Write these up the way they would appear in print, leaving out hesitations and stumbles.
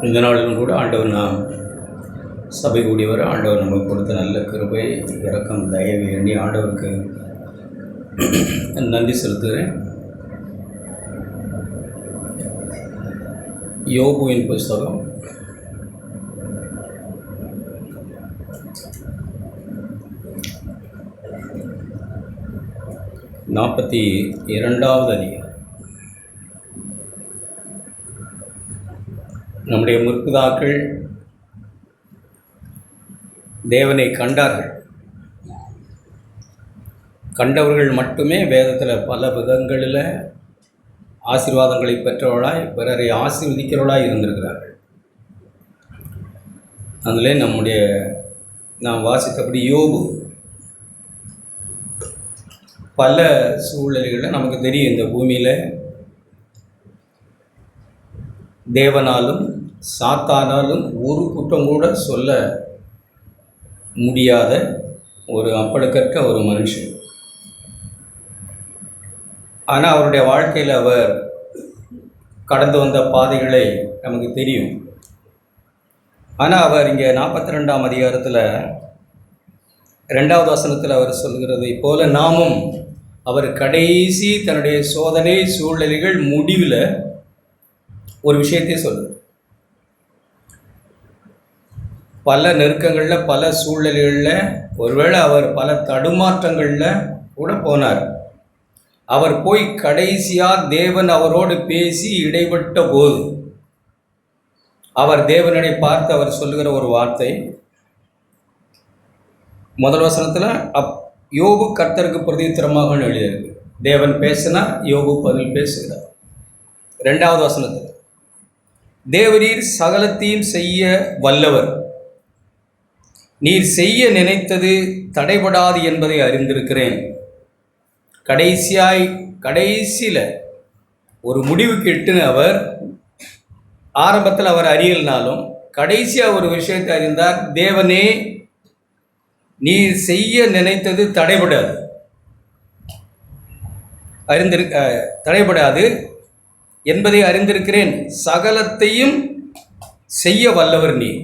இந்த நாளிலும் கூட ஆண்டவர் நாம் சபை கூடியவர் ஆண்டவர் நமக்கு கொடுத்த நல்ல கிருபை, இரக்கம், தயவு எண்ணி ஆண்டவருக்கு நன்றி செலுத்துகிறேன். யோபுவின் புஸ்தகம் 42வது அதிகாரம். நம்முடைய முற்பிதாக்கள் தேவனை கண்டார்கள். கண்டவர்கள் மட்டுமே வேதத்தில் பல விதங்களில் ஆசீர்வாதங்களை பெற்றவர்களாய் பிறரை ஆசீர்வதிக்கிறவர்களாய் இருந்திருக்கிறார்கள். அதில் நாம் வாசித்தபடி யோபு பல சூழ்நிலைகளில் நமக்கு தெரியும், இந்த பூமியில் தேவனாலும் சாத்தானாலும் ஒரு குற்றம் கூட சொல்ல முடியாத ஒரு அப்பழுக்கற்ற ஒரு மனுஷன். ஆனால் அவருடைய வாழ்க்கையில் அவர் கடந்து வந்த பாதைகளை நமக்கு தெரியும். ஆனால் அவர் இங்கே 42ஆம் அதிகாரத்தில் 2வது வசனத்தில் அவர் சொல்கிறதை போல நாமும் அவர் கடைசி தன்னுடைய சோதனை சூழ்நிலைகள் முடிவில் ஒரு விஷயத்தை சொல்லுது. பல நெருக்கங்களில் பல சூழ்நிலைகளில் ஒருவேளை அவர் பல தடுமாற்றங்களில் கூட போனார். அவர் போய் கடைசியாக தேவன் அவரோடு பேசி இடைப்பட்ட போது அவர் தேவனை பார்த்து அவர் சொல்லுகிற ஒரு வார்த்தை, முதல் வசனத்தில் யோபு கர்த்தருக்கு பிரதித்திரமாக எழுதியிருக்கு. தேவன் பேசினா யோபு பதில் பேசுகிறார். 2வது வசனத்தில் தேவரீர் சகலத்தையும் செய்ய வல்லவர், நீர் செய்ய நினைத்தது தடைபடாது என்பதை அறிந்திருக்கிறேன். கடைசியில் ஒரு முடிவுக்கு எட்டுன்னு அவர் ஆரம்பத்தில் அவர் அறியல்னாலும் கடைசியாக ஒரு விஷயத்தை அறிந்தார். தேவனே, நீர் செய்ய நினைத்தது தடைபடாது என்பதை அறிந்திருக்கிறேன். சகலத்தையும் செய்ய வல்லவர் நீர்,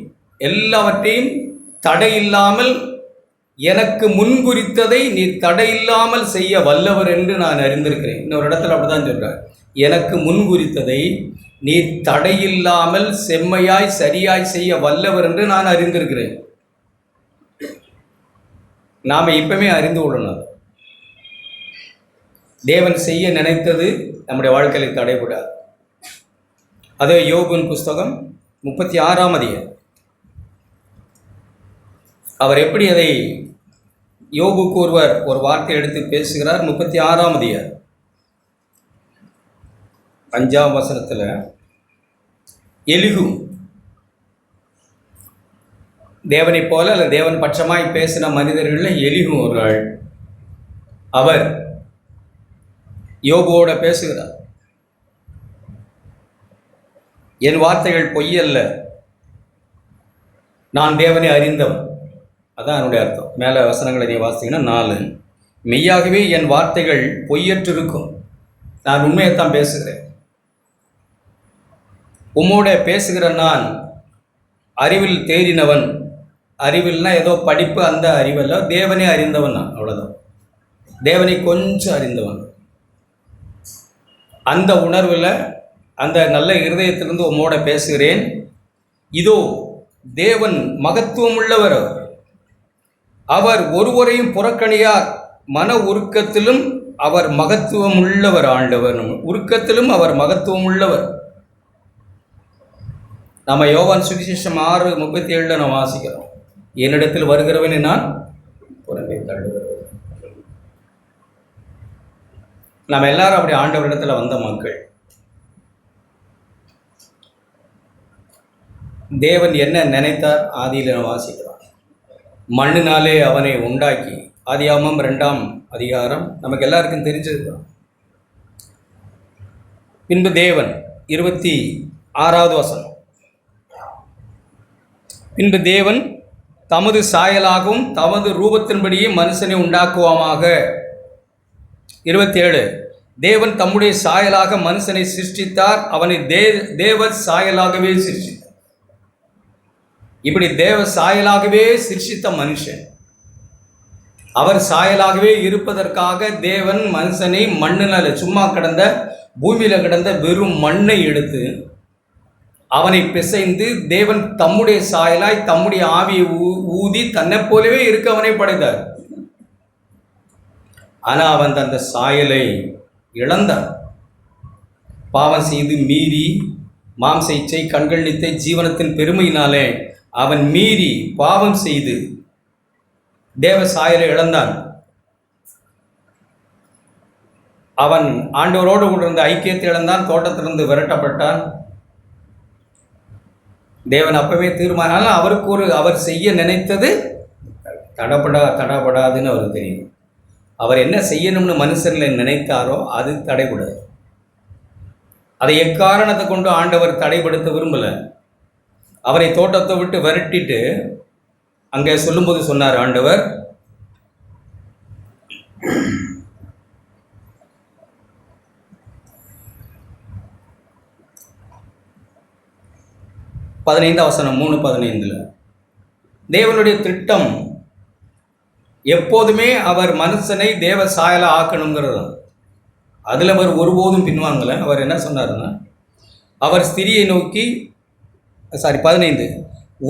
எல்லாவற்றையும் தடையில்லாமல் எனக்கு முன்குறித்ததை நீர் தடையில்லாமல் செய்ய வல்லவர் என்று நான் அறிந்திருக்கிறேன். இன்னொரு இடத்துல அப்படிதான் சொல்றார், எனக்கு முன்குறித்ததை நீர் தடையில்லாமல் செம்மையாய் சரியாய் செய்ய வல்லவர் என்று நான் அறிந்திருக்கிறேன். நாம் இப்பவுமே அறிந்து கொள்ளணும், தேவன் செய்ய நினைத்தது நம்முடைய வாழ்க்கையில் தடைபடாது. அது யோபுவின் புஸ்தகம் 36ஆம் அதிகாரம். அவர் எப்படி அதை யோபுக்கு ஒரு வார்த்தை எடுத்து பேசுகிறார். 36ஆம் அதிகாரம் 5ஆம் வசனத்தில் எலிகு தேவனை போல அல்ல தேவன் பட்சமாய் பேசின மனிதர்களில் எலிகு ஒரு ஆள். அவர் யோபுவோட பேசுகிறார். என் வார்த்தைகள் பொய்யல்ல, நான் தேவனை அறிந்தவன். அதான் என்னுடைய அர்த்தம். மேலே வசனங்களை நீ வாசித்தீங்கன்னா 4, மெய்யாகவே என் வார்த்தைகள் பொய்யற்றிருக்கும், நான் உண்மையைத்தான் பேசுகிறேன். உம்மோட பேசுகிற நான் அறிவில் தேறினவன். அறிவில்னா ஏதோ படிப்பு, அந்த அறிவல்ல, தேவனை அறிந்தவன் நான், அவ்வளோதான். தேவனை கொஞ்சம் அறிந்தவன். அந்த உணர்வில் அந்த நல்ல இருதயத்திலிருந்து உம்மோட பேசுகிறேன். இதோ தேவன் மகத்துவம் உள்ளவர், அவர் ஒருவரையும் புறக்கணியார். மன உருக்கத்திலும் அவர் மகத்துவம் உள்ளவர். ஆண்டவர் உருக்கத்திலும் அவர் மகத்துவம் உள்ளவர். நம்ம யோவான் சுவிசேஷம் 6:37 நாம் வாசிக்கிறோம், என்னிடத்தில் வருகிறவனை நான் புறம்பே தள்ளுகிறவன். நம்ம எல்லாரும் அப்படி ஆண்டவரிடத்தில் வந்த மக்கள். தேவன் என்ன நினைத்தார் ஆதியில் நாம் வாசிக்கிறோம். மண்ணினாலே அவனை உண்டாக்கி, ஆதியாகமம் 2ஆம் அதிகாரம் நமக்கு எல்லாருக்கும் தெரிஞ்சதுதான். பின்பு தேவன் 26வது வசனம், பின்பு தேவன் தமது சாயலாகவும் தமது ரூபத்தின்படியே மனுஷனை உண்டாக்குவாமாக. 27, தேவன் தம்முடைய சாயலாக மனுஷனை சிருஷ்டித்தார், அவனை தேவ சாயலாகவே சிருஷ்டித்தார். இப்படி தேவ சாயலாகவே சிருஷ்டித்த மனுஷன், அவர் சாயலாகவே இருப்பதற்காக தேவன் மனுஷனை மண்ணில் சும்மா கிடந்த பூமியில் கிடந்த வெறும் மண்ணை எடுத்து அவனை பிசைந்து தேவன் தம்முடைய சாயலாய் தம்முடைய ஆவியை ஊதி தன்னை போலவே இருக்க அவனை படைத்தார். ஆனால் அவன் அந்த சாயலை இழந்தான். பாவம் செய்து மீறி மாம்ச இச்சை, கண்கள் நித்தை, ஜீவனத்தின் பெருமையினாலே அவன் மீறி பாவம் செய்து தேவ சாயலை இழந்தான். அவன் ஆண்டவரோடு கூட இருந்த ஐக்கியத்தை இழந்தான். தோட்டத்திலிருந்து விரட்டப்பட்டான். தேவன் அப்பவே தீர்மானம், அவருக்கு அவர் செய்ய நினைத்தது தடைபடாதுன்னு அவருக்கு தெரியும். அவர் என்ன செய்யணும்னு மனுஷனில் நினைத்தாரோ அது தடைபடாது. அதை எக்காரணத்தை கொண்டு ஆண்டவர் தடைப்படுத்த விரும்பலை. அவரை தோட்டத்தை விட்டு விரட்டிட்டு அங்கே சொல்லும்போது சொன்னார் ஆண்டவர், வசனம் 3:15, தேவனுடைய திட்டம் எப்போதுமே அவர் மனுஷனை தேவ சாயலா ஆக்கணுங்கிறது. அதில் அவர் ஒருபோதும் பின்வாங்கலை. அவர் என்ன சொன்னார்னா, அவர் ஸ்திரியை நோக்கி 15,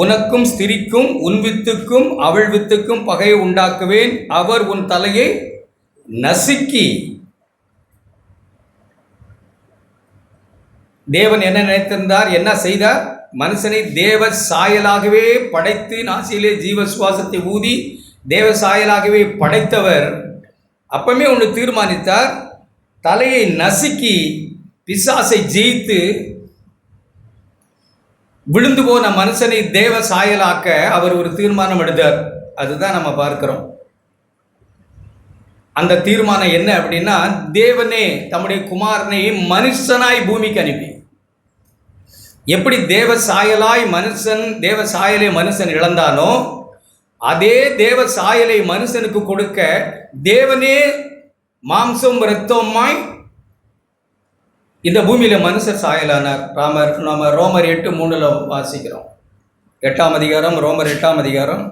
உனக்கும் ஸ்திரிக்கும் உன் வித்துக்கும் அவள் வித்துக்கும் பகையை உண்டாக்குவேன், அவர் உன் தலையை நசுக்கி. தேவன் என்ன நினைத்திருந்தார், என்ன செய்தார்? மனுஷனை தேவ சாயலாகவே படைத்து நாசியிலே ஜீவ சுவாசத்தை ஊதி தேவ சாயலாகவே படைத்தவர் அப்பமே ஒன்று தீர்மானித்தார், தலையை நசுக்கி பிசாசை ஜெயித்து விழுந்து போன மனுஷனை தேவ சாயலாக்க அவர் ஒரு தீர்மானம் எடுத்தார். அதுதான் நம்ம பார்க்கிறோம். அந்த தீர்மானம் என்ன அப்படின்னா, தேவனே தம்முடைய குமாரனை மனுஷனாய் பூமிக்கு அனுப்பி, எப்படி தேவ சாயலை மனுஷன் இழந்தானோ அதே தேவ சாயலை மனுஷனுக்கு கொடுக்க தேவனே மாம்சம் இரத்தமாய் இந்த பூமியில மனுஷர் சாயலானார். நம்ம ரோமர் 8:3 வாசிக்கிறோம். 8ஆம் அதிகாரம், ரோமர் 8ஆம் அதிகாரம்.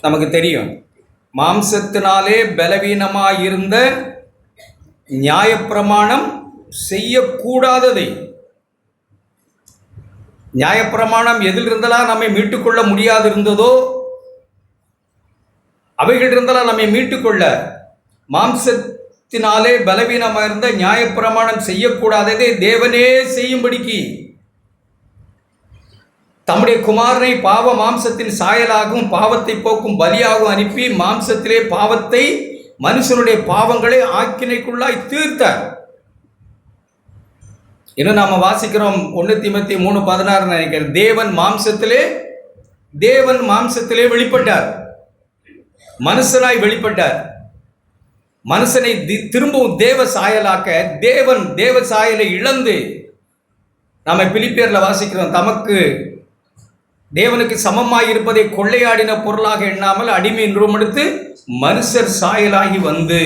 நமக்கு தெரியும், மாம்சத்தினாலே பலவீனமாயிருந்த நியாயப்பிரமாணம் செய்யக்கூடாததை, நியாயப்பிரமாணம் எதிலிருந்தெல்லாம் நம்மை மீட்டுக்கொள்ள முடியாது இருந்ததோ அவைகள் இருந்தாலும் நம்மை மீட்டுக்கொள்ள மாம்சத்தினாலே பலவீனமாக இருந்த நியாயப்பிரமாணம் செய்யக்கூடாததை தேவனே செய்யும்படிக்கு தம்முடைய குமாரனை பாவ மாம்சத்தின் சாயலாகவும் பாவத்தை போக்கும் பலியாகவும் அனுப்பி மாம்சத்திலே பாவத்தை மனுஷனுடைய பாவங்களை ஆக்கினைக்குள்ளாய் தீர்த்தார். இன்னும் நாம வாசிக்கிறோம் 1 தீமோத்தேயு 3:16 நினைக்கிறேன். தேவன் மாம்சத்திலே வெளிப்பட்டார், மனுஷனாய் வெளிப்பட்டார். மனுஷனை திரும்பவும் தேவ சாயலாக்க தேவ சாயலை இழந்து, நாம பிலிப்பியர்ல வாசிக்கிறோம், தமக்கு தேவனுக்கு சமமாய் இருப்பதை கொள்ளையாடின பொருளாக எண்ணாமல் அடிமை நிறுவனெடுத்து மனுஷர் சாயலாகி வந்து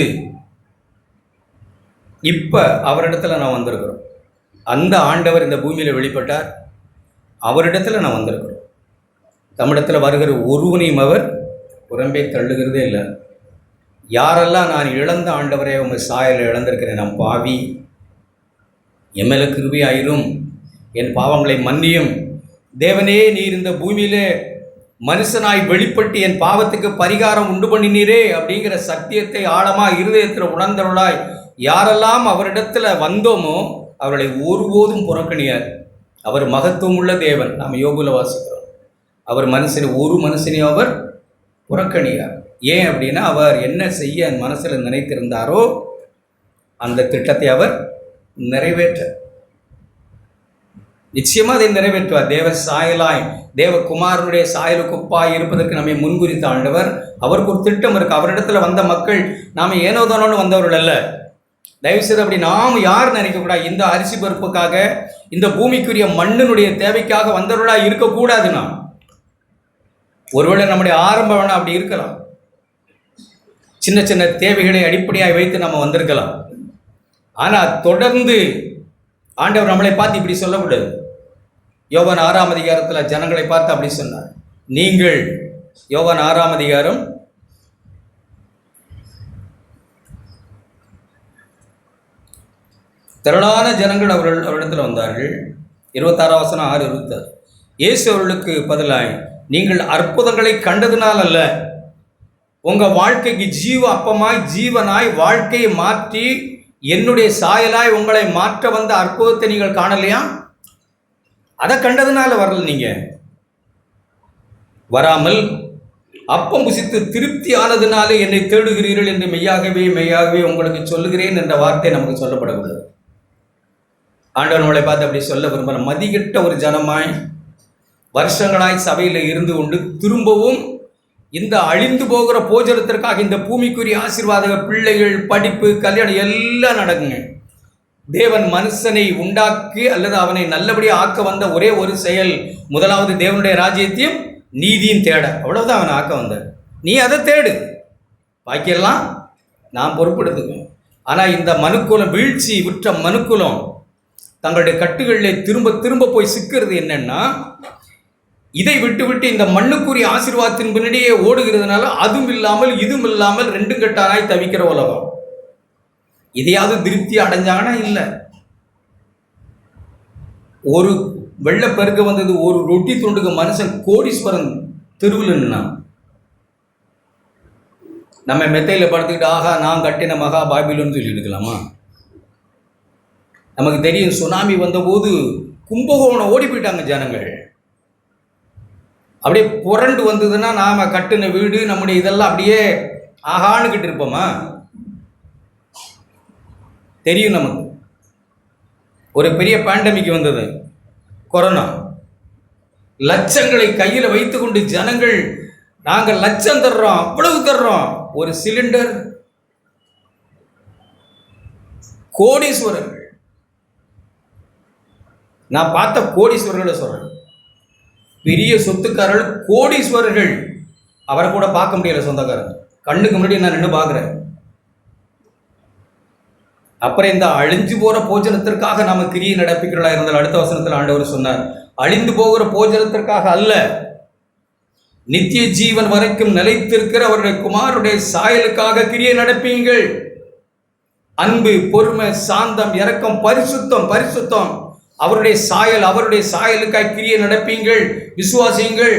இப்ப அவரிடத்துல நான் வந்திருக்கிறோம். அந்த ஆண்டவர் இந்த பூமியில வெளிப்பட்டார், அவரிடத்துல நான் வந்திருக்கிறோம். தமிழத்தில் வருகிற ஒருவனையும் அவர் புறம்பே தள்ளுகிறதே இல்லை. யாரெல்லாம் நான் இழந்த ஆண்டவரே உங்கள் சாயலை இழந்திருக்கிறேன், நான் பாவி, என் மேல கிருபையாயிரும், என் பாவங்களை மன்னியும், தேவனே நீர் இந்த பூமியிலே மனுஷனாய் வெளிப்பட்டு என் பாவத்துக்கு பரிகாரம் உண்டு பண்ணினீரே அப்படிங்கிற சத்தியத்தை ஆழமாக இருதயத்தில் உணர்ந்தவர்களாய் யாரெல்லாம் அவரிடத்துல வந்தோமோ அவர்களை ஒருபோதும் புறக்கணியார். அவர் மகத்துவம் உள்ள தேவன். நாம் யோபுல வாசிக்கிறோம், அவர் ஒரு மனுஷனையும் அவர் புறக்கணியார். ஏன் அப்படின்னா, அவர் என்ன செய்ய மனசில் நினைத்திருந்தாரோ அந்த திட்டத்தை அவர் நிறைவேற்ற நிச்சயமா அதை நிறைவேற்றுவார். தேவ சாயலாய் தேவகுமாரனுடைய சாயலுக்குப்பாய் இருப்பதற்கு நம்மை முன்குறித்த ஆண்டவர், அவருக்கு ஒரு திட்டம் இருக்கு. அவரிடத்துல வந்த மக்கள் நாம் ஏனோதானோன்னு வந்தவர்கள் அல்ல. தயவுசெய்து அப்படி நாம் யார் நினைக்கக்கூடாது. இந்த அரிசி பருப்புக்காக, இந்த பூமிக்குரிய மண்ணினுடைய தேவைக்காக வந்தவர்களாக இருக்கக்கூடாது. நாம் ஒருவேளை நம்முடைய ஆரம்ப வேணா அப்படி இருக்கலாம், சின்ன சின்ன தேவைகளை அடிப்படையாக வைத்து நம்ம வந்திருக்கலாம். ஆனால் தொடர்ந்து ஆண்டவர் நம்மளை பார்த்து இப்படி சொல்லக்கூடாது. யோவான் 6ஆம் அதிகாரத்தில் ஜனங்களை பார்த்து அப்படி சொன்னார். நீங்கள் யோவான் 6ஆம் அதிகாரம் 6 ஜனங்கள் அவரிடத்தில் வந்தார்கள். 26ஆம் வசனம் 6:26. இயேசு அவர்களுக்கு பதிலாய், நீங்கள் அற்புதங்களை கண்டதினால் அல்ல, உங்கள் வாழ்க்கைக்கு ஜீவ அப்பமாய் ஜீவனாய் வாழ்க்கையை மாற்றி என்னுடைய சாயலாய் உங்களை மாற்ற வந்த அற்புதத்தை நீங்கள் காணலையா? அதை கண்டதுனால வரல. நீங்கள் வராமல் அப்பம் புசித்து திருப்தி ஆனதுனாலே என்னை தேடுகிறீர்கள் என்று மெய்யாகவே மெய்யாகவே உங்களுக்கு சொல்லுகிறேன் என்ற வார்த்தை நமக்கு சொல்லப்படக்கூடாது. ஆண்டவர் நம்மளை பார்த்து அப்படி சொல்ல விரும்பல. மதிகிட்ட ஒரு ஜனமாய் வருஷங்களாய் சபையில் இருந்து கொண்டு திரும்பவும் இந்த அழிந்து போகிற போஜனத்திற்காக இந்த பூமிக்குரிய ஆசீர்வாத பிள்ளைகள், படிப்பு, கல்யாணம் எல்லாம் நடக்குங்க. தேவன் மனுஷனை உண்டாக்கி அல்லது அவனை நல்லபடியாக ஆக்க வந்த ஒரே ஒரு செயல், முதலாவது தேவனுடைய ராஜ்யத்தையும் நீதியும் தேட. அவ்வளவுதான் அவனை ஆக்க வந்தார். நீ அதை தேடு, பாக்கியெல்லாம் நான் பொறுப்படுத்துவேன். ஆனால் இந்த மனுக்குலம், வீழ்ச்சி விற்ற மனுக்குலம் தங்களுடைய கட்டுகளிலே திரும்ப திரும்ப போய் சிக்கிறது என்னன்னா, இதை விட்டு விட்டு இந்த மண்ணுக்குரிய ஆசீர்வாதத்தின் பின்னாடியே ஓடுகிறதுனால அதுவும் இல்லாமல் இதுவும் இல்லாமல் ரெண்டு கட்டானாய் தவிக்கிற உலகம். இதையாவது திருப்தி அடைஞ்சாங்கன்னா இல்லை. ஒரு வெள்ளப்பெருக்க வந்தது, ஒரு ரொட்டி துண்டுக்கு மனுஷன் கோடீஸ்வரன் தெருவில் நின்னா. நம்ம மெத்தையில் படுத்துக்கிட்டு ஆகா நான் கட்டின மகா பாபிலோன்னு சொல்லி எடுக்கலாமா? நமக்கு தெரியும், சுனாமி வந்தபோது கும்பகோணம் ஓடி போயிட்டாங்க ஜனங்கள். அப்படியே புரண்டு வந்ததுன்னா நாம் கட்டின வீடு, நம்முடைய இதெல்லாம் அப்படியே ஆகானுக்கிட்டு இருப்போமா? தெரியும் நமக்கு. ஒரு பெரிய பேண்டமிக் வந்தது, கொரோனா. லட்சங்களை கையில் வைத்துக்கொண்டு ஜனங்கள், நாங்கள் லட்சம் தர்றோம், அவ்வளவு தர்றோம். ஒரு சிலிண்டர் கோடீஸ்வரர்கள். நான் பார்த்த கோடீஸ்வரர்களை சொல்றேன். பெரிய சொத்துக்காரர்கள், கோடீஸ்வரர்கள். அவரை கூட பார்க்க முடியல சொந்தக்காரங்க. கண்ணுக்கு முன்னாடி நான் நின்று பார்க்குறேன். அப்புறம் இந்த அழிஞ்சு போகிற போஜனத்திற்காக நாம கிரியை நடப்பிக்கிறதா இருந்தால், அடுத்த வசனத்தில் ஆண்டவர் சொன்னார், அழிந்து போகிற போஜனத்திற்காக அல்ல, நித்திய ஜீவன் வரைக்கும் நிலைத்திருக்கிற அவருடைய குமாருடைய சாயலுக்காக கிரியை நடப்பீங்கள். அன்பு, பொறுமை, சாந்தம், இரக்கம், பரிசுத்தம், பரிசுத்தம், அவருடைய சாயல், அவருடைய சாயலுக்காய் கிரியை நடப்பீங்கள், விசுவாசியுங்கள்.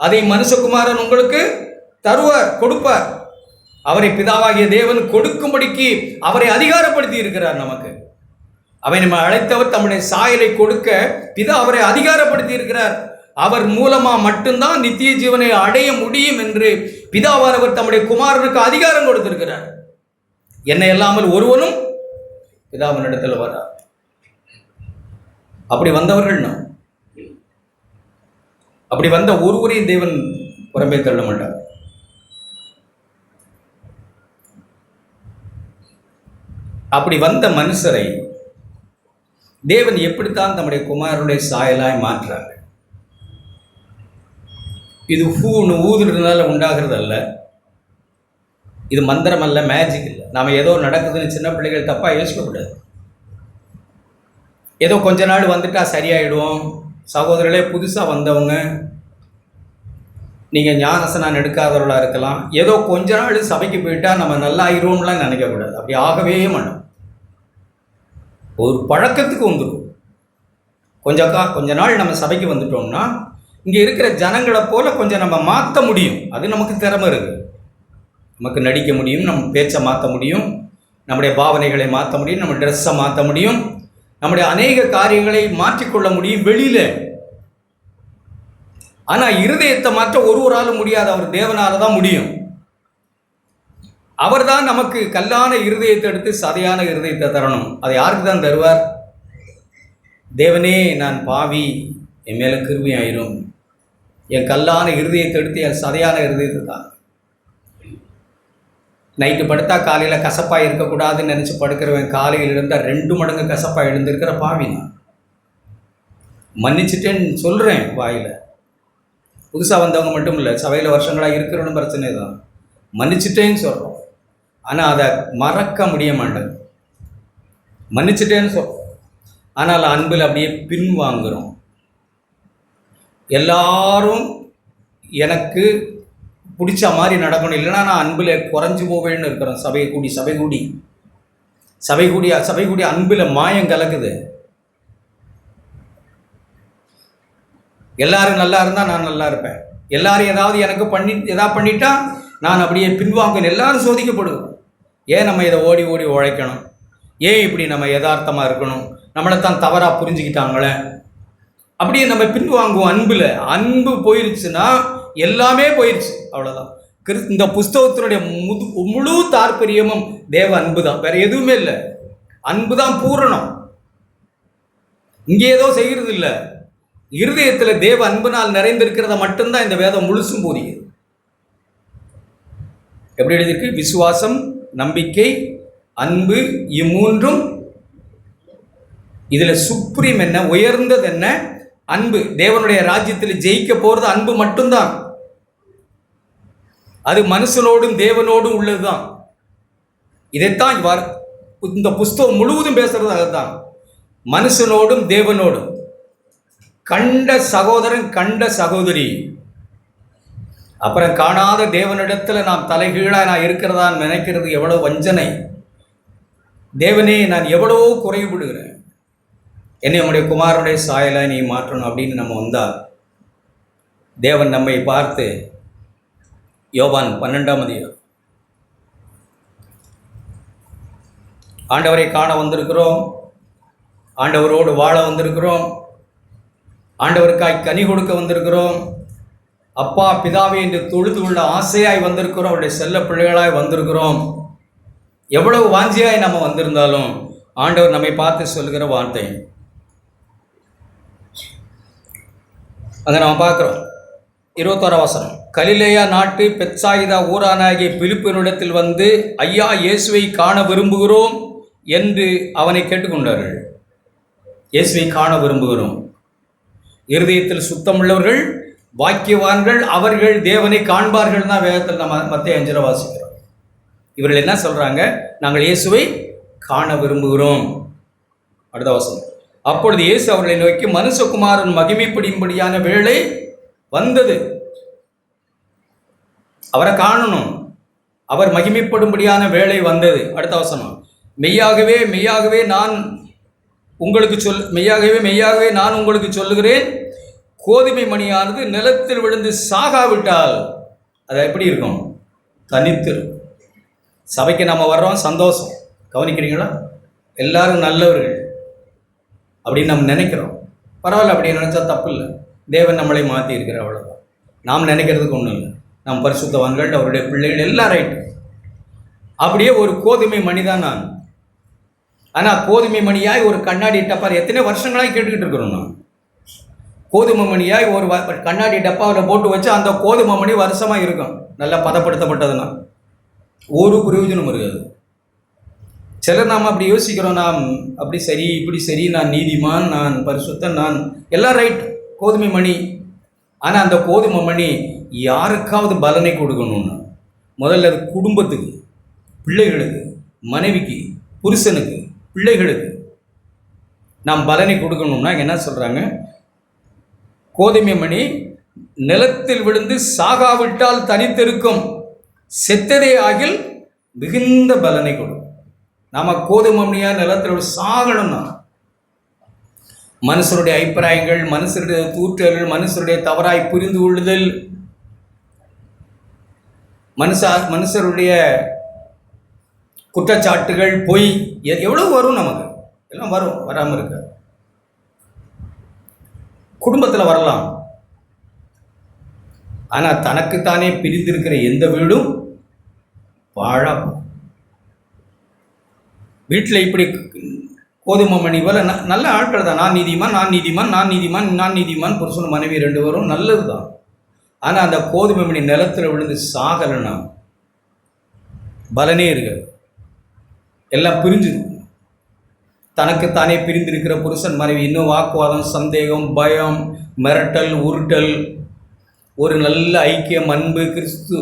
அதை மனுஷகுமாரன் உங்களுக்கு தருவார், கொடுப்பார். அவரை பிதாவாகிய தேவன் கொடுக்கும்படிக்கு அவரை அதிகாரப்படுத்தி இருக்கிறார். நமக்கு அவை நம்ம அழைத்தவர் தம்முடைய சாயலை கொடுக்க பிதா அவரை அதிகாரப்படுத்தி இருக்கிறார். அவர் மூலமா மட்டும்தான் நித்திய ஜீவனை அடைய முடியும் என்று பிதாவானவர் தம்முடைய குமாரனுக்கு அதிகாரம் கொடுத்திருக்கிறார். என்னை இல்லாமல் ஒருவனும் பிதாவினிடத்தில் வரார். அப்படி வந்தவர்கள் நாம். அப்படி வந்த ஒருவரையும் தேவன் புறம்பே தள்ள மாட்டார். அப்படி வந்த மனுஷரை தேவன் எப்படித்தான் தம்முடைய குமாரனுடைய சாயலாய் மாற்றார். இது பூன்னு ஊதுறதுனால உண்டாகிறது அல்ல. இது மந்திரம் அல்ல, மேஜிக் இல்லை. நாம் ஏதோ நடக்குதுன்னு சின்ன பிள்ளைகள் தப்பாக யோசிக்கக்கூடாது. ஏதோ கொஞ்ச நாள் வந்துட்டா சரியாயிடுவோம். சகோதரர்களே, புதுசாக வந்தவங்க, நீங்கள் ஞானசனம் எடுக்காதவர்களாக இருக்கலாம். ஏதோ கொஞ்ச நாள் சபைக்கு போயிட்டா நம்ம நல்லா ஆயிடுவோம்லாம் நினைக்கக்கூடாது. அப்படி ஆகவே மாட்டோம். ஒரு பழக்கத்துக்கு வந்துடும். கொஞ்ச நாள் நம்ம சபைக்கு வந்துட்டோம்னா இங்கே இருக்கிற ஜனங்களை போல கொஞ்சம் நம்ம மாற்ற முடியும். அது நமக்கு திறமை இருக்குது. நமக்கு நடிக்க முடியும், நம்ம பேச்சை மாற்ற முடியும், நம்முடைய பாவனைகளை மாற்ற முடியும், நம்ம ட்ரெஸ்ஸை மாற்ற முடியும், நம்முடைய அநேக காரியங்களை மாற்றிக்கொள்ள முடியும் வெளியில். ஆனால் இருதயத்தை மாற்ற ஒருவராலும் முடியாது. அவர் தேவனால தான் முடியும். அவர் தான் நமக்கு கல்லான இருதயத்தை எடுத்து சதையான இருதயத்தை தரணும். அதை யாருக்கு தான் தருவார்? தேவனே, நான் பாவி, என் மேலே கிருபை ஆயிரும், என் கல்லான இருதயத்தை எடுத்து என் சதையான இருதயத்தை தான். நைட்டு படுத்தா காலையில் கசப்பாக இருக்கக்கூடாதுன்னு நினச்சி படுக்கிறவன் காலையில் இருந்தால் 2 மடங்கு கசப்பாக எழுந்திருக்கிற பாவி நான். மன்னிச்சுட்டேன்னு சொல்கிறேன் வாயில். புதுசாக வந்தவங்க மட்டும் இல்லை, சபையில் வருஷங்களாக இருக்கிறவனும் பிரச்சனை தான். மன்னிச்சுட்டேன்னு சொல்கிறோம், ஆனால் அதை மறக்க முடிய மாட்டேன். மன்னிச்சுட்டேன்னு சொல்கிறோம், ஆனால் அன்பில் அப்படியே பின்வாங்குகிறோம். எல்லாரும் எனக்கு பிடிச்ச மாதிரி நடக்கணும், இல்லைன்னா நான் அன்பில் குறைஞ்சி போவேன்னு இருக்கிறோம். சபை கூடி அன்பில் மாயம் கலக்குது. எல்லாரும் நல்லா இருந்தால் நான் நல்லா இருப்பேன், எல்லாரும் ஏதாவது எனக்கு பண்ணிட்டா நான் அப்படியே பின்வாங்கணும். எல்லாரும் சோதிக்கப்படுவோம். ஏன் நம்ம இதை ஓடி உழைக்கணும்? ஏன் இப்படி நம்ம யதார்த்தமாக இருக்கணும்? நம்மளைத்தான் தவறாக புரிஞ்சுக்கிட்டாங்களே, அப்படியே நம்ம பின்வாங்குவோம். அன்பு போயிருச்சுன்னா எல்லாமே போயிடுச்சு, அவ்வளோதான். இந்த புஸ்தகத்தினுடைய முழு தாற்பயமும் தேவ அன்பு தான், வேற எதுவுமே இல்லை. அன்பு தான் பூரணம். இங்கே ஏதோ செய்கிறது இல்லை, இருதயத்தில் தேவ அன்புனால் நிறைந்திருக்கிறத மட்டும்தான் இந்த வேதம் முழுசும் போதிக்குது. எப்படி எழுதியிருக்கு? விசுவாசம், நம்பிக்கை, அன்பு, இம்மூன்றும். இதுல சுப்ரீம் என்ன, உயர்ந்தது என்ன? அன்பு. தேவனுடைய ராஜ்யத்தில் ஜெயிக்க போறது அன்பு மட்டும்தான். அது மனுஷனோடும் தேவனோடும் உள்ளதுதான். இதைத்தான் இந்த புஸ்தகம் முழுவதும் பேசுறது அதுதான். மனுஷனோடும் தேவனோடும். கண்ட சகோதரன், கண்ட சகோதரி, அப்புறம் காணாத தேவனிடத்தில் நாம் தலைகீழாக நான் இருக்கிறதா நினைக்கிறது எவ்வளோ வஞ்சனை. தேவனே, நான் எவ்வளவோ குறைபடுகிறேன், என்னை உடைய குமாரனுடைய சாயலை நீ மாற்றணும் அப்படின்னு நம்ம வந்தால் தேவன் நம்மை பார்த்து, யோவான் 12ஆம் அதிகாரம், ஆண்டவரை காண வந்திருக்கிறோம், ஆண்டவரோடு வாழ வந்திருக்கிறோம், ஆண்டவருக்காய் கனி கொடுக்க வந்திருக்கிறோம், அப்பா பிதாவே என்று தொழுது உள்ள ஆசையாய் வந்திருக்கிறோம், அவருடைய செல்ல பிள்ளைகளாய் வந்திருக்கிறோம். எவ்வளவு வாஞ்சியாய் நம்ம வந்திருந்தாலும் ஆண்டவர் நம்மை பார்த்து சொல்லுகிற வார்த்தை அதை நம்ம பார்க்குறோம். 21ஆம் வசனம். கலிலேயா நாட்டு பெத்சாயிதா ஊரானாகிய பிலிப்பினிடத்தில் வந்து, ஐயா, இயேசுவை காண விரும்புகிறோம் என்று அவனை கேட்டுக்கொண்டார்கள். இயேசுவை காண விரும்புகிறோம். இருதயத்தில் சுத்தமுள்ளவர்கள் வாக்கியவான்கள், அவர்கள் தேவனை காண்பார்கள் தான் வேதத்தில் நம்ம மத்தேயு 5 வாசிக்கிறோம். இவர்கள் என்ன சொல்றாங்க? நாங்கள் இயேசுவை காண விரும்புகிறோம். அடுத்த வசனம். அப்பொழுது இயேசு அவர்களை நோக்கி, மனுஷகுமாரன் மகிமைப்படும்படியான வேளை வந்தது. அவரை காணணும், அவர் மகிமைப்படும்படியான வேளை வந்தது. அடுத்த வசனம். மெய்யாகவே மெய்யாகவே நான் உங்களுக்கு சொல்லுகிறேன், கோதுமை மணியானது நிலத்தில் விழுந்து சாகாவிட்டால் அது எப்படி இருக்கும்? தனித்து. சபைக்கு நம்ம வர்றோம், சந்தோஷம், கவனிக்கிறீங்களா? எல்லாரும் நல்லவர்கள் அப்படின்னு நம்ம நினைக்கிறோம். பரவாயில்ல, அப்படி நினச்சா தப்பு இல்லை. தேவன் நம்மளை மாற்றி இருக்கிற, அவ்வளோதான். நாம் நினைக்கிறதுக்கு ஒன்றும் இல்லை. நாம் பரிசுத்தவான்கள், அவருடைய பிள்ளைகள், எல்லாம் ரைட்டு. அப்படியே ஒரு கோதுமை மணி தான் நான். ஆனால் கோதுமை மணியாய் ஒரு கண்ணாடி டப்பார் எத்தனை வருஷங்களாக கேட்டுக்கிட்டு இருக்கிறோம். நான் கோதுமை மணியாய் ஒரு கண்ணாடி டப்பாவில் போட்டு வச்சு அந்த கோதுமை மணி வருஷமாக இருக்கும், நல்லா பதப்படுத்தப்பட்டதுன்னா ஒரு பிரயோஜனம் இருக்காது. சிலர் நாம் அப்படி யோசிக்கிறோம், நாம் அப்படி சரி இப்படி சரி, நான் நீதிமான், நான் பரிசுத்தன், நான் எல்லாம் ரைட், கோதுமை மணி. ஆனால் அந்த கோதுமை மணி யாருக்காவது பலனை கொடுக்கணும்னா முதல்ல அது குடும்பத்துக்கு, பிள்ளைகளுக்கு, மனைவிக்கு, புருஷனுக்கு, பிள்ளைகளுக்கு நாம் பலனை கொடுக்கணும்னா என்ன சொல்கிறாங்க? கோதுமை மணி நிலத்தில் விழுந்து சாகாவிட்டால் தனித்திருக்கும், செத்ததே ஆகில் மிகுந்த பலனை கொடுக்கும். நாம கோதுமை மணியா நிலத்தில் சாகணும்னா மனுஷருடைய அபிப்பிராயங்கள், மனுஷருடைய தூற்றல்கள், மனுஷருடைய தவறாய் புரிந்து கொள்ளுதல், மனுஷருடைய குற்றச்சாட்டுகள், பொய், எவ்வளவு வரும், நமக்கு எல்லாம் வரும், வராமல் இருக்க. குடும்பத்தில் வரலாம். ஆனால் தனக்குத்தானே பிரிந்திருக்கிற எந்த வீடும் வாழாகும். வீட்டில் இப்படி கோதுமை மணி போல நல்ல ஆட்கள் தான். நான் நீதிமான், நான் நீதிமான், நான் நீதிமான், நான் நீதிமான், புருஷன் மனைவி 2 பேரும் நல்லது தான். ஆனால் அந்த கோதுமை மணி நிலத்தில் விழுந்து சாகலைன்னா பலனே இருக்காது, எல்லாம் பிரிஞ்சுது. தனக்குத்தானே பிரிந்திருக்கிற புருஷன் மனைவி இன்னும் வாக்குவாதம், சந்தேகம், பயம், மிரட்டல், உருட்டல், ஒரு நல்ல ஐக்கியம், அன்பு, கிறிஸ்து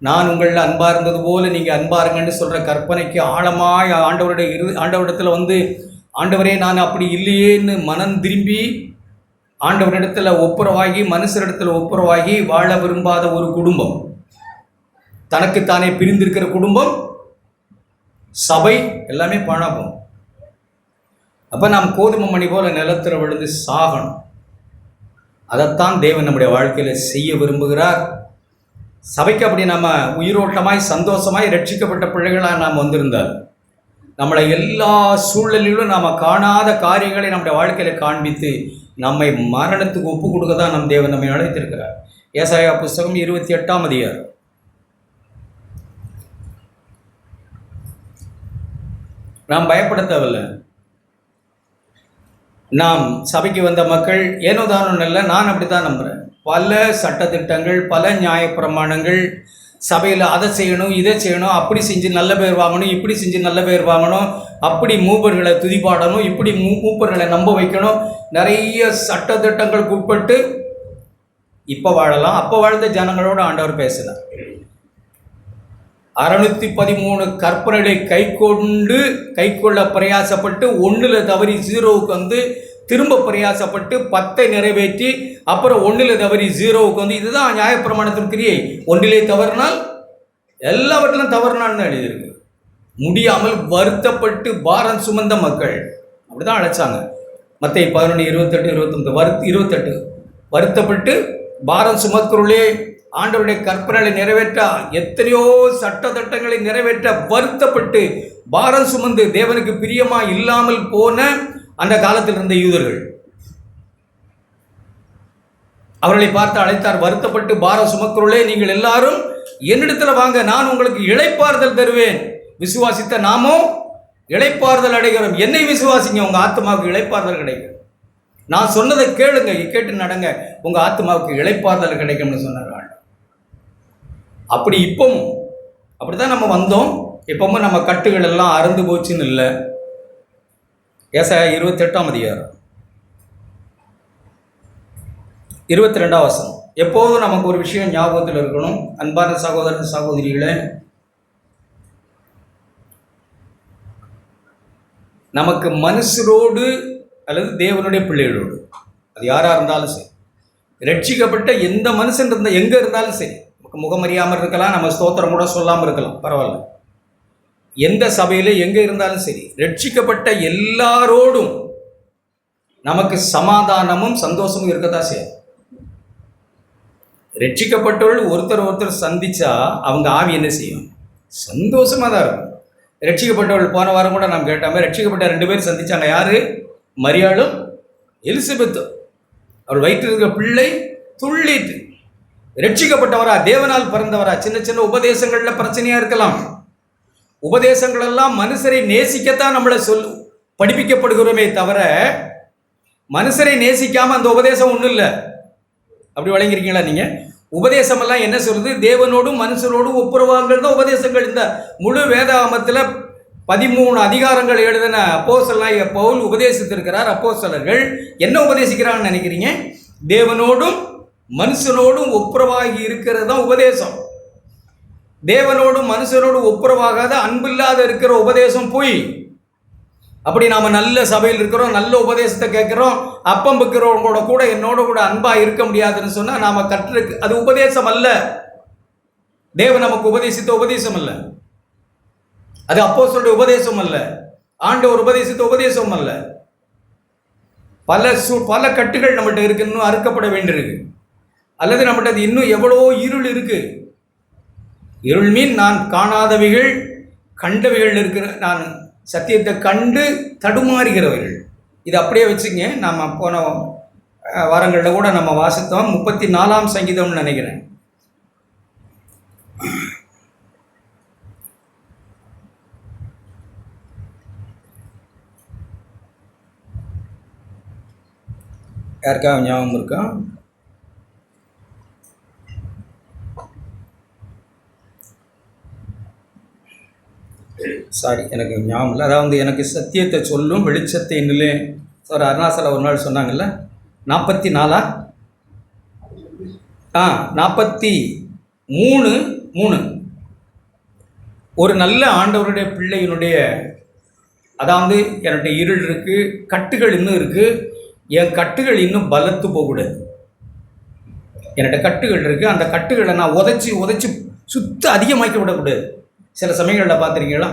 நான் உங்களில் அன்பாக இருந்தது போல நீங்கள் அன்பாருங்கன்னு சொல்கிற கற்பனைக்கு ஆழமாய் ஆண்டவரிடத்தில் வந்து ஆண்டவரே நான் அப்படி இல்லையேன்னு மனம் திரும்பி ஆண்டவரிடத்தில் ஒப்புரவாகி மனுஷரிடத்தில் ஒப்புரவாகி வாழ விரும்பாத ஒரு குடும்பம், தனக்குத்தானே பிரிந்திருக்கிற குடும்பம், சபை எல்லாமே பாழாகும். அப்போ நாம் கோதுமை மணி போல நிலத்தில் விழுந்து சாகணும். அதைத்தான் தேவன் நம்முடைய வாழ்க்கையில் செய்ய விரும்புகிறார். சபைக்கு அப்படி நம்ம உயிரோட்டமாய் சந்தோஷமாய் ரட்சிக்கப்பட்ட பிள்ளைகளாக நாம் வந்திருந்தால் நம்மளை எல்லா சூழ்நிலையிலும் நாம் காணாத காரியங்களை நம்முடைய வாழ்க்கையில் காண்பித்து நம்மை மரணத்துக்கு ஒப்பு கொடுக்க தான் நம் தேவன் நம்மை அழைத்திருக்கிறார். ஏசாயா புஸ்தகம் 28ஆம் அதிகாரம். நாம் பயப்பட தேவையில்லை. நாம் சபைக்கு வந்த மக்கள் ஏனோ தானோ இல்லை, நான் அப்படி தான் நம்புகிறேன். பல சட்டத்திட்டங்கள், பல நியாயப்பிரமாணங்கள், சபையில் அதை செய்யணும் இதை செய்யணும், அப்படி செஞ்சு நல்ல பேர் வாங்கணும், இப்படி செஞ்சு நல்ல பேர் வாங்கணும், அப்படி மூப்பர்களை துதிப்பாடணும், இப்படி மூப்பர்களை நம்ப வைக்கணும், நிறைய சட்டத்திட்டங்களுக்கு உட்பட்டு இப்போ வாழலாம். அப்போ வாழ்ந்த ஜனங்களோடு ஆண்டவர் பேசினார். 613 கற்பனைகளை கைக்கொள்ள பிரயாசப்பட்டு 1 தவறி 0வுக்கு வந்து திரும்ப பிரயாசப்பட்டு 10 நிறைவேற்றி அப்புறம் 1 தவறி 0வுக்கு வந்து, இதுதான் நியாயப்பிரமாணத்தின் கிரியை. 1 தவறினால் எல்லாவற்றிலும் தவறினால்னு எழுதியிருக்கு. முடியாமல் வருத்தப்பட்டு பாரம் சுமந்த மக்கள் அப்படிதான் அழைச்சாங்க. மத்தேயு 11:28 வருத்தப்பட்டு பாரம் சுமக்கிறவர்களே, ஆண்டவருடைய கற்பனைகளை நிறைவேற்ற, எத்தனையோ சட்டத்திட்டங்களை நிறைவேற்ற வருத்தப்பட்டு பாரம் சுமந்து தேவனுக்கு பிரியமா இல்லாமல் போன அந்த காலத்தில் இருந்த யூதர்கள், அவர்களை பார்த்து அழைத்தார். வருத்தப்பட்டு பாரம் சுமக்கிறவர்களே, நீங்கள் எல்லாரும் என்னிடத்தில் வாங்க, நான் உங்களுக்கு இளைப்பாறுதல் தருவேன். விசுவாசித்த நாமோ இளைப்பாறுதல் அடைகிறோம். என்னை விசுவாசிங்க, உங்க ஆத்மாவுக்கு இளைப்பாறுதல் கிடைக்கும். நான் சொன்னதை கேளுங்க, கேட்டு நடங்க, உங்க ஆத்மாவுக்கு இளைப்பாறுதல் கிடைக்கும்னு சொன்னார். அப்படி இப்பவும் அப்படித்தான் நம்ம வந்தோம். இப்பவும் நம்ம கட்டுகள் எல்லாம் அறுந்து போச்சுன்னு இல்லை. ஏசாயா 28ஆம் அதிகாரம் 22ஆம் வசனம். எப்போதும் நமக்கு ஒரு விஷயம் ஞாபகத்தில் இருக்கணும். அன்பான சகோதர சகோதரிகளே, நமக்கு மனுஷரோடு அல்லது தேவனுடைய பிள்ளைகளோடு, அது யாராக இருந்தாலும் சரி, ரட்சிக்கப்பட்ட எந்த மனுஷன் இருந்தால் எங்கே இருந்தாலும் சரி, முகமறியாமல் இருக்கலாம், நம்ம ஸ்தோத்திரம் கூட சொல்லாமல் இருக்கலாம், பரவாயில்ல. எந்த சபையில் எங்கே இருந்தாலும் சரி, ரட்சிக்கப்பட்ட எல்லாரோடும் நமக்கு சமாதானமும் சந்தோஷமும் இருக்கத்தான் செய்யும். ரட்சிக்கப்பட்டவர்கள் ஒருத்தர் சந்திச்சா அவங்க ஆவி என்ன செய்யும்? சந்தோஷமாக தான் இருக்கும். ரட்சிக்கப்பட்டவர்கள் போன வாரம் கூட நாம் கேட்டாமல், ரட்சிக்கப்பட்ட 2 பேர் சந்திச்சாங்க. யாரு? மரியாளும் எலிசபெத்தும். அவள் வயிற்றில் இருக்கிற பிள்ளை துள்ளிட்டு, ரட்சிக்கப்பட்டவரா, தேவனால் பிறந்தவரா. சின்ன சின்ன உபதேசங்கள்ல பிரச்சனையா இருக்கலாம். உபதேசங்கள் எல்லாம் மனுஷரை நேசிக்கத்தான் நம்மளை படிப்பிக்கப்படுகிறோமே தவிர, மனுஷரை நேசிக்காம அந்த உபதேசம் ஒன்றும் இல்லை. அப்படி வழங்கியிருக்கீங்களா நீங்க? உபதேசம் எல்லாம் என்ன சொல்றது? தேவனோடும் மனுஷனோடும் ஒப்புரவாங்கள் தான் உபதேசங்கள். இந்த முழு வேதாகமத்தில் 13 அதிகாரங்கள் எழுதின அப்போஸ்தலனாகிய பவுல் உபதேசித்திருக்கிறார். அப்போஸ்தலர்கள் என்ன உபதேசிக்கிறாங்கன்னு நினைக்கிறீங்க? தேவனோடும் மனுஷனோடும் ஒப்புரவாகி இருக்கிறது தான் உபதேசம். தேவனோடும் மனுஷனோடும் ஒப்புரவாகாத அன்பில்லாத இருக்கிற உபதேசம் போய். அப்படி நாம நல்ல சபையில் இருக்கிறோம், நல்ல உபதேசத்தை கேட்கிறோம், அப்பம் வைக்கிறவங்களோட கூட என்னோட கூட அன்பா இருக்க முடியாதுன்னு சொன்னா நாம கற்றுக்கு அது உபதேசம் அல்ல. தேவன் நமக்கு உபதேசித்த உபதேசம் அல்ல, அது அப்போஸ்தலருடைய உபதேசம் அல்ல, ஆண்டவர் உபதேசித்த உபதேசம் அல்ல. பல கட்டுகள் நம்மகிட்ட இருக்கு, இன்னும் அறுக்கப்பட வேண்டியிருக்கு. அல்லது நம்மகிட்ட இன்னும் எவ்வளோ இருள் இருக்கு. இருள் மீன் நான் காணாதவைகள் கண்டவைகள் இருக்கிற, நான் சத்தியத்தை கண்டு தடுமாறுகிறவைகள். இது அப்படியே வச்சுங்க. நாம் போன வாரங்களில் கூட நம்ம வாசித்தோம். 34ஆம் சங்கீதம்னு நினைக்கிறேன். யாருக்காக ஞாபகம் இருக்கா? சாரி, எனக்கு ஞாபகம் இல்லை. அதாவது எனக்கு சத்தியத்தை சொல்லும் வெளிச்சத்தை நிலை சார் அருணாசல ஒரு நாள் சொன்னாங்கல்ல, 44 43 ஒரு நல்ல ஆண்டவருடைய பிள்ளையினுடைய அதாவது என்னுடைய இருள் இருக்குது, கட்டுகள் இன்னும் இருக்குது, என் கட்டுகள் இன்னும் பலத்து போகக்கூடாது. என்னோட கட்டுகள் இருக்குது, அந்த கட்டுகளை நான் உதச்சி உதச்சி சுத்த அதிகமாக்கி விடக்கூடாது. சில சமயங்களில் பார்த்துருக்கீங்களா,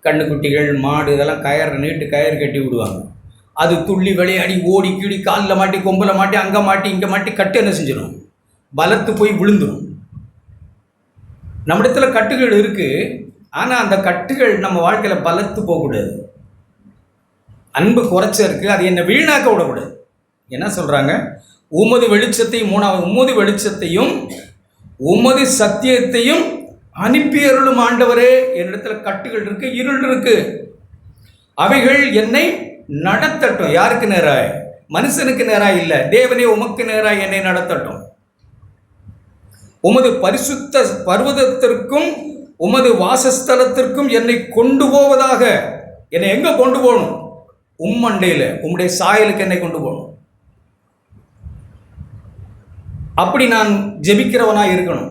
கண்ணுக்குட்டிகள் மாடு இதெல்லாம் நீட்டு கயிறு கட்டி விடுவாங்க. அது துள்ளி விளையாடி ஓடி கீடி காலில் மாட்டி கொம்பில் மாட்டி அங்கே மாட்டி இங்கே மாட்டி கட்டு என்ன செஞ்சிடும், பலத்து போய் விழுந்துடும். நம்மிடத்துல கட்டுகள் இருக்குது, ஆனால் அந்த கட்டுகள் நம்ம வாழ்க்கையில் பலத்து போகக்கூடாது. அன்பு குறைச்ச இருக்குது, அது என்னை வீணாக்க விடக்கூடாது. என்ன சொல்கிறாங்க, உமது வெளிச்சத்தையும், மூணாவது உமது வெளிச்சத்தையும் உமது சத்தியத்தையும் அனுப்பியருளும் ஆண்டவரே. என்னிடத்துல கட்டுகள் இருக்கு, இருள் இருக்கு, அவைகள் என்னை நடத்தட்டும். யாருக்கு நேராய்? மனுஷனுக்கு நேராய் இல்லை, தேவனே உமக்கு நேராய் என்னை நடத்தட்டும். உமது பரிசுத்த பர்வதத்திற்கும் உமது வாசஸ்தலத்திற்கும் என்னை கொண்டு போவதாக. என்னை எங்க கொண்டு போகணும்? உம்மண்டையில் உம்முடைய சாயலுக்கு என்னை கொண்டு போகணும். அப்படி நான் ஜெபிக்கிறவனாக இருக்கணும்.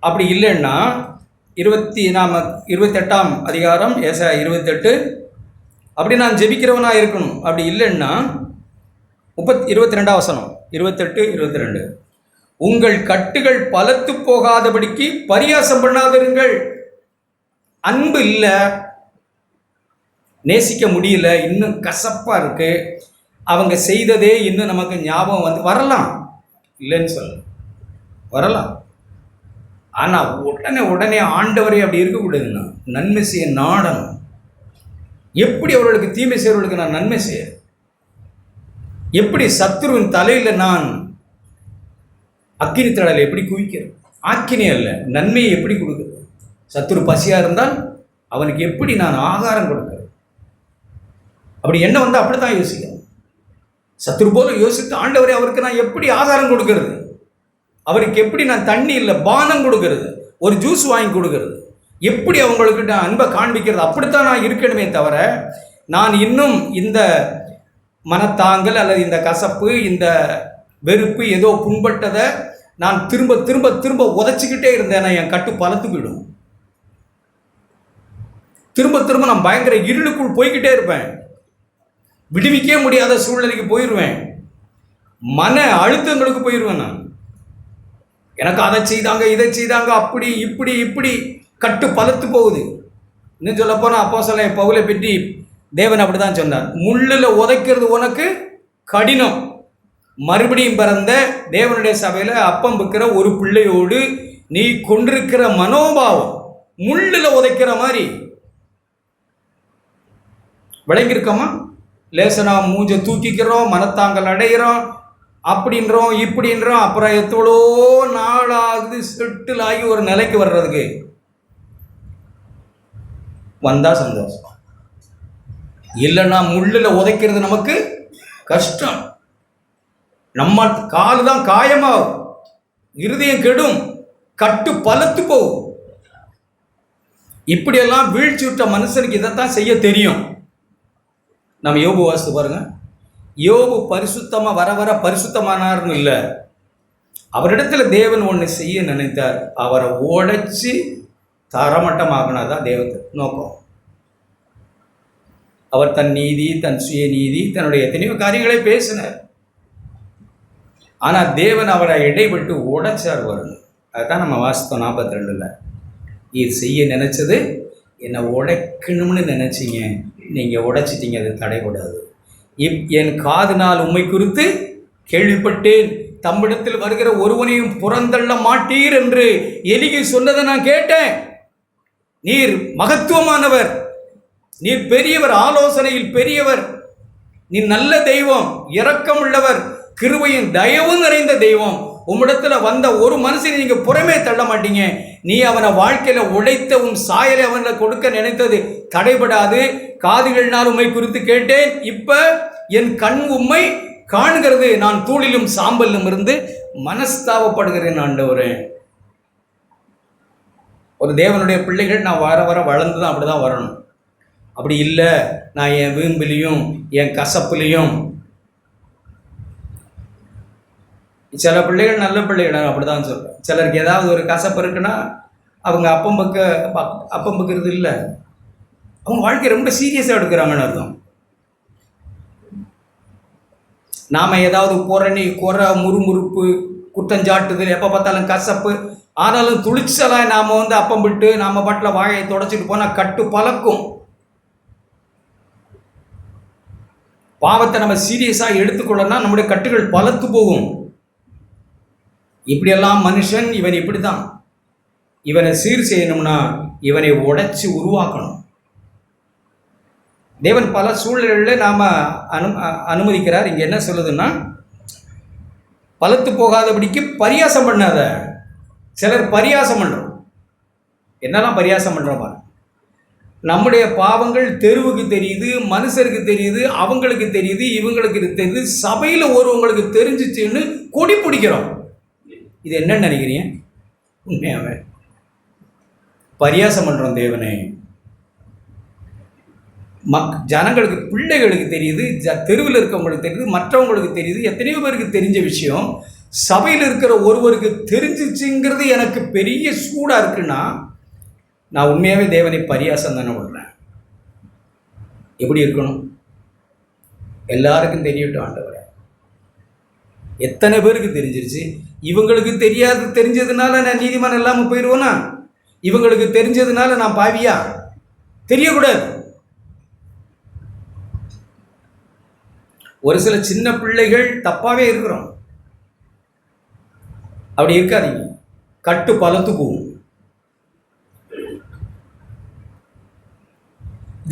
அப்படி இல்லைன்னா 28ஆம் அதிகாரம் ஏசாயா 28, அப்படி நான் ஜெபிக்கிறவனாக இருக்கணும். அப்படி இல்லைன்னா 22ஆம் வசனம் 28, 22, உங்கள் கட்டுகள் பலத்து போகாதபடிக்கு பரியாசம் பண்ணாதிருங்கள். அன்பு இல்லை, நேசிக்க முடியல, இன்னும் கசப்பாக இருக்கு, அவங்க செய்ததே இன்னும் நமக்கு ஞாபகம் வந்து வரலாம், இல்லைன்னு சொல்ல வரலாம். ஆனால் உடனே ஆண்டவரே அப்படி இருக்கக்கூடாதுன்னா நன்மை செய்ய நாடணும். எப்படி அவர்களுக்கு தீமை செய்வர்களுக்கு நான் நன்மை செய்ய, எப்படி சத்துருவின் தலையில் நான் அக்கினி தழலை எப்படி குவிக்கிறது, ஆக்கினே அல்ல நன்மையை எப்படி கொடுக்குறது, சத்துரு பசியாக இருந்தால் அவனுக்கு எப்படி நான் ஆகாரம் கொடுக்குறது. அப்படி என்ன வந்து அப்படித்தான் யோசிக்கணும். சத்துரு போல யோசித்து ஆண்டவரே அவருக்கு நான் எப்படி ஆகாரம் கொடுக்கறது, அவருக்கு எப்படி நான் தண்ணி இல்லை பானம் கொடுக்கறது, ஒரு ஜூஸ் வாங்கி கொடுக்கறது, எப்படி அவங்களுக்கு நான் அன்பை காண்பிக்கிறது. அப்படித்தான் நான் இருக்கணுமே தவிர நான் இன்னும் இந்த மனத்தாங்கல் அல்லது இந்த கசப்பு இந்த வெறுப்பு ஏதோ புண்பட்டதை நான் திரும்ப திரும்ப திரும்ப உதச்சிக்கிட்டே இருந்தேன்னா என் கட்டு பலத்து போயிடும். திரும்ப திரும்ப நான் பயங்கர இருளுக்குள் போய்கிட்டே இருப்பேன், விடுவிக்கவே முடியாத சூழ்நிலைக்கு போயிடுவேன், மன அழுத்தங்களுக்கு போயிடுவேன். நான் எனக்கு அதை செய்தாங்க இதை செய்தாங்க அப்படி இப்படி இப்படி கட்டு பலத்து போகுது. இன்னும் சொல்லப்போனால் அப்போஸ்தலன் பவுலை பற்றி தேவன் அப்படி தான் சொன்னார், முள்ளில் உதைக்கிறது உனக்கு கடினம். மறுபடியும் பிறந்த தேவனுடைய சபையில் அப்பம் விற்கிற ஒரு பிள்ளையோடு நீ கொண்டிருக்கிற மனோபாவம் முள்ளில் உதைக்கிற மாதிரி விளங்கியிருக்கோமா? லேசனா மூஞ்ச தூக்கிக்கிறோம், மனத்தாங்கல் அடைகிறோம், அப்படின்றோம் இப்படின்றோம். அப்புறம் எத்தோளோ நாளாகுது செட்டில் ஆகி ஒரு நிலைக்கு வர்றதுக்கு. வந்தா சந்தோஷம், இல்லைன்னா முள்ளில் உதைக்கிறது நமக்கு கஷ்டம். நம்ம காலு தான் காயமாகும், இருதயம் கெடும், கட்டு பலத்து போகும். இப்படியெல்லாம் வீழ்ச்சி விட்ட மனுஷனுக்கு இதைத்தான் செய்ய தெரியும். நம்ம யோபு வாசித்து பாருங்க. யோபு பரிசுத்தமாக வர வர பரிசுத்தமானார்னு இல்லை, அவரிடத்துல தேவன் ஒன்று செய்ய நினைத்தார், அவரை உடைச்சி தரமட்டமாகினாதான் தேவத்தை நோக்கம். அவர் தன் நீதி தன் சுய நீதி தன்னுடைய எத்தனையோ காரியங்களை பேசினார், ஆனால் தேவன் அவரை இடைப்பட்டு உடைச்சார் வரணும். அதுதான் நம்ம வாசித்தோம் 42. இது செய்ய நினைச்சது என்னை உடைக்கணும்னு நினைச்சிங்க, நீங்கள் உடைச்சிட்டீங்க, அது தடைபடாது. என் காதுனால் உம்மை குறித்து கேள்விப்பட்டேன், தம்மிடத்தில் வருகிற ஒருவனையும் புறந்தள்ள மாட்டீர் என்று எலிகை சொன்னதை நான் கேட்டேன். நீர் மகத்துவமானவர், நீர் பெரியவர், ஆலோசனையில் பெரியவர், நீ நல்ல தெய்வம், இரக்கம் உள்ளவர், கிருபையின் தயவு நிறைந்த தெய்வம். உம்மிடத்துல வந்த ஒரு மனுஷனை நீங்க புறமே தள்ள மாட்டீங்க. நீ அவனை வாழ்க்கையில உழைத்த உன் சாயலை அவனை கொடுக்க நினைத்தது தடைபடாது. காதுகளினால் உம்மை குறித்து கேட்டேன், இப்ப என் கண் உம்மை காண்கிறது, நான் தூளிலும் சாம்பலிலும் இருந்து மனஸ்தாபப்படுகிறேன் ஆண்டவரே. ஒரு தேவனுடைய பிள்ளைகள் நான் வர வர வளர்ந்து தான் அப்படிதான் வரணும். அப்படி இல்லை, நான் என் வீம்பிலையும் என் கசப்புலையும், சில பிள்ளைகள் நல்ல பிள்ளைகள் அப்படி தான் சொல்கிறேன். சிலருக்கு ஏதாவது ஒரு கசப்பு இருக்குன்னா அவங்க அப்பம் பக்கிறது இல்லை, அவங்க வாழ்க்கையை ரொம்ப சீரியஸாக எடுக்கிறாங்கன்னு அர்த்தம். நாம் ஏதாவது புரணி, குறை, முறுமுறுப்பு, குற்றஞ்சாட்டுதல், எப்போ பார்த்தாலும் கசப்பு, ஆனாலும் துளிச்சலாக நாம் அப்பம் விட்டு நாம் பாட்டில் வாயை தொடச்சிட்டு போனால் கட்டு பழக்கும். பாவத்தை நம்ம சீரியஸாக எடுத்துக்கொள்ளனா நம்முடைய கட்டுகள் பலத்து போகும். இப்படியெல்லாம் மனுஷன் இவன் இப்படி தான். இவனை சீர் செய்யணும்னா இவனை உடைச்சி உருவாக்கணும். தேவன் பல சூழ்நிலைகளில் நாம் அனுமதிக்கிறார். இங்கே என்ன சொல்லுதுன்னா, பலத்து போகாதபடிக்கு பரியாசம் பண்ணாத. சிலர் பரியாசம் பண்ணுறோம். என்னெல்லாம் பரியாசம் பண்ணுறோம்? நம்முடைய பாவங்கள் தெருவுக்கு தெரியுது, மனுஷருக்கு தெரியுது, அவங்களுக்கு தெரியுது, இவங்களுக்கு தெரியுது, சபையில் ஒருவங்களுக்கு தெரிஞ்சிச்சுன்னு கொடி பிடிக்கிறோம். இது என்னன்னு நினைக்கிறீங்க? உண்மையாவே பரியாசம் பண்ணுறோம் தேவனை. ஜனங்களுக்கு, பிள்ளைகளுக்கு தெரியுது, தெருவில் இருக்கவங்களுக்கு தெரியுது, மற்றவங்களுக்கு தெரியுது, எத்தனையோ பேருக்கு தெரிஞ்ச விஷயம் சபையில் இருக்கிற ஒருவருக்கு தெரிஞ்சிச்சுங்கிறது எனக்கு பெரிய சூடாக இருக்குன்னா நான் உண்மையாகவே தேவனை பரியாசம் தானே விடுறேன். எப்படி இருக்கணும்? எல்லாருக்கும் தெரியட்டும் ஆண்டவரே. எத்தனை பேருக்கு தெரிஞ்சிருச்சு? இவங்களுக்கு தெரிஞ்சதுனால நான் நீதிமான் இல்லாமல் போயிடுவேனா? இவங்களுக்கு தெரிஞ்சதுனால நான் பாவியா? தெரியக்கூடாது. ஒரு சில சின்ன பிள்ளைகள் தப்பாகவே இருக்கிறோம். அப்படி இருக்காதீங்க. கட்டு பலத்து போகும்.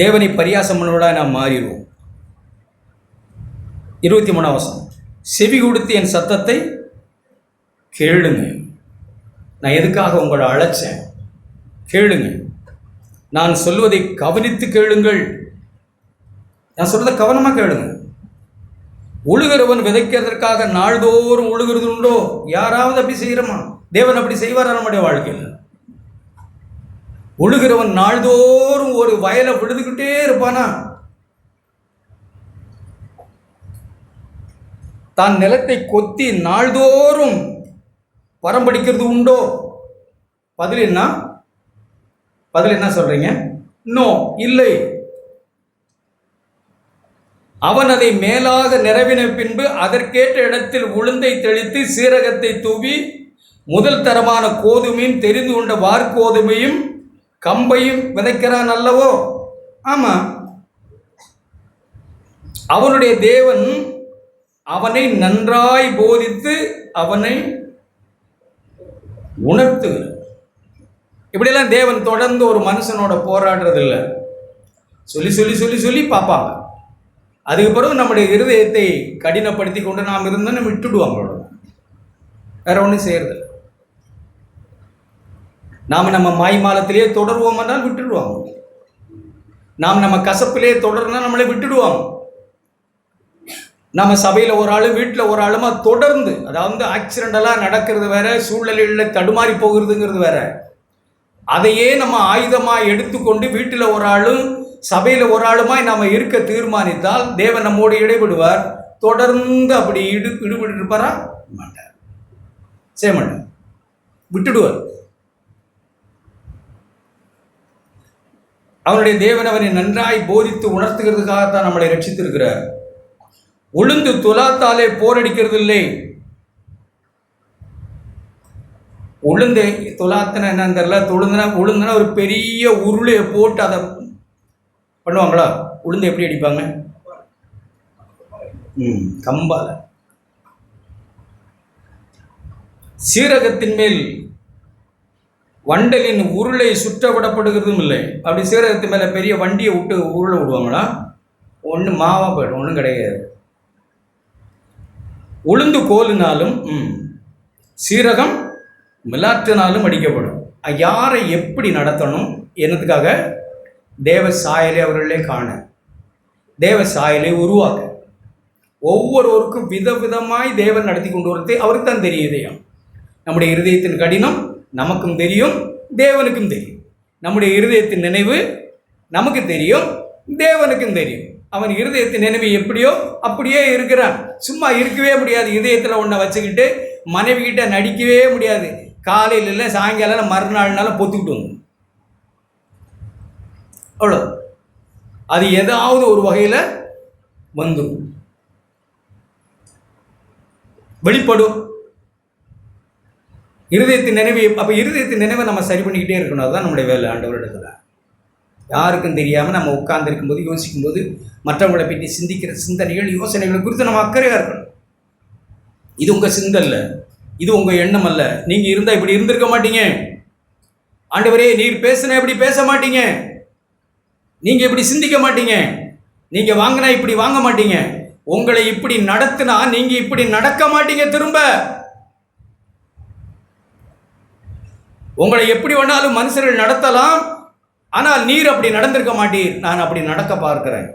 தேவனை பரியாசம் பண்ணோட நாம் மாறிடுவோம். 23ஆம் வசனம், செவி கொடுத்து என் சத்தத்தை கேளுங்க. நான் எதுக்காக உங்களை அழைச்சேன்? கேளுங்க. நான் சொல்வதை கவனித்து கேளுங்கள். நான் சொல்றதை கவனமாக கேளுங்க. உழுகிறவன் விதைக்கிறதற்காக நாள்தோறும் உழுகிறது உண்டோ? யாராவது அப்படி செய்கிறோமா? தேவன் அப்படி செய்வாரா நம்முடைய வாழ்க்கையில்? உழுகிறவன் நாள்தோறும் ஒரு வயலை விழுதுகிட்டே இருப்பானா? தான் நிலத்தை கொத்தி நாள்தோறும் பரம்படிக்கிறது உண்டோ? பதில் என்ன சொல்றீங்க? நோ, இல்லை. அவன் அதை மேலாக நிரவின பின்பு அதற்கேற்ற இடத்தில் உளுந்தை தெளித்து சீரகத்தை தூவி முதல் தரமான கோதுமையும் தெரிந்து கொண்ட வார்கோதுமையும் கம்பையும் விதைக்கிறான் அல்லவோ? ஆமா. அவனுடைய தேவன் அவனை நன்றாய் போதித்து அவனை உணர்த்துகிறார். இப்படியெல்லாம் தேவன் தொடர்ந்து ஒரு மனுஷனோட போராடுறது இல்லை. சொல்லி சொல்லி சொல்லி சொல்லி பார்ப்பாங்க. அதுக்கு பிறகு நம்முடைய இருதயத்தை கடினப்படுத்தி கொண்டு நாம் இருந்தோன்னு விட்டுடுவாங்க. வேற ஒன்றும் செய்யறது. நாம் நம்ம மாய்மாலத்திலேயே தொடருவோம் என்றால் விட்டுடுவாங்க. நாம் நம்ம கசப்பிலேயே தொடர்னா நம்மளை விட்டுடுவாங்க. நம்ம சபையில் ஒரு ஆள், வீட்டில் ஒரு ஆளுமா தொடர்ந்து, அதாவது ஆக்சிடென்டெல்லாம் நடக்கிறது வேற, சூழ்நிலைகளில் தடுமாறி போகிறதுங்கிறது வேற. அதையே நம்ம ஆயுதமாக எடுத்துக்கொண்டு வீட்டில் ஒரு ஆளும் சபையில் ஒரு ஆளுமாய் நாம் இருக்க தீர்மானித்தால் தேவன் நம்மோடு இடைபடுவார். தொடர்ந்து அப்படி ஈடுபட்டு இருப்பாரா? மாட்டார். செய்ய மாட்டார், விட்டுடுவார். அவனுடைய தேவன் அவனை நன்றாய் போதித்து உணர்த்துகிறதுக்காகத்தான் நம்மளை ரட்சித்திருக்கிறார். உளுந்து துலாத்தாலே போரடிக்கிறது இல்லை. உளுந்து துலாத்தின என்னன்னு தெரியல. உளுந்துனா ஒரு பெரிய உருளையை போட்டு அதை பண்ணுவாங்களா? உளுந்து எப்படி அடிப்பாங்க? கம்பால. சீரகத்தின் மேல் வண்டலின் உருளை சுற்ற விடப்படுகிறதும் இல்லை. அப்படி சீரகத்தின் மேல பெரிய வண்டியை விட்டு உருளை விடுவாங்களா? ஒன்று மாவா போயிடும், ஒன்றும் கிடையாது. உளுந்து கோலினாலும் சீரகம் மிலாற்றினாலும் அடிக்கப்படும். யாரை எப்படி நடத்தணும்? என்னத்துக்காக? தேவ சாயலை அவர்களே காண, தேவ சாயலை உருவாக்க. ஒவ்வொருவருக்கும் விதவிதமாய் தேவன் நடத்தி கொண்டு வரது அவருக்கு தான் தெரியும். நம்முடைய இருதயத்தின் கடினம் நமக்கும் தெரியும், தேவனுக்கும் தெரியும். நம்முடைய இருதயத்தின் நினைவு நமக்கு தெரியும், தேவனுக்கும் தெரியும். அவன் இருதயத்தின் நினைவு எப்படியோ அப்படியே இருக்கிறான். சும்மா இருக்கவே முடியாது. இதயத்தில் ஒன்றை வச்சுக்கிட்டு மனைவி கிட்ட நடிக்கவே முடியாது. காலையில் இல்லை, சாயங்காலம், மறுநாள்னால பொத்துக்கிட்டு வந்து அவ்வளோ. அது ஏதாவது ஒரு வகையில் வந்துடும், வெளிப்படும். இருதயத்தின் நினைவு. அப்போ இருதயத்தின் நினைவை நம்ம சரி பண்ணிக்கிட்டே இருக்கணும். அதுதான் நம்முடைய வேலை ஆண்டவரிடத்தில். யாருக்கும் தெரியாமல் நம்ம உட்கார்ந்துருக்கும் போது, யோசிக்கும் போது, மற்றவங்களை பற்றி சிந்திக்கிற சிந்தனைகள், யோசனைகள் குறித்து நம்ம அக்கறையாக இருக்கணும். இது உங்கள் சிந்தல்ல, இது உங்கள் எண்ணம் அல்ல. நீங்கள் இருந்தால் இப்படி இருந்திருக்க மாட்டீங்க. ஆண்டவரே, நீர் பேசினா இப்படி பேச மாட்டீங்க, நீங்கள் இப்படி சிந்திக்க மாட்டீங்க, நீங்கள் வாங்கினா இப்படி வாங்க மாட்டீங்க, உங்களை இப்படி நடத்தினா நீங்கள் இப்படி நடக்க மாட்டீங்க. திரும்ப உங்களை எப்படி வேணாலும் மனுஷர்கள் நடத்தலாம், ஆனால் நீர் அப்படி நடந்திருக்க மாட்டீர். நான் அப்படி நடக்க பார்க்கிறேன்,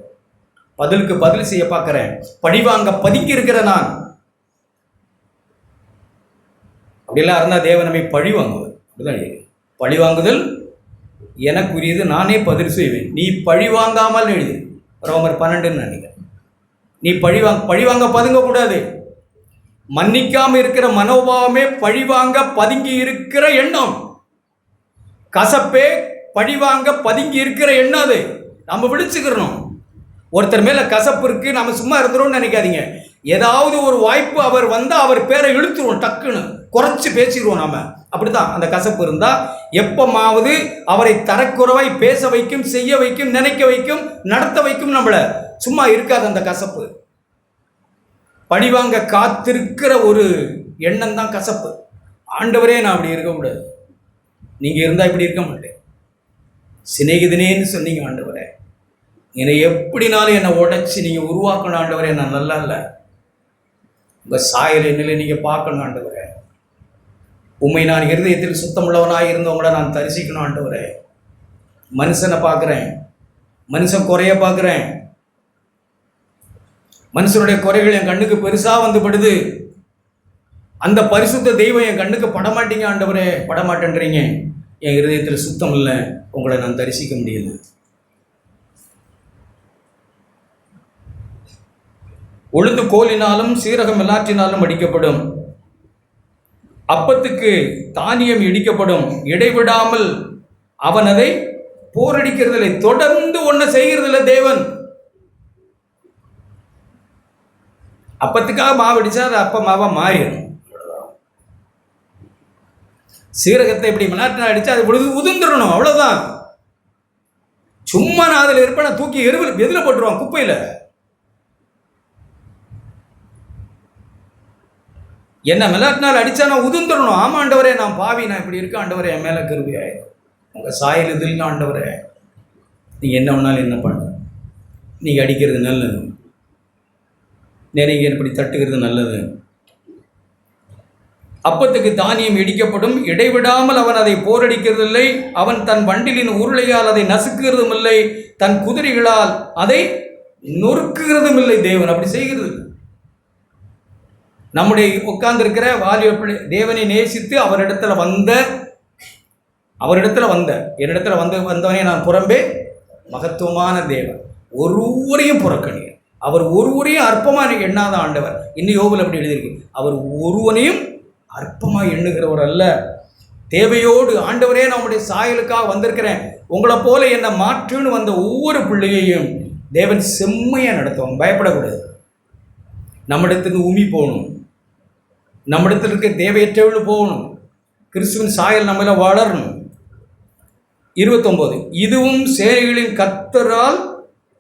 பதிலுக்கு பதில் செய்ய பார்க்கிறேன், பழிவாங்க பதுங்கி இருக்கிற நான். அப்படிலாம் இருந்தால் தேவன் நம்மை பழி வாங்குவார். அப்படிதான் பழி வாங்குதல் எனக்குரியது, நானே பதில் செய்வேன், நீ பழி வாங்காமல் எழுது. ரோமர் 12 நினைக்கிறேன். நீ பழிவாங்க பதுங்கக்கூடாது. மன்னிக்காம இருக்கிற மனோபாவமே பழிவாங்க பதுங்கி இருக்கிற எண்ணம். கசப்பே பழிவாங்க பதுங்கி இருக்கிற எண்ணம். அது நம்ம விழிச்சுக்கிறோம். ஒருத்தர் மேல கசப்பு இருக்கு, நம்ம சும்மா இருந்துரும் நினைக்காதீங்க. ஏதாவது ஒரு வாய்ப்பு அவர் வந்தால் அவர் பேரை இழுத்துருவோம், டக்குன்னு குறைச்சி பேசிடுவோம். நாம அப்படித்தான். அந்த கசப்பு இருந்தால் எப்பமாவது அவரை தரக்குறைவாய் பேச வைக்கும், செய்ய வைக்கும், நினைக்க வைக்கும், நடத்த வைக்கும். நம்மளை சும்மா இருக்காது அந்த கசப்பு. பழிவாங்க காத்திருக்கிற ஒரு எண்ணம் தான் கசப்பு. ஆண்டவரே, நான் அப்படி இருக்கக்கூடாது, நீங்கள் இருந்தால் இப்படி இருக்க மாட்டேன். சிநேகிதனேன்னு சொன்னீங்க ஆண்டவரே, என்னை எப்படினாலும் என்னை உடைச்சி நீங்கள் உருவாக்கணும் ஆண்டவரே. நான் நல்லா இல்லை, உங்கள் சாயல் என்னில் நீங்கள் பார்க்கணும் ஆண்டவரே. உண்மை நான் இருதயத்தில் சுத்தமுள்ளவனாக இருந்தவங்கள நான் தரிசிக்கணும் ஆண்டவரே. மனுஷனை பார்க்குறேன், மனுஷன் குறைய பார்க்குறேன், மனுஷனுடைய குறைகள் என் கண்ணுக்கு பெருசாக வந்து படுது. அந்த பரிசுத்த தெய்வம் என் கண்ணுக்கு படமாட்டீங்க ஆண்டவரே, படமாட்டேன்றீங்க. என் இருதயத்தில் சுத்தம் இல்லை, உங்களை நான் தரிசிக்க முடியுது. உழுது கோலினாலும் சீரகம் எல்லாற்றினாலும் அடிக்கப்படும், அப்பத்துக்கு தானியம் இடிக்கப்படும், இடைவிடாமல் அவன் அதை போரடிக்கிறதில்லை. தொடர்ந்து ஒன்றை செய்கிறதில்லை தேவன். அப்பத்துக்காக மாவு அடிச்சா அது அப்ப மாவா மாறிடும். சீரகத்தை இப்படி மிளாட்டினா அடிச்சா அது உதிர்ந்துடணும், அவ்வளவுதான். சும்மா நான் அதில் இருப்பேன், நான் தூக்கி எதில் போட்டுருவான், குப்பையில். என்ன மிளாட்டினால் அடிச்சா நான் உதிர்ந்துடணும். ஆமா ஆண்டவரே, நான் பாவி, நான் இப்படி இருக்க ஆண்டவரே, என் மேல கிருபையாயிரும். உங்க சாயல் இதில் ஆண்டவரே, நீங்க என்ன வேணாலும் என்ன பண்ண, நீங்க அடிக்கிறது நல்லது, நிறைய இப்படி தட்டுகிறது நல்லது. அப்பத்துக்கு தானியம் இடிக்கப்படும், இடைவிடாமல் அவன் அதை போரடிக்கிறதில்லை. அவன் தன் வண்டிலின் உருளையால் அதை நசுக்குகிறதும் இல்லை, தன் குதிரைகளால் அதை நொறுக்குகிறதும் இல்லை. தேவன் அப்படி செய்கிறது. நம்முடைய உட்கார்ந்திருக்கிற வாலிப பிள்ளை தேவனை நேசித்து அவரிடத்துல வந்த என்னிடத்துல வந்தவனே நான் புறம்பே மகத்துவமான தேவன், ஒருவரையும் புறக்கணிய, அவர் ஒருவரையும் அற்பமாக எண்ணாத ஆண்டவர். இன்னும் யோபுல அப்படி எழுதியிருக்கு, அவர் ஒருவனையும் அற்பமாக எண்ணுகிறவர் அல்ல. தேவையோடு ஆண்டவரே, நம்முடைய சாயலுக்காக வந்திருக்கிறேன், உங்களை போல என்னை மாற்றுன்னு வந்த ஒவ்வொரு பிள்ளையையும் தேவன் செம்மையாக நடத்துவாங்க. பயப்படக்கூடாது. நம்மிடத்துக்கு உமி போகணும், நம்மிடத்தில் இருக்க தேவையற்றவர்கள் போகணும், கிறிஸ்துவின் சாயல் நம்மள வளரணும். 29, இதுவும் செயல்களின்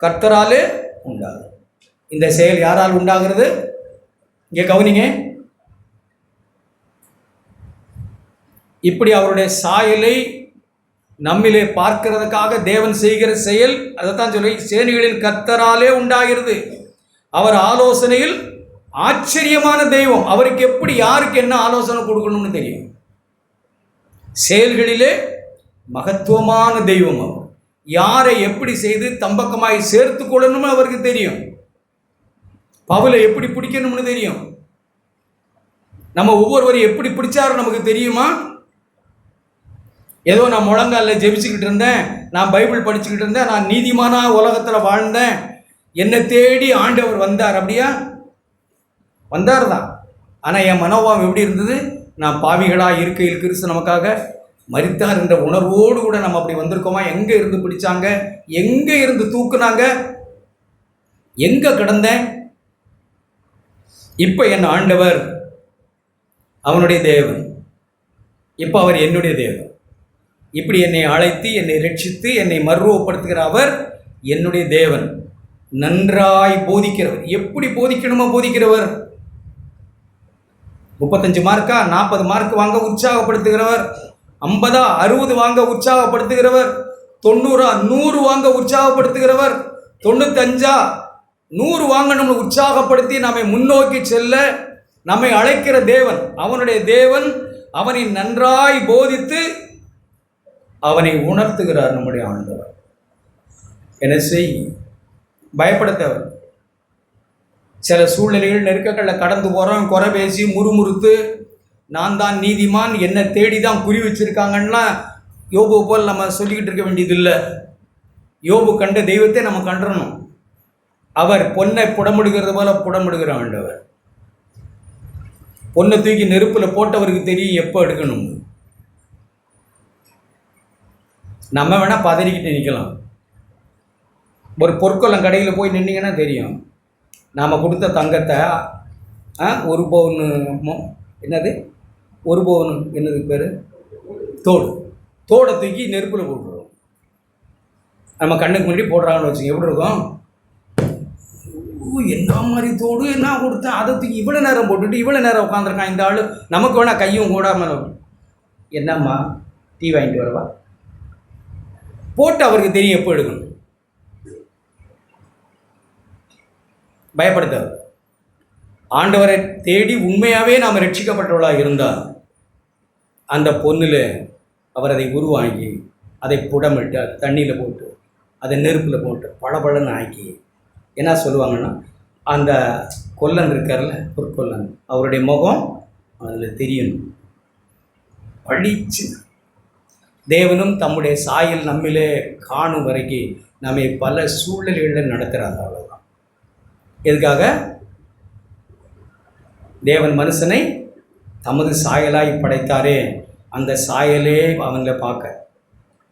கர்த்தராலே உண்டாகும். இந்த செயல் யாரால் உண்டாகிறது? இங்கே கவனிங்க. இப்படி அவருடைய சாயலை நம்மிலே பார்க்கிறதுக்காக தேவன் செய்கிற செயல், அதைத்தான் சொல்லி சேனைகளின் கர்த்தராலே உண்டாகிறது. அவர் ஆலோசனையில் ஆச்சரியமான தெய்வம். அவருக்கு எப்படி யாருக்கு என்ன ஆலோசனை கொடுக்கணும்னு தெரியும். செயல்களிலே மகத்துவமான தெய்வம். அவர் யாரை எப்படி செய்து தம்பக்கமாய் சேர்த்து கொள்ளணும்னு அவருக்கு தெரியும். பவுலை எப்படி பிடிக்கணும்னு தெரியும். நம்ம ஒவ்வொருவரையும் எப்படி பிடிச்சாரும் நமக்கு தெரியுமா? ஏதோ நான் முழங்கால ஜெபிச்சுக்கிட்டு இருந்தேன், நான் பைபிள் படிச்சுக்கிட்டு இருந்தேன், நான் நீதிமானா உலகத்தில் வாழ்ந்தேன், என்னை தேடி ஆண்டவர் வந்தார். அப்படியா? வந்தார் தான். ஆனால் என் மனோபாவம் எப்படி இருந்தது? நான் பாவிகளாக இருக்கையில் கிறிஸ்து நமக்காக மரித்தார் என்ற உணர்வோடு கூட நம்ம அப்படி வந்திருக்கோமா? எங்கே இருந்து பிடிச்சாங்க? எங்கே இருந்து தூக்குனாங்க? எங்கே கிடந்தேன்? இப்போ என் ஆண்டவர் அவனுடைய தேவன், இப்போ அவர் என்னுடைய தேவன். இப்படி என்னை அழைத்து என்னை ரட்சித்து என்னை மறுரூபப்படுத்துகிற அவர் என்னுடைய தேவன். நன்றாய் போதிக்கிறவர். எப்படி போதிக்கணுமோ போதிக்கிறவர். 35 மார்க்கா 40 மார்க் வாங்க உற்சாகப்படுத்துகிறவர். 50 60 வாங்க உற்சாகப்படுத்துகிறவர். 90 100 வாங்க உற்சாகப்படுத்துகிறவர். 95 100 வாங்கணும்னு உற்சாகப்படுத்தி நம்மை முன்னோக்கி செல்ல நம்மை அழைக்கிற தேவன் அவனுடைய தேவன். அவனை நன்றாய் போதித்து அவனை உணர்த்துகிறார் நம்முடைய ஆண்டவர். என்ன செய்? பயப்பட தேவை. சில சூழ்நிலைகள் நெருக்கங்களில் கடந்து போகிறோம், குறை பேசி முறுமுறுத்து நான் தான் நீதிமான், என்னை தேடி தான் குறி வச்சிருக்காங்கன்னா யோபு போல் நம்ம சொல்லிக்கிட்டு இருக்க வேண்டியதில்லை. யோபு கண்ட தெய்வத்தை நம்ம கண்டறணும். அவர் பொன்னை புடமிடுகிறது போல புடமிடுகிற ஆண்டவர். பொண்ணை தூக்கி நெருப்பில் போட்டவருக்கு தெரியும் எப்போ எடுக்கணும். நம்ம வேணால் பதறிக்கிட்டு நிற்கலாம். ஒரு பொற்கொள்ளம் கடையில் போய் நின்னீங்கன்னா தெரியும். நாம் கொடுத்த தங்கத்தை 1 பவுன் என்னது 1 பவுன் என்னது பேர் தோடை தூக்கி நெருப்பில் போட்டுருவோம். நம்ம கண்ணுக்கு முன்னாடி போடுறாங்கன்னு வச்சுங்க, எப்படி இருக்கும்? என்ன மாதிரி தோடு என்ன கொடுத்தேன், அதை தூக்கி இவ்வளோ நேரம் போட்டுட்டு இவ்வளோ நேரம் உட்காந்துருக்கான் இந்த ஆள். நமக்கு வேணால் கையும் கூடாமல் என்னம்மா டீ வாங்கிட்டு வரவா போட்டு அவருக்கு தெரியும் எப்போ எடுக்கணும். பயப்படுத்தார். ஆண்டவரை தேடி உண்மையாகவே நாம் ரட்சிக்கப்பட்டவளாக இருந்தால் அந்த பொண்ணில் அவர் அதை உருவாங்கி அதை புடமிட்டு அதை தண்ணியில் போட்டு அதை நெருப்பில் போட்டு பளபளன்னு ஆக்கி என்ன சொல்லுவாங்கன்னா, அந்த கொல்லன் இருக்கார்ல பொற்கொல்லன், அவருடைய முகம் அதில் தெரியணும். பழிச்சு தேவனும் தம்முடைய சாயல் நம்மிலே காணும் வரைக்கும் நம்மை பல சூழ்நிலைகளில் நடத்துகிறாங்க. அவ்வளோதான். எதுக்காக? தேவன் மனுஷனை தமது சாயலாய் படைத்தாரே, அந்த சாயலே அவங்கள பார்க்க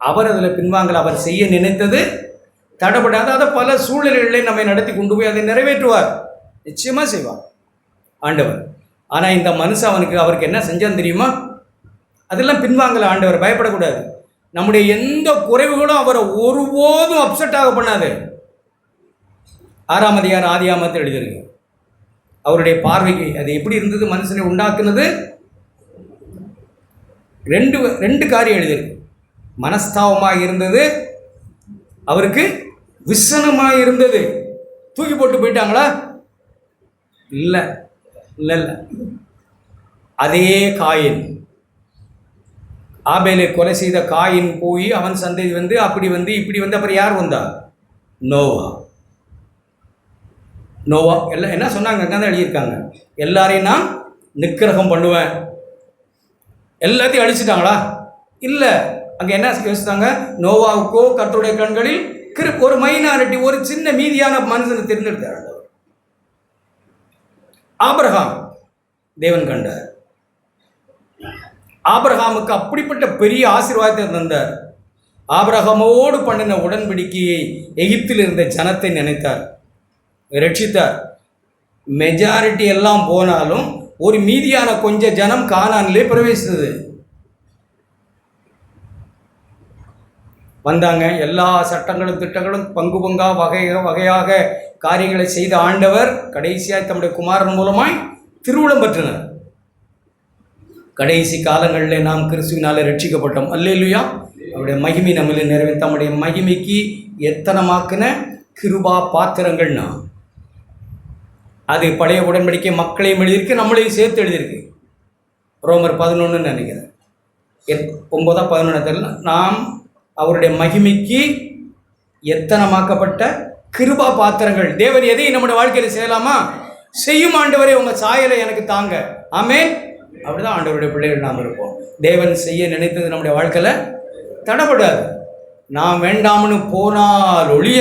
அவர் அதில் பின்வாங்கல. அவர் செய்ய நினைத்தது தடைப்படாத அதை பல சூழ்நிலைகளிலே நம்மை நடத்தி கொண்டு போய் அதை நிறைவேற்றுவார். நிச்சயமாக செய்வார் ஆண்டவர். ஆனால் இந்த மனுஷன் அவருக்கு என்ன செஞ்சான்னு தெரியுமா? அதெல்லாம் பின்வாங்கல ஆண்டவர். பயப்படக்கூடாது. நம்முடைய எந்த குறைவுகளும் அவரை ஒருபோதும் அப்செட் ஆக பண்ணாது. 6ஆம் அதிகாரம் ஆதியாகமத்தில் எழுதியிருக்கு. அவருடைய பார்வைக்கு அது எப்படி இருந்தது? மனுஷனை உண்டாக்குனது ரெண்டு காரியம் எழுதியிருக்கு. மனஸ்தாபமாக இருந்தது, அவருக்கு விசனமாக இருந்தது. தூக்கி போட்டு போயிட்டாங்களா? இல்லை இல்லை இல்லை. அதே காயின், ஆபேலை கொலை செய்த காயின் போய் அவன் சந்ததி அப்படி இப்படி அப்புறம் யார் வந்தா? நோவா எல்லாம் என்ன சொன்னாங்க? அங்கே தான் எழுதியிருக்காங்க. எல்லாரையும் நான் நிக்கிரகம் பண்ணுவேன். எல்லாத்தையும் அழிச்சிட்டாங்களா? இல்லை. அங்கே என்ன யோசித்தாங்க? நோவாவுக்கோ கர்த்தருடைய கண்களில் ஒரு மைனாரிட்டி, ஒரு சின்ன மீதியான மனுஷனை தேர்ந்தெடுத்தார். ஆபிரகாம் தேவன் கண்டார். ஆபிரகாமுக்கு அப்படிப்பட்ட பெரிய ஆசீர்வாதத்தை தந்தார். ஆபிரகாமோடு பண்ணின உடன்படிக்கையை எகிப்தில் இருந்த ஜனத்தை நினைத்தார், ரட்சித்தார். மெஜாரிட்டி எல்லாம் போனாலும் ஒரு மீதியான கொஞ்ச ஜனம் கானானிலே பிரவேசித்தது. வந்தாங்க. எல்லா சட்டங்களும் திட்டங்களும் பங்கு வகையாக காரியங்களை செய்த ஆண்டவர் கடைசியாக தம்முடைய குமாரன் மூலமாய் திருவுளம் பெற்றனர். கடைசி காலங்களில் நாம் கிறிஸ்துவினாலே ரட்சிக்கப்பட்டோம். அல்லேலூயா. அவருடைய மகிமை நம்மளை நிறைவேற்ற தம்முடைய மகிமைக்கு எத்தனமாக்கின கிருபா பாத்திரங்கள் நாம். அது பழைய உடன்படிக்கை மக்களையும் எழுதியிருக்கு, நம்மளையும் சேர்த்து எழுதியிருக்கு. ரோமர் 11 நினைக்கிறேன், 9 11 தெரியல. நாம் அவருடைய மகிமைக்கு எத்தனமாக்கப்பட்ட கிருபா பாத்திரங்கள். தேவன் எதையும் நம்முடைய வாழ்க்கையில் செய்யலாமா? செய்யும் ஆண்டவரே, உங்கள் சாயலை எனக்கு தாங்க. ஆமென். அப்படிதான் ஆண்டவருடைய பிள்ளைகள் நாம் இருப்போம். தேவன் செய்ய நினைத்தது நம்முடைய வாழ்க்கையில் தடைப்படாது. நாம் வேண்டாம்னு போனால் ஒழிய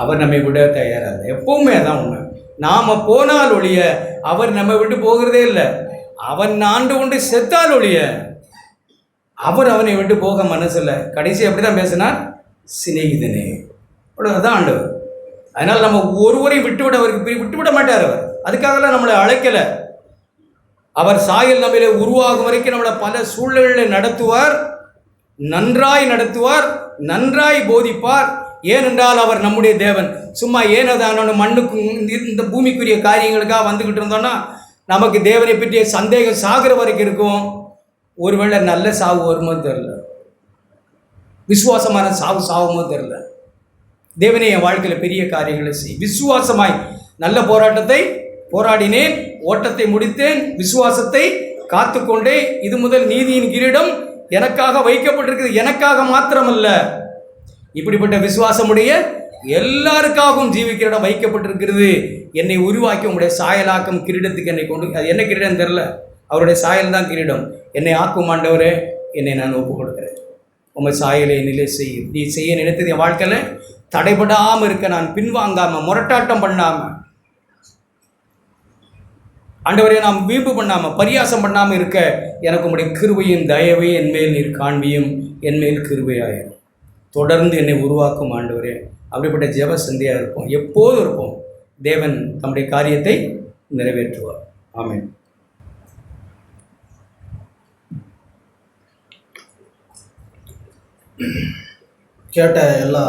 அவர் நம்மை விட தயாராக. எப்பவுமே அதான் உண்மை. நாம் போனால் ஒழிய அவர் நம்மை விட்டு போகிறதே இல்லை. அவன் ஆண்டு கொண்டு செத்தால் ஒழிய அவர் அவனை விட்டு போக மனசில்லை. கடைசி அப்படி தான் பேசினார், சிநேகிதனே. அவ்வளோதான் ஆண்டவர். அதனால் நம்ம ஒருவரையும் விட்டுவிட அவருக்கு விட்டுவிட மாட்டார். அவர் அதுக்காகலாம் நம்மளை அழைக்கலை. அவர் சாயல் நம்மளை உருவாகும் வரைக்கும் நம்மளை பல சூழ்நிலைகளை நடத்துவார், நன்றாய் நடத்துவார், நன்றாய் போதிப்பார். ஏனென்றால் அவர் நம்முடைய தேவன். சும்மா ஏனதான மண்ணுக்கு இந்த பூமிக்குரிய காரியங்களுக்காக வந்துக்கிட்டு இருந்தோன்னா நமக்கு தேவனை பற்றிய சந்தேகம் சாகிற வரைக்கும் இருக்கும். ஒருவேளை நல்ல சாவு வருமோ தெரில, விசுவாசமான சாவுமோ தெரில. தேவனை என் வாழ்க்கையில் பெரிய காரியங்களை செய். விசுவாசமாய் நல்ல போராட்டத்தை போராடினேன், ஓட்டத்தை முடித்தேன், விசுவாசத்தை காத்துக்கொண்டே. இது முதல் நீதியின் கிரீடம் எனக்காக வைக்கப்பட்டிருக்கிறது. எனக்காக மாத்திரமல்ல, இப்படிப்பட்ட விசுவாசமுடைய எல்லாருக்காகவும் ஜீவிக்கிற இடம் வைக்கப்பட்டிருக்கிறது. என்னை உருவாக்கி உங்களுடைய சாயலாக்கும் கிரீடத்துக்கு என்னை கொண்டு, அது என்ன கிரீடம் தெரில, அவருடைய சாயல் தான் கிரீடம். என்னை ஆக்கும் ஆண்டவரே, என்னை நான் ஒப்புக் கொடுக்குறேன். உங்கள் சாயலை நிலை செய்யும். நீ செய்ய நினைத்தது என் வாழ்க்கையில் தடைபடாமல் இருக்க, நான் பின்வாங்காமல், முரட்டாட்டம் பண்ணாமல், ஆண்டவரே நாம் வீம்பு பண்ணாமல், பரியாசம் பண்ணாமல் இருக்க எனக்கு உங்களுடைய கிருபையும் தயவையும் என்மேல் நீர் காண்பியும், என்மேல் கிருபையாயிரும். தொடர்ந்து என்னை உருவாக்கும் ஆண்டவரே. அப்படிப்பட்ட ஜெப சந்தையாக இருப்போம், எப்போதும் இருப்போம். தேவன் தம்முடைய காரியத்தை நிறைவேற்றுவார். ஆமென். கேட்ட எல்லா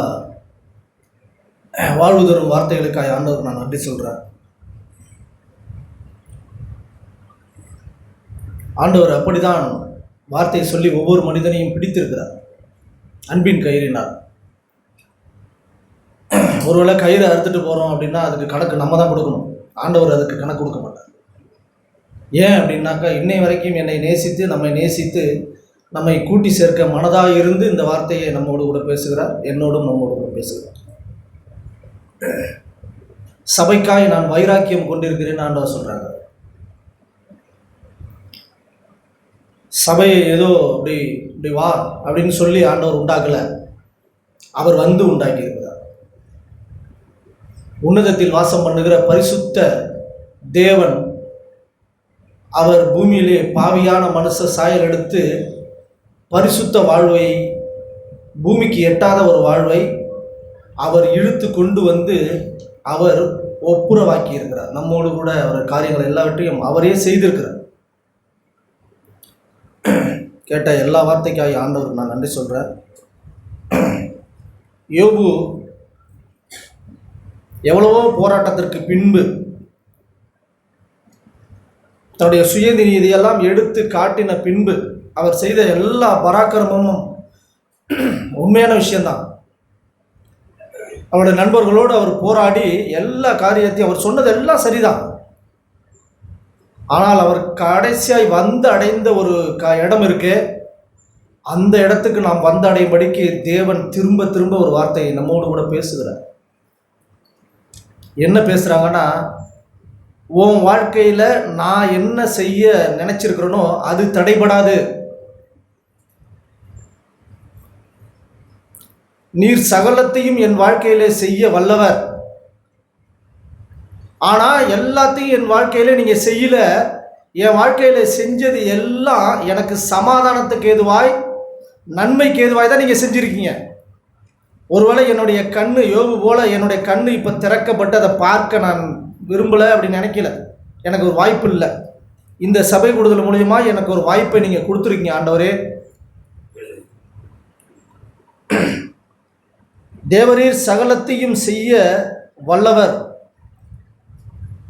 வாழ்வு தரும் வார்த்தைகளுக்காக ஆண்டவர் நான் நன்றி சொல்கிறேன். ஆண்டவர் அப்படிதான் வார்த்தையை சொல்லி ஒவ்வொரு மனிதனையும் பிடித்திருக்கிறார் அன்பின் கயிறினார். ஒருவேளை கயிறு அறுத்துட்டு போகிறோம் அப்படின்னா அதுக்கு கணக்கு நம்ம தான் கொடுக்கணும். ஆண்டவர் அதுக்கு கணக்கு கொடுக்க மாட்டார். ஏன் அப்படின்னாக்கா, இன்னை வரைக்கும் என்னை நேசித்து நம்மை நேசித்து நம்மை கூட்டி சேர்க்க மனதாக இருந்து இந்த வார்த்தையை நம்மோடு கூட பேசுகிறார், என்னோடும் நம்மோடு கூட பேசுகிறார். சபைக்காய் நான் வைராக்கியம் கொண்டிருக்கிறேன்னு ஆண்டவர் சொல்கிறாங்க. சபையை ஏதோ இப்படி இப்படி வா அப்படின்னு சொல்லி ஆண்டவர் உண்டாக்கலை, அவர் வந்து உண்டாக்கி இருக்கிறார். உன்னதத்தில் வாசம் பண்ணுகிற பரிசுத்த தேவன் அவர் பூமியிலே பாவியான மனுஷ சாயல் எடுத்து பரிசுத்த வாழ்வை, பூமிக்கு எட்டாத ஒரு வாழ்வை அவர் இழுத்து கொண்டு வந்து அவர் ஒப்புரவாக்கி இருக்கிறார். நம்மோடு கூட அவர் காரியங்கள் எல்லாவற்றையும் அவரே செய்திருக்கிறார். கேட்ட எல்லா வார்த்தைக்காக ஆண்டவருக்கு நான் நன்றி சொல்கிறேன். யோபு எவ்வளவோ போராட்டத்திற்கு பின்பு தன்னுடைய சுயநீதியெல்லாம் எடுத்து காட்டின பின்பு அவர் செய்த எல்லா பராக்கிரமமும் உண்மையான விஷயம்தான். அவருடைய நண்பர்களோடு அவர் போராடி எல்லா காரியத்தையும் அவர் சொன்னது எல்லாம் சரிதான். ஆனால் அவர் கடைசியாய் வந்து அடைந்த ஒரு இடம் இருக்கு. அந்த இடத்துக்கு நாம் வந்து அடையும்படிக்கு தேவன் திரும்ப திரும்ப ஒரு வார்த்தையை நம்மோடு கூட பேசுகிறார். என்ன பேசுகிறாங்கன்னா, உன் வாழ்க்கையில் நான் என்ன செய்ய நினைச்சிருக்கிறேனோ அது தடைபடாது. நீர் சகலத்தையும் என் வாழ்க்கையிலே செய்ய வல்லவர். ஆனால் எல்லாத்தையும் என் வாழ்க்கையில் நீங்கள் செய்யல. என் வாழ்க்கையில் செஞ்சது எல்லாம் எனக்கு சமாதானத்துக்கு ஏதுவாய், நன்மைக்கு ஏதுவாய் தான் நீங்கள் செஞ்சுருக்கீங்க. ஒருவேளை என்னுடைய கண்ணு யோபு போல என்னுடைய கண்ணு இப்போ திறக்கப்பட்டு அதை பார்க்க நான் விரும்பலை அப்படின்னு நினைக்கல. எனக்கு ஒரு வாய்ப்பு இல்லை. இந்த சபை கூடுதல் மூலியமா எனக்கு ஒரு வாய்ப்பை நீங்கள் கொடுத்துருக்கீங்க ஆண்டவரே. தேவரீர் சகலத்தையும் செய்ய வல்லவர்.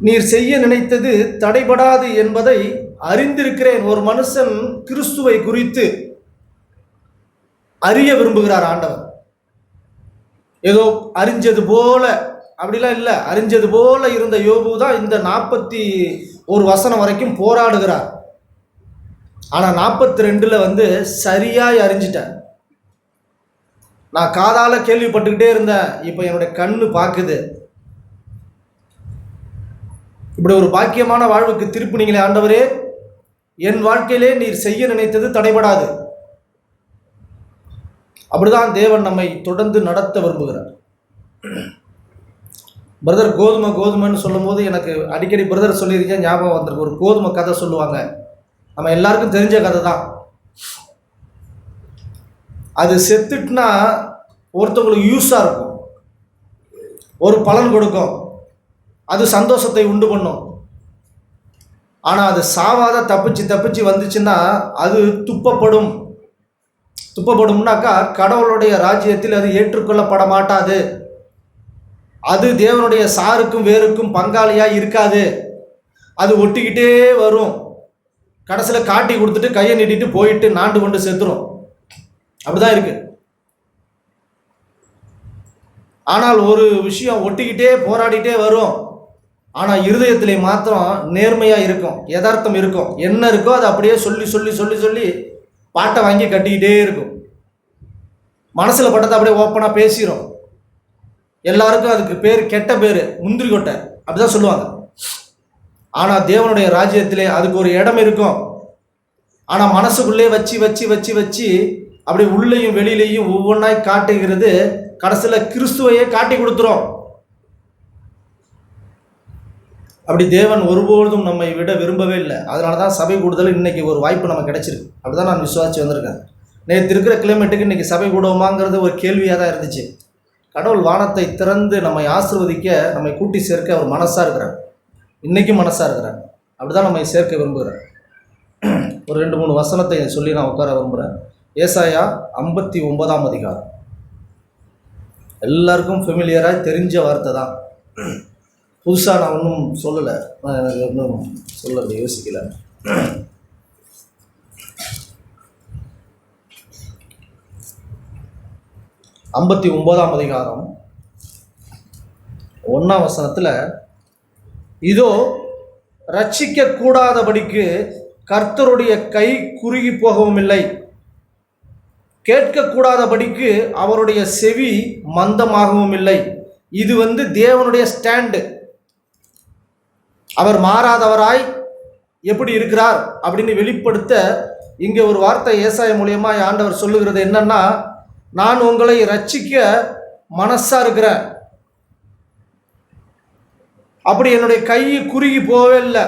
நீர் செய்ய நினைத்தது தடைபடாது என்பதை அறிந்திருக்கிறேன். ஒரு மனுஷன் கிறிஸ்துவை குறித்து அறிய விரும்புகிறார் ஆண்டவர். ஏதோ அறிஞ்சது போல அப்படிலாம் இல்லை. அறிஞ்சது போல இருந்த யோபு தான் இந்த 41 வசனம் வரைக்கும் போராடுகிறார். ஆனால் 42 வந்து சரியாய் அறிஞ்சிட்டேன். நான் காதால கேள்விப்பட்டுக்கிட்டே இருந்தேன், இப்போ என்னுடைய கண்ணு பார்க்குது. இப்படி ஒரு பாக்கியமான வாழ்வுக்கு திருப்பினீங்களே ஆண்டவரே. என் வாழ்க்கையிலே நீர் செய்ய நினைத்தது தடைபடாது. அப்படிதான் தேவன் நம்மை தொடர்ந்து நடத்த விரும்புகிறார். பிரதர் கோதுமைன்னு சொல்லும் போது எனக்கு அடிக்கடி பிரதர் சொல்லியிருக்கேன், ஞாபகம் வந்திருக்கு. ஒரு கோதுமை கதை சொல்லுவாங்க, நம்ம எல்லாருக்கும் தெரிஞ்ச கதை தான். அது செத்துட்டுனா ஒருத்தவங்களுக்கு யூஸாக இருக்கும், ஒரு பலன் கொடுக்கும், அது சந்தோஷத்தை உண்டு பண்ணும். ஆனால் அது சாவாத தப்பிச்சு தப்பிச்சு வந்துச்சுன்னா அது துப்பப்படும். துப்பப்படும்னாக்கா கடவுளுடைய ராஜ்யத்தில் அது ஏற்றுக்கொள்ளப்பட மாட்டாது. அது தேவனுடைய சாருக்கும் வேருக்கும் பங்காளியாக இருக்காது. அது ஒட்டிக்கிட்டே வரும். கடைசியில் காட்டி கொடுத்துட்டு கையை நீட்டிட்டு போயிட்டு நாண்டு கொண்டு செத்துரும். அப்படிதான் இருக்கு. ஆனால் ஒரு விஷயம் ஒட்டிக்கிட்டே போராடிட்டே வரும். ஆனால் இருதயத்திலே மாத்திரம் நேர்மையாக இருக்கும், யதார்த்தம் இருக்கும். என்ன இருக்கோ அதை அப்படியே சொல்லி சொல்லி சொல்லி சொல்லி பாட்டை வாங்கி கட்டிக்கிட்டே இருக்கும். மனசில் பட்டதை அப்படியே ஓப்பனாக பேசிடும். எல்லாருக்கும் அதுக்கு பேர் கெட்ட பேர், முந்திரி கொட்டை அப்படிதான் சொல்லுவாங்க. ஆனால் தேவனுடைய ராஜ்யத்திலே அதுக்கு ஒரு இடம் இருக்கும். ஆனால் மனசுக்குள்ளே வச்சு வச்சு வச்சு வச்சு அப்படி உள்ளேயும் வெளியிலையும் ஒவ்வொன்றாய் காட்டுகிறது. கடைசியில் கிறிஸ்துவையே காட்டி கொடுத்துரும். அப்படி தேவன் ஒருபொழுதும் நம்மை விட விரும்பவே இல்லை. அதனால தான் சபை கூடுதல் இன்னைக்கு ஒரு வாய்ப்பு நமக்கு கிடைச்சிருக்கு. அப்படிதான் நான் விசுவாசிச்சு வந்திருக்கேன். நேற்று இருக்கிற கிளைமேட்டுக்கு இன்னைக்கு சபை கூடுவோமாங்கிறது ஒரு கேள்வியாக தான் இருந்துச்சு. கடவுள் வானத்தை திறந்து நம்மை ஆசீர்வதிக்க, நம்மை கூட்டி சேர்க்க அவர் மனசாக இருக்கிறார். இன்றைக்கும் மனசாக இருக்கிறார். அப்படி தான் நம்மை சேர்க்க விரும்புகிறார். ஒரு 2-3 வசனத்தை சொல்லி நான் உட்கார விரும்புகிறேன். ஏசாயா 59ஆம் அதிகாரம். எல்லாருக்கும் ஃபெமிலியராக தெரிஞ்ச வார்த்தை தான். புதுசாக நான் ஒன்றும் சொல்லலை, எனக்கு ஒன்றும் சொல்ல யோசிக்கலை. 59ஆம் அதிகாரம் 1ஆம் வசனத்தில், இதோ ரட்சிக்க கூடாதபடிக்கு கர்த்தருடைய கை குறுகி போகவும் இல்லை, கேட்கக்கூடாதபடிக்கு அவருடைய செவி மந்தமாகவும் இல்லை. இது தேவனுடைய ஸ்டாண்டு. அவர் மாறாதவராய் எப்படி இருக்கிறார் அப்படின்னு வெளிப்படுத்த இங்கே ஒரு வார்த்தை ஏசாயா மூலியமா ஆண்டவர் சொல்லுகிறது என்னன்னா, நான் உங்களை ரட்சிக்க மனசா இருக்கிறேன். அப்படி என்னுடைய கை குறுகி போவே இல்லை.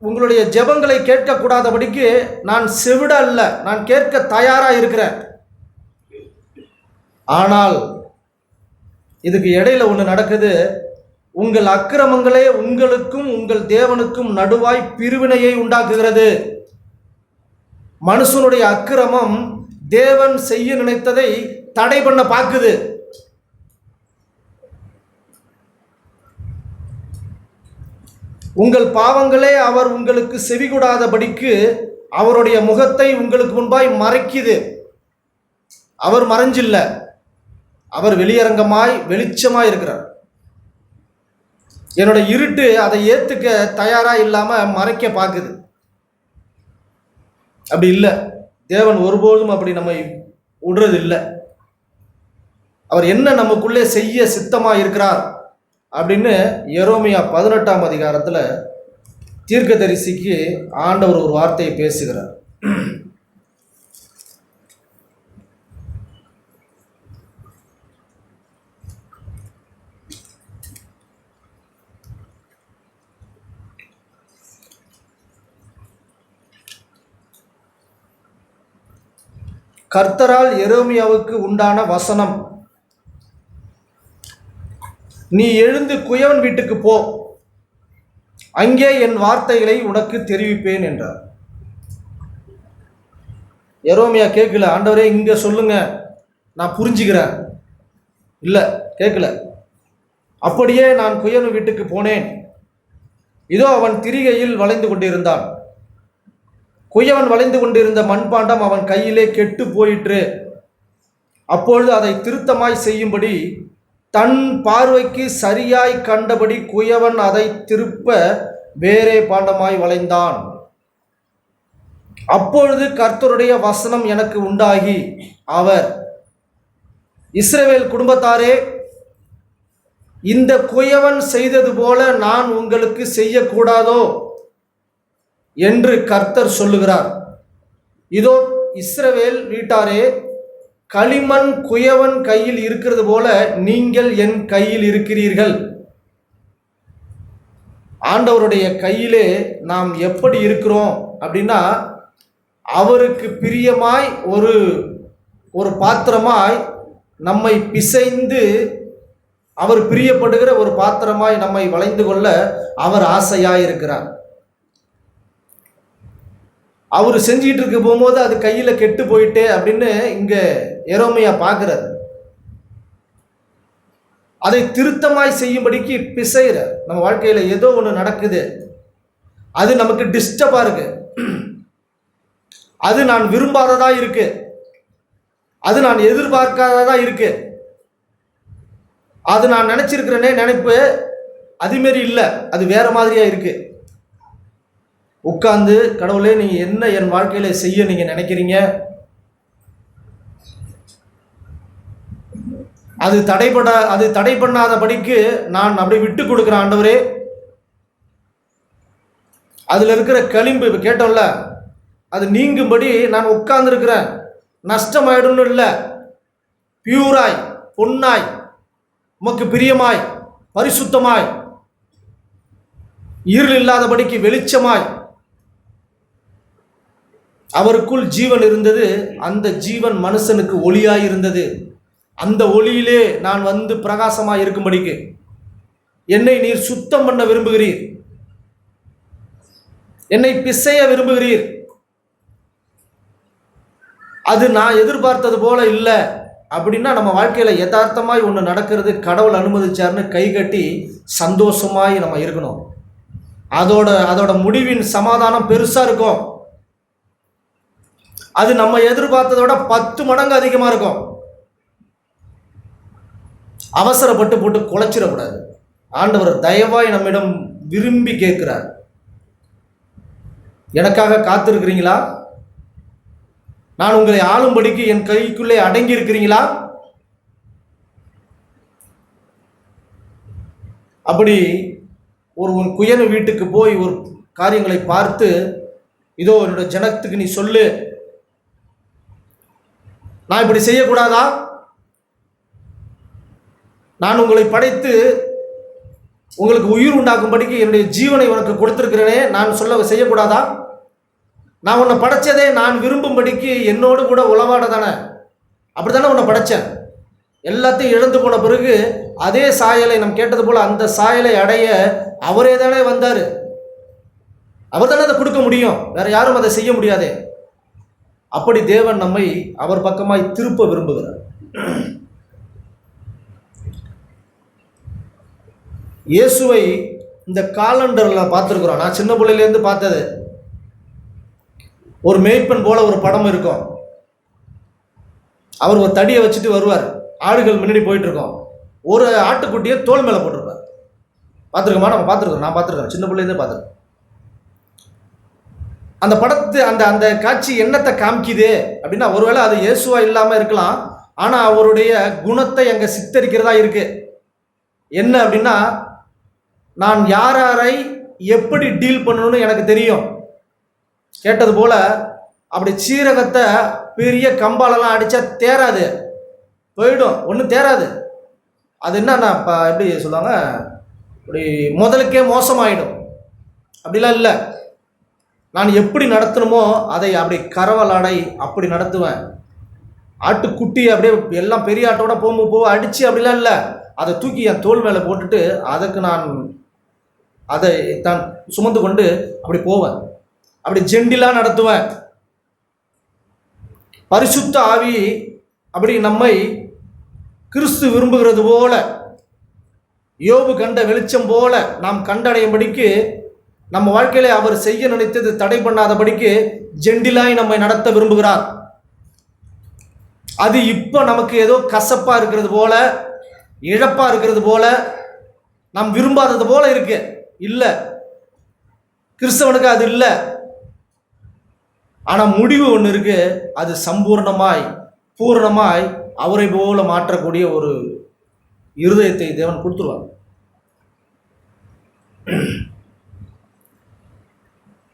உங்களுடைய ஜெபங்களை கேட்கக்கூடாதபடிக்கு நான் செவிட அல்ல, நான் கேட்க தயாராக இருக்கிறேன். ஆனால் இதுக்கு இடையில ஒன்று நடக்குது. உங்கள் அக்கிரமங்களே உங்களுக்கும் உங்கள் தேவனுக்கும் நடுவாய் பிரிவினையை உண்டாக்குகிறது. மனுஷனுடைய அக்கிரமம் தேவன் செய்ய நினைத்ததை தடை பண்ண பார்க்குது. உங்கள் பாவங்களே அவர் உங்களுக்கு செவிகொடாதபடிக்கு அவருடைய முகத்தை உங்களுக்கு முன்பாய் மறைக்குது. அவர் மறைஞ்சில்ல, அவர் வெளியரங்கமாய் வெளிச்சமாய் இருக்கிறார். என்னோட இருட்டு அதை ஏற்றுக்க தயாரா இல்லாம மறைக்க பார்க்குது. அப்படி இல்லை. தேவன் ஒருபோதும் அப்படி நம்மை விடுறது இல்லை. அவர் என்ன நமக்குள்ளே செய்ய சித்தமா இருக்கிறார் அப்படின்னு எரோமியா 18ஆம் அதிகாரத்தில் தீர்க்கதரிசிக்கு ஆண்டவர் ஒரு வார்த்தையை பேசுகிறார். கர்த்தரால் எரோமியாவுக்கு உண்டான வசனம், நீ எழுந்து குயவன் வீட்டுக்கு போ, அங்கே என் வார்த்தைகளை உனக்கு தெரிவிப்பேன் என்றார். எரோமியா கேட்கல, ஆண்டவரே இங்க சொல்லுங்க நான் புரிஞ்சுக்கிறேன். இல்லை, கேட்கல. அப்படியே நான் குயவன் வீட்டுக்கு போனேன். இதோ அவன் திரிகையில் வளைந்து கொண்டிருந்தான். குயவன் வளைந்து கொண்டிருந்த மண்பாண்டம் அவன் கையிலே கெட்டு போயிற்று. அப்பொழுது அதை திருத்தமாய் செய்யும்படி தன் பார்வைக்கு சரியாய் கண்டபடி குயவன் அதை திருப்ப வேறே பாண்டமாய் வளைந்தான். அப்பொழுது கர்த்தருடைய வசனம் எனக்கு உண்டாகி, அவர், இஸ்ரவேல் குடும்பத்தாரே, இந்த குயவன் செய்தது போல நான் உங்களுக்கு செய்யக்கூடாதோ என்று கர்த்தர் சொல்லுகிறார். இதோ இஸ்ரவேல் வீட்டாரே, களிமண் குயவன் கையில் இருக்கிறது போல நீங்கள் என் கையில் இருக்கிறீர்கள். ஆண்டவருடைய கையிலே நாம் எப்படி இருக்கிறோம் அப்படின்னா அவருக்கு பிரியமாய் ஒரு ஒரு பாத்திரமாய் நம்மை பிசைந்து அவர் பிரியப்படுகிற ஒரு பாத்திரமாய் நம்மை வளைந்து கொள்ள அவர் ஆசையாய் இருக்கிறார். அவர் செஞ்சிட்டு இருக்க போகும்போது அது கையில் கெட்டு போயிட்டே அப்படின்னு இங்க எரோமையா பார்க்கிறார். அதை திருத்தமாய் செய்யும்படிக்கு பிசைகிறார். நம்ம வாழ்க்கையில் ஏதோ ஒன்று நடக்குது, அது நமக்கு டிஸ்டர்பா இருக்கு, அது நான் விரும்பாததா இருக்கு, அது நான் எதிர்பார்க்காததா இருக்கு, அது நான் நினைச்சிருக்கிறேனே நினைப்பு அதுமாரி இல்லை, அது வேற மாதிரியா இருக்கு. உட்கார்ந்து கடவுளே நீங்க என்ன என் வாழ்க்கையில செய்ய நீங்க நினைக்கிறீங்க, அது தடை பண்ணாதபடிக்கு நான் அப்படி விட்டு கொடுக்குறேன் ஆண்டவரே. அதுல இருக்கிற களிம்பு இப்ப கேட்டோம்ல, அது நீங்கும்படி நான் உட்கார்ந்து இருக்கிறேன். நஷ்டமாயிடும்னு இல்லை, பியூராய் பொன்னாய் உமக்கு பிரியமாய் பரிசுத்தமாய் இருள் இல்லாதபடிக்கு வெளிச்சமாய் அவருக்குள் ஜீவன் இருந்தது. அந்த ஜீவன் மனுஷனுக்கு ஒளியாய் இருந்தது. அந்த ஒளியிலே நான் வந்து பிரகாசமாய் இருக்கும்படிக்கு என்னை நீர் சுத்தம் பண்ண விரும்புகிறீர், என்னை பிசைய விரும்புகிறீர். அது நான் எதிர்பார்த்தது போல இல்லை அப்படின்னா நம்ம வாழ்க்கையில் யதார்த்தமாய் ஒன்று நடக்கிறது, கடவுள் அனுமதிச்சார்னு கை கட்டி சந்தோஷமாய் நம்ம இருக்கணும். அதோட முடிவின் சமாதானம் பெருசாக இருக்கும். அது நம்ம எதிர்பார்த்ததோட 10 மடங்கு அதிகமாக இருக்கும். அவசரப்பட்டு போட்டு குலைச்சிடக்கூடாது. ஆண்டவர் தயவாய் நம்மிடம் விரும்பி கேட்கிறார், எனக்காக காத்திருக்கிறீங்களா? நான் உங்களை ஆளும்படிக்கு என் கைக்குள்ளே அடங்கி இருக்கிறீங்களா? அப்படி ஒரு குயன வீட்டுக்கு போய் ஒரு காரியங்களை பார்த்து, இதோ என்னோட ஜனத்துக்கு நீ சொல்லு, நான் இப்படி செய்யக்கூடாதா? நான் உங்களை படைத்து உங்களுக்கு உயிர் உண்டாக்கும்படிக்கு என்னுடைய ஜீவனை உனக்கு கொடுத்திருக்கிறேனே, நான் சொல்ல செய்யக்கூடாதா? நான் உன்னை படைச்சதே நான் விரும்பும்படிக்கு என்னோடு கூட உளவாட தானே, அப்படி தானே உன்னை படைச்சேன். எல்லாத்தையும் இழந்து போன பிறகு அதே சாயலை நம்ம கேட்டது போல அந்த சாயலை அடைய அவரே தானே வந்தார். அவர் தானே அதை கொடுக்க முடியும், வேற யாரும் அதை செய்ய முடியாதே. அப்படி தேவன் நம்மை அவர் பக்கமாய் திருப்ப விரும்புகிறார். இயேசுவை இந்த காலண்டர்ல பார்த்துருக்குறோம். நான் சின்ன பிள்ளையிலேருந்து பார்த்தது. ஒரு மேய்ப்பன் போல ஒரு படம் இருக்கும். அவர் ஒரு தடியை வச்சுட்டு வருவார், ஆடுகள் முன்னாடி போயிட்டு இருக்கோம், ஒரு ஆட்டுக்குட்டியை தோல் மேலே போட்டிருப்பார். பார்த்துருக்கோமா? நம்ம பார்த்துருக்கோம், நான் பார்த்துருக்கேன், சின்ன பிள்ளைலேருந்தே பார்த்துருக்கேன். அந்த படத்து அந்த காட்சி என்னத்தை காமிக்குது அப்படின்னா, ஒருவேளை அது இயேசுவா இல்லாமல் இருக்கலாம், ஆனால் அவருடைய குணத்தை அங்கே சித்தரிக்கிறதா இருக்கு. என்ன அப்படின்னா, நான் யாரை எப்படி டீல் பண்ணணும்னு எனக்கு தெரியும். கேட்டது போல அப்படி சீரகத்தை பெரிய கம்பாலெல்லாம் அடித்தா தேராது, போயிடும், ஒன்றும் தேராது. அது என்னன்னா எப்படி சொல்லுவாங்க, அப்படி முதலுக்கே மோசமாயிடும். அப்படிலாம் இல்லை, நான் எப்படி நடத்தணுமோ அதை அப்படி கரவலாடை அப்படி நடத்துவேன். ஆட்டுக்குட்டி அப்படியே எல்லாம் பெரிய ஆட்டோட போக அடித்து அப்படிலாம் இல்லை, அதை தூக்கி என் தோல் மேலே போட்டுட்டு அதுக்கு நான் அதை தான் சுமந்து கொண்டு அப்படி போவேன், அப்படி ஜெண்டிலாக நடத்துவேன். பரிசுத்த ஆவி அப்படி நம்மை கிறிஸ்து விரும்புகிறது போல, யோபு கண்ட வெளிச்சம் போல நாம் கண்டடையும்படிக்கு நம்ம வாழ்க்கையில அவர் செய்ய நினைத்தது தடை பண்ணாதபடிக்கு ஜெண்டிலாய் நம்மை நடத்த விரும்புகிறார். அது இப்போ நமக்கு ஏதோ கசப்பா இருக்கிறது போல, இழப்பா இருக்கிறது போல, நாம் விரும்பாதது போல இருக்கு. இல்லை, கிறிஸ்தவனுக்கு அது இல்லை. ஆனால் முடிவு ஒன்று இருக்கு, அது சம்பூர்ணமாய் பூரணமாய் அவரை போல மாற்றக்கூடிய ஒரு இருதயத்தை தேவன் கொடுத்துருவார்.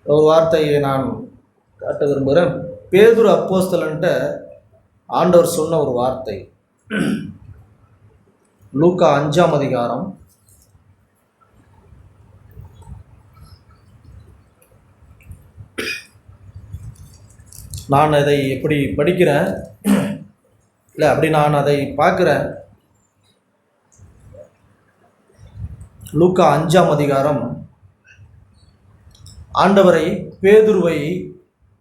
ஒரு வார்த்தையை நான் காட்ட விரும்புகிறேன். பேதுரு அப்போஸ்தலன்ட்ட ஆண்டவர் சொன்ன ஒரு வார்த்தை, லூக்கா 5ஆம் அதிகாரம் 8 நான் அதை எப்படி படிக்கிறேன், இல்லை அப்படி நான் அதை பார்க்குறேன். லூக்கா 5ஆம் அதிகாரம் ஆண்டவரை பேதுருவை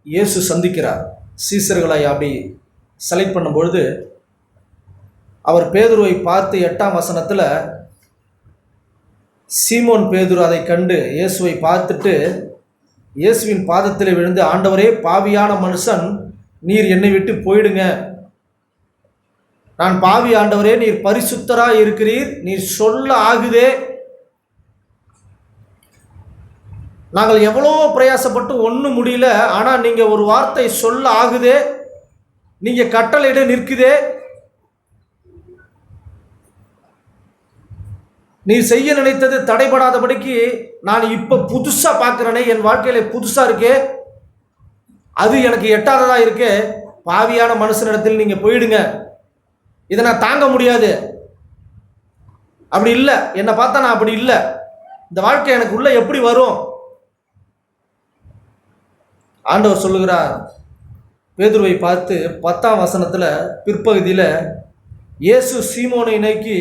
இயேசு சந்திக்கிறார். சீசர்களை அப்படி செலக்ட் பண்ணும்பொழுது அவர் பேதுருவை பார்த்து 8ஆம் வசனத்தில் சீமோன் பேதுரு அதை கண்டு இயேசுவை பார்த்துட்டு இயேசுவின் பாதத்தில் விழுந்து, ஆண்டவரே, பாவியான மனுஷன் நீர் என்னை விட்டு போயிடுங்க, நான் பாவி ஆண்டவரே, நீர் பரிசுத்தராக இருக்கிறீர், நீர் சொல்ல ஆகுதே, நாங்கள் எவ்வளோ பிரயாசப்பட்டு ஒன்றும் முடியல, ஆனால் நீங்கள் ஒரு வார்த்தை சொல்ல ஆகுதே, நீங்கள் கட்டளையிட நிற்குதே, நீ செய்ய நினைத்தது தடைபடாதபடிக்கு நான் இப்போ புதுசாக பார்க்குறேனே, என் வாழ்க்கையில் புதுசாக இருக்கே, அது எனக்கு எட்டாததாக இருக்கே, பாவியான மனுஷனிடத்தில் நீங்கள் போயிடுங்க, இதை நான் தாங்க முடியாது. அப்படி இல்லை, என்னை பார்த்தா நான் அப்படி இல்லை, இந்த வாழ்க்கை எனக்கு உள்ள எப்படி வரும்? ஆண்டவர் சொல்லுகிறார் பேதுருவை பார்த்து 10ஆம் வசனத்தில் பிற்பகுதியில், இயேசு சீமோனை நோக்கி,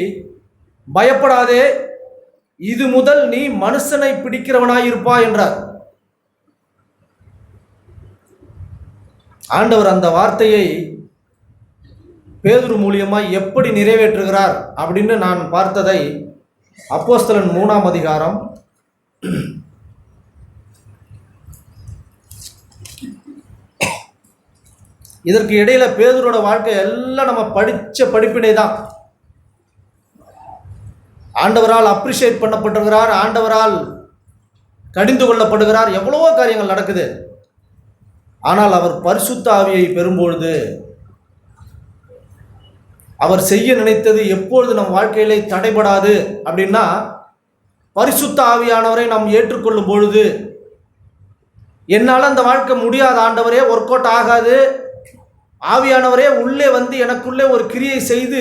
பயப்படாதே, இது முதல் நீ மனுஷனை பிடிக்கிறவனாயிருப்பா என்றார். ஆண்டவர் அந்த வார்த்தையை பேதுரு மூலியமாய் எப்படி நிறைவேற்றுகிறார் அப்படின்னு நான் பார்த்ததை அப்போஸ்தலன் 3ஆம் அதிகாரம் இதற்கு இடையில பேதுரோட வாழ்க்கை எல்லாம் நம்ம படித்த படிப்பினை தான். ஆண்டவரால் அப்ரிஷியேட் பண்ணப்பட்டிருக்கிறார், ஆண்டவரால் கடிந்து கொள்ளப்படுகிறார், எவ்வளவோ காரியங்கள் நடக்குது. ஆனால் அவர் பரிசுத்த ஆவியை பெறும்பொழுது அவர் செய்ய நினைத்தது எப்பொழுது நம் வாழ்க்கையிலே தடைபடாது அப்படின்னா, பரிசுத்த ஆவியானவரை நாம் ஏற்றுக்கொள்ளும் பொழுது, என்னால் அந்த வாழ்க்கை முடியாத ஆண்டவரே, ஒர்க் அவுட் ஆகாது, ஆவியானவரே உள்ளே வந்து எனக்குள்ளே ஒரு கிரியை செய்து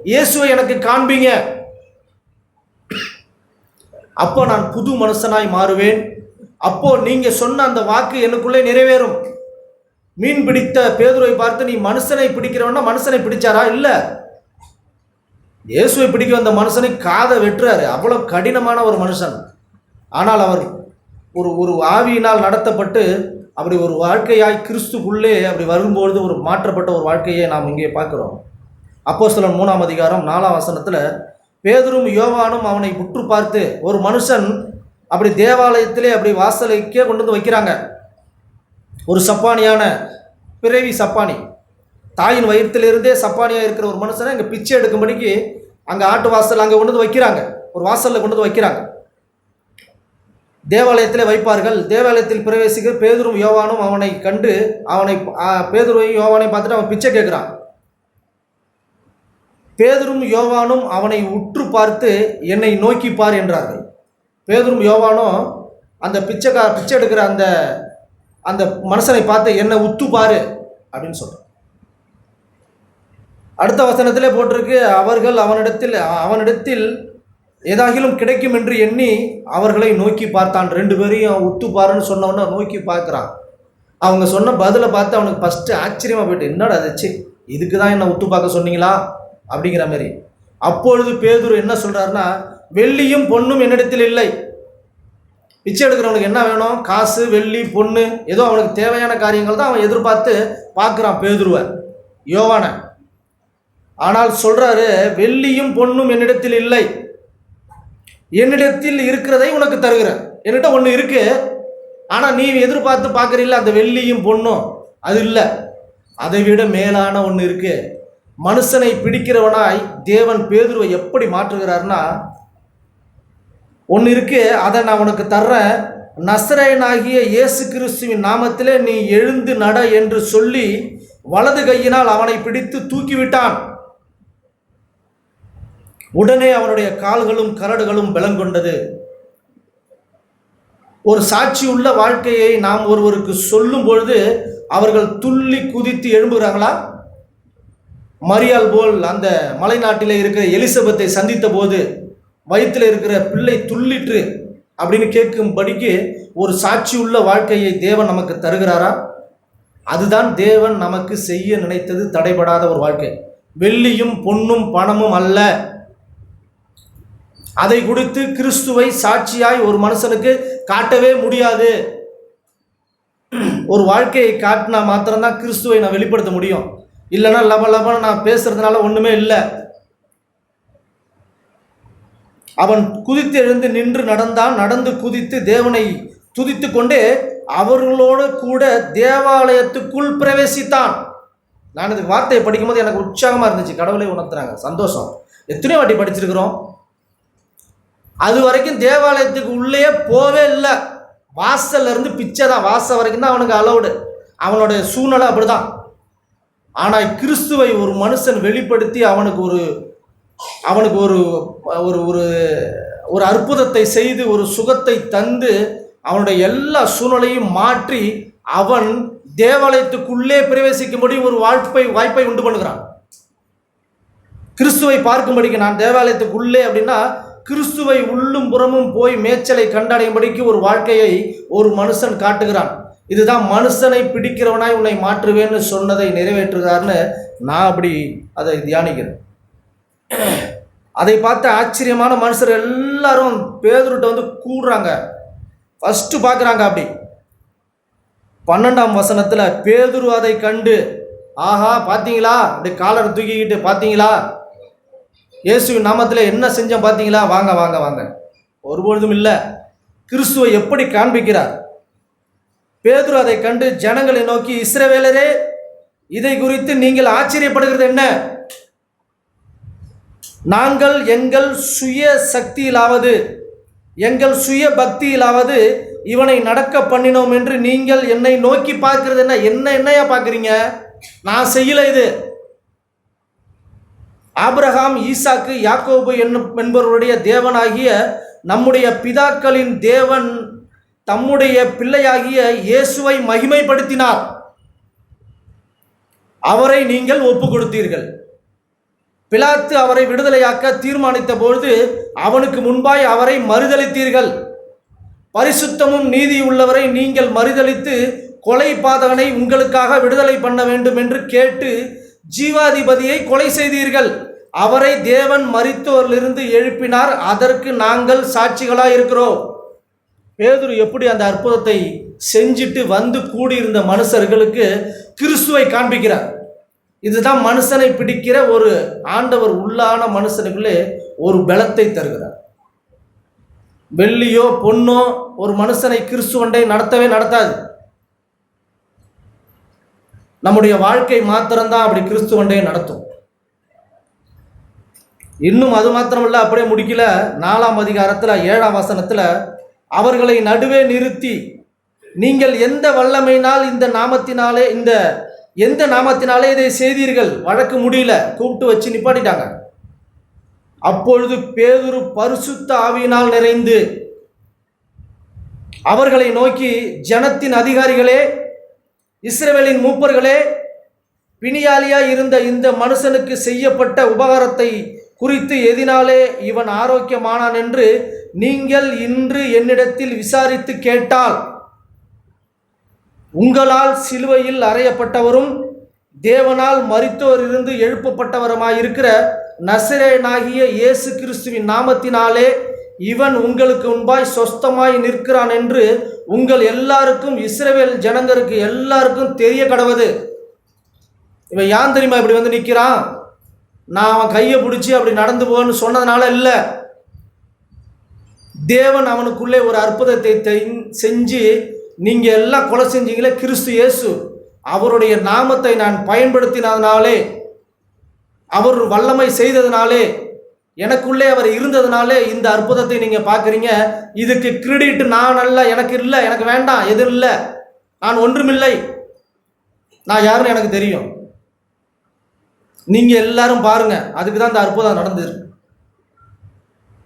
இயேசுவை எனக்கு காண்பீங்க, அப்போ நான் புது மனுஷனாய் மாறுவேன், அப்போ நீங்க சொன்ன அந்த வாக்கு எனக்குள்ளே நிறைவேறும். மீன் பிடித்த பேதுருவை பார்த்து, நீ மனுஷனை பிடிக்கிறவனா மனுஷனை பிடிச்சாரா? இல்லை, இயேசுவை பிடிக்க வந்த மனுஷனை காதை வெட்டுறாரு, அவ்வளோ கடினமான ஒரு மனுஷன். ஆனால் அவர் ஒரு ஆவியினால் நடத்தப்பட்டு அப்படி ஒரு வாழ்க்கையாய் கிறிஸ்துக்குள்ளே அப்படி வரும்பொழுது ஒரு மாற்றப்பட்ட ஒரு வாழ்க்கையை நாம் இங்கே பார்க்குறோம். அப்போஸ்தலன் 3ஆம் அதிகாரம் 4ஆம் வசனத்தில், பேதுரும் யோவானும் அவனை உற்று பார்த்து, ஒரு மனுஷன் அப்படி தேவாலயத்திலே அப்படி வாசலுக்கே கொண்டு வந்து வைக்கிறாங்க, ஒரு சப்பானியான பிறவி சப்பானி, தாயின் வயிற்றிலிருந்தே சப்பானியாக இருக்கிற ஒரு மனுஷனை இங்கே பிச்சை எடுக்கும்படிக்கு அங்கே ஆட்டு வாசல் அங்கே கொண்டு வந்து வைக்கிறாங்க, ஒரு வாசலில் கொண்டு வந்து வைக்கிறாங்க. தேவாலயத்திலே வைப்பார்கள். தேவாலயத்தில் பிரவேசிக்கிற பேதுரும் யோவானும் அவனை கண்டு, பேதுருவையும் யோவானையும் பார்த்துட்டு அவன் பிச்சை கேட்குறான். பேதுரும் யோவானும் அவனை உற்று பார்த்து, என்னை நோக்கி பார் என்றார்கள். பேதுரும் யோவானும் அந்த பிச்சை எடுக்கிற அந்த மனுஷனை பார்த்து, என்னை உத்து பாரு அப்படின்னு சொல்கிறான். அடுத்த வசனத்திலே போட்டிருக்கு, அவர்கள் அவனிடத்தில் ஏதாகிலும் கிடைக்கும் என்று எண்ணி அவர்களை நோக்கி பார்த்தான். 2 பேரையும் உத்து பாருன்னு சொன்னவொன்னே நோக்கி பார்க்குறான். அவங்க சொன்ன பதிலை பார்த்து அவனுக்கு ஃபஸ்ட்டு ஆச்சரியமாக போயிட்டு, என்னடா ஆச்சு, இதுக்கு தான் என்ன உத்து பார்க்க சொன்னீங்களா அப்படிங்கிற மாதிரி. அப்பொழுது பேதுரு என்ன சொல்கிறாருன்னா, வெள்ளியும் பொண்ணும் என்னிடத்தில் இல்லை. பிச்சை எடுக்கிறவனுக்கு என்ன வேணும்? காசு, வெள்ளி, பொண்ணு, ஏதோ அவனுக்கு தேவையான காரியங்கள் தான் அவன் எதிர்பார்த்து பார்க்குறான் பேதுருவை, யோவானை. ஆனால் சொல்கிறாரு, வெள்ளியும் பொண்ணும் என்னிடத்தில் இல்லை, என்னிடத்தில் இருக்கிறதை உனக்கு தருகிறேன். என்கிட்ட ஒன்று இருக்கு, ஆனால் நீ எதிர்பார்த்து பார்க்குறீல்ல அந்த வெள்ளியும் பொண்ணும், அது இல்லை, அதை விட மேலான ஒன்று இருக்கு. மனுஷனை பிடிக்கிறவனாய் தேவன் பேதுருவை எப்படி மாற்றுகிறார்னா, ஒன்று இருக்கு, அதை நான் உனக்கு தர்றேன், நசரேயனாகிய இயேசு கிறிஸ்துவின் நாமத்திலே நீ எழுந்து நட என்று சொல்லி வலது கையினால் அவனை பிடித்து தூக்கிவிட்டான். உடனே அவனுடைய கால்களும் கரடுகளும் பலங்கொண்டது. ஒரு சாட்சி உள்ள வாழ்க்கையை நாம் ஒருவருக்கு சொல்லும் பொழுது அவர்கள் துள்ளி குதித்து எழும்புகிறாங்களா? மரியாள் போல் அந்த மலை நாட்டில் இருக்கிற எலிசபெத்தை சந்தித்த போது வயிற்றில் இருக்கிற பிள்ளை துள்ளிற்று அப்படின்னு கேட்கும்படிக்கு ஒரு சாட்சி உள்ள வாழ்க்கையை தேவன் நமக்கு தருகிறாரா? அதுதான் தேவன் நமக்கு செய்ய நினைத்தது, தடைபடாத ஒரு வாழ்க்கை. வெள்ளியும் பொன்னும் பணமும் அல்ல. அதை குறித்து கிறிஸ்துவை சாட்சியாய் ஒரு மனுஷனுக்கு காட்டவே முடியாது. ஒரு வாழ்க்கையை காட்டினா மாத்திரம்தான் கிறிஸ்துவை நான் வெளிப்படுத்த முடியும். இல்லைன்னா லப நான் பேசுறதுனால ஒண்ணுமே இல்லை. அவன் குதித்து எழுந்து நின்று நடந்தான். நடந்து குதித்து தேவனை துதித்து கொண்டே அவர்களோடு கூட தேவாலயத்துக்குள் பிரவேசித்தான். நான் இந்த வார்த்தையை படிக்கும்போது எனக்கு உற்சாகமா இருந்துச்சு. கடவுளை உணர்த்துறாங்க, சந்தோஷம். எத்தனை வாட்டி படிச்சிருக்கிறோம். அது வரைக்கும் தேவாலயத்துக்கு உள்ளே போவே இல்லை. வாசல்ல இருந்து பிச்சை தான். வாசல் வரைக்கும் தான் அவனுக்கு அலவுடு. அவனுடைய சூழ்நிலை அப்படிதான். ஆனால் கிறிஸ்துவை ஒரு மனுஷன் வெளிப்படுத்தி அவனுக்கு ஒரு ஒரு ஒரு ஒரு அற்புதத்தை செய்து ஒரு சுகத்தை தந்து அவனுடைய எல்லா சூழ்நிலையும் மாற்றி அவன் தேவாலயத்துக்குள்ளே பிரவேசிக்கும்படி ஒரு வாய்ப்பை உண்டு பண்ணுகிறான். கிறிஸ்துவை பார்க்கும்படிக்கு நான் தேவாலயத்துக்குள்ளே அப்படின்னா கிறிஸ்துவை உள்ளும் புறமும் போய் மேய்ச்சலை கண்டடையும்படிக்கு ஒரு வாழ்க்கையை ஒரு மனுஷன் காட்டுகிறான். இதுதான் மனுஷனை பிடிக்கிறவனாய் உன்னை மாற்றுவேன்னு சொன்னதை நிறைவேற்றுகிறார்னு நான் அப்படி அதை தியானிக்கிறேன். அதை பார்த்து ஆச்சரியமான மனுஷர் எல்லாரும் பேதுருட்ட வந்து கூடுறாங்க. ஃபர்ஸ்ட் பார்க்குறாங்க. அப்படி 12ஆம் வசனத்தில் பேதுரு அதை கண்டு, ஆஹா பார்த்தீங்களா, அப்படி காலரை தூக்கிக்கிட்டு, பார்த்தீங்களா இயேசுவின் நாமத்தில் என்ன செஞ்சோம் பார்த்தீங்களா, வாங்க வாங்க வாங்க. ஒருபொழுதும் இல்லை. கிறிஸ்துவை எப்படி காண்பிக்கிறார். பேதுரு அதை கண்டு ஜனங்களை நோக்கி, இஸ்ரவேலரே, இதை குறித்து நீங்கள் ஆச்சரியப்படுகிறது என்ன? நாங்கள் எங்கள் சுய சக்தியிலாவது எங்கள் சுய பக்தியிலாவது இவனை நடக்க பண்ணினோம் என்று நீங்கள் என்னை நோக்கி பார்க்கிறது என்ன? என்னையா பார்க்குறீங்க? நான் செய்யல. இது ஆபிரகாம், ஈசாக்கு, யாக்கோபு என்பவருடைய தேவனாகிய நம்முடைய பிதாக்களின் தேவன் தம்முடைய பிள்ளையாகிய இயேசுவை மகிமைப்படுத்தினார். அவரை நீங்கள் ஒப்பு கொடுத்தீர்கள். பிலாத்து அவரை விடுதலையாக்க தீர்மானித்த பொழுது அவனுக்கு முன்பாய் அவரை மறுதலித்தீர்கள். பரிசுத்தமும் நீதி உள்ளவரை நீங்கள் மறுதலித்து கொலை பாதகனை உங்களுக்காக விடுதலை பண்ண வேண்டும் என்று கேட்டு ஜீவாதிபதியை கொலை செய்தீர்கள். அவரை தேவன் மரித்தோரிலிருந்து எழுப்பினார். அதற்கு நாங்கள் சாட்சிகளாக இருக்கிறோம். பேதுரு எப்படி அந்த அற்புதத்தை செஞ்சுட்டு வந்து கூடியிருந்த மனுஷர்களுக்கு கிறிஸ்துவை காண்பிக்கிறார். இதுதான் மனுஷனை பிடிக்கிற ஒரு ஆண்டவர் உள்ளான மனுஷனுக்குள்ளே ஒரு பலத்தை தருகிறார். வெள்ளியோ பொன்னோ ஒரு மனுஷனை கிறிஸ்துவண்டை நடத்தாது. நம்முடைய வாழ்க்கை மாத்திரம்தான் அப்படி கிறிஸ்துவண்டை நடத்தும். இன்னும் அது மாத்திரமல்ல, அப்படியே முடிக்கல. 4ஆம் அதிகாரத்தில் 7ஆம் வசனத்தில் அவர்களை நடுவே நிறுத்தி, நீங்கள் எந்த வல்லமையினால் எந்த நாமத்தினாலே இதை செய்தீர்கள்? வழக்கு முடியல, கூப்பிட்டு வச்சு நிப்பாட்டிட்டாங்க. அப்பொழுது பேதுரு பரிசுத்த ஆவியினால் நிறைந்து அவர்களை நோக்கி, ஜனத்தின் அதிகாரிகளே, இஸ்ரவேலின் மூப்பர்களே, பிணியாளியா இருந்த இந்த மனுஷனுக்கு செய்யப்பட்ட உபகாரத்தை குறித்து எதினாலே இவன் ஆரோக்கியமானான் என்று நீங்கள் இன்று என்னிடத்தில் விசாரித்து கேட்டால், உங்களால் சிலுவையில் அறையப்பட்டவரும் தேவனால் மரித்தோரிலிருந்து எழுப்பப்பட்டவருமாயிருக்கிற நசரேயனாகிய இயேசு கிறிஸ்துவின் நாமத்தினாலே இவன் உங்களுக்கு முன்பாய் சொஸ்தமாய் நிற்கிறான் என்று உங்கள் எல்லாருக்கும், இஸ்ரவேல் ஜனங்களுக்கு எல்லாருக்கும் தெரிய கடவது. இவன் யான் தெரியுமா இப்படி வந்து நிற்கிறான்? நான் அவன் கையை பிடிச்சி அப்படி நடந்து போன்னு சொன்னதுனால இல்லை. தேவன் அவனுக்குள்ளே ஒரு அற்புதத்தை செஞ்சு, நீங்கள் எல்லாம் கொலை செஞ்சீங்களே, கிறிஸ்து இயேசு அவருடைய நாமத்தை நான் பயன்படுத்தினதுனாலே, அவர் வல்லமை செய்ததுனாலே, எனக்குள்ளே அவர் இருந்ததுனாலே இந்த அற்புதத்தை நீங்கள் பார்க்குறீங்க. இதுக்கு கிரெடிட் நான் அல்ல, எனக்கு இல்லை, எனக்கு வேண்டாம், எதுவும் இல்லை, நான் ஒன்றுமில்லை, நான் யாருன்னு எனக்கு தெரியும். நீங்கள் எல்லாரும் பாருங்க, அதுக்கு தான் இந்த அற்புதம் நடந்துருக்கு.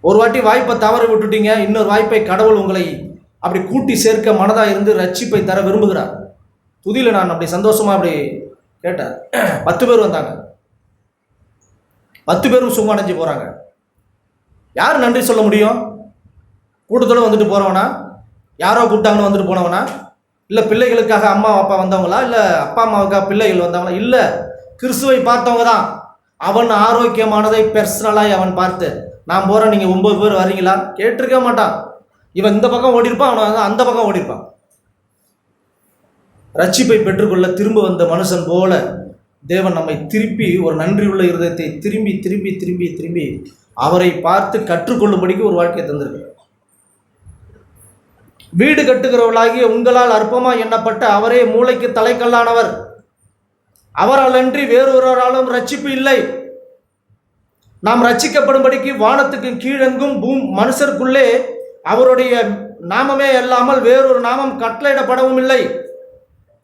ஒரு வாட்டி வாய்ப்பை தவற விட்டுட்டீங்க, இன்னொரு வாய்ப்பை கடவுள் உங்களை அப்படி கூட்டி சேர்க்க மனதாக இருந்து ரட்சிப்பை தர விரும்புகிறார். துதியில் நான் அப்படி சந்தோஷமாக அப்படி கேட்டேன். 10 பேர் வந்தாங்க. 10 பேரும் சும்மா அடைஞ்சு போகிறாங்க. யார் நன்றி சொல்ல முடியும்? கூட்டத்தோடு வந்துட்டு போகிறவனா? யாரோ கூப்பிட்டாங்கன்னு வந்துட்டு போனவனா? இல்லை பிள்ளைகளுக்காக அம்மா அப்பா வந்தவங்களா, இல்லை அப்பா அம்மாவுக்காக பிள்ளைகள் வந்தவங்களா? இல்லை, கிறிஸ்துவை பார்த்தவங்க தான். அவன் ஆரோக்கியமானதை பர்சனலாய் அவன் பார்த்து, நான் போகிறேன், நீங்கள் 9 பேர் வரீங்களா கேட்டிருக்க மாட்டான். இவன் இந்த பக்கம் ஓடிருப்பான், அவன் அந்த பக்கம் ஓடிருப்பான். ரட்சிப்பை பெற்றுக்கொள்ள திரும்ப வந்த மனுஷன் போல தேவன் நம்மை திருப்பி ஒரு நன்றியுள்ள இருதயத்தை திரும்பி திரும்பி திரும்பி திரும்பி அவரை பார்த்து கற்றுக்கொள்ளும்படிக்கு ஒரு வாழ்க்கையை தந்திருக்கிறார். வீடு கட்டுகிறவர்களாகிய உங்களால் அற்பமா எண்ணப்பட்ட அவரே மூளைக்கு தலைக்கல்லானவர். அவரால் அன்றி வேறொருவராலும் ரட்சிப்பு இல்லை. நாம் ரட்சிக்கப்படும்படிக்கு வானத்துக்கு கீழெங்கும் மனுஷருக்குள்ளே அவருடைய நாமமே அல்லாமல் வேறொரு நாமம் கட்டளையிடப்படவும் இல்லை.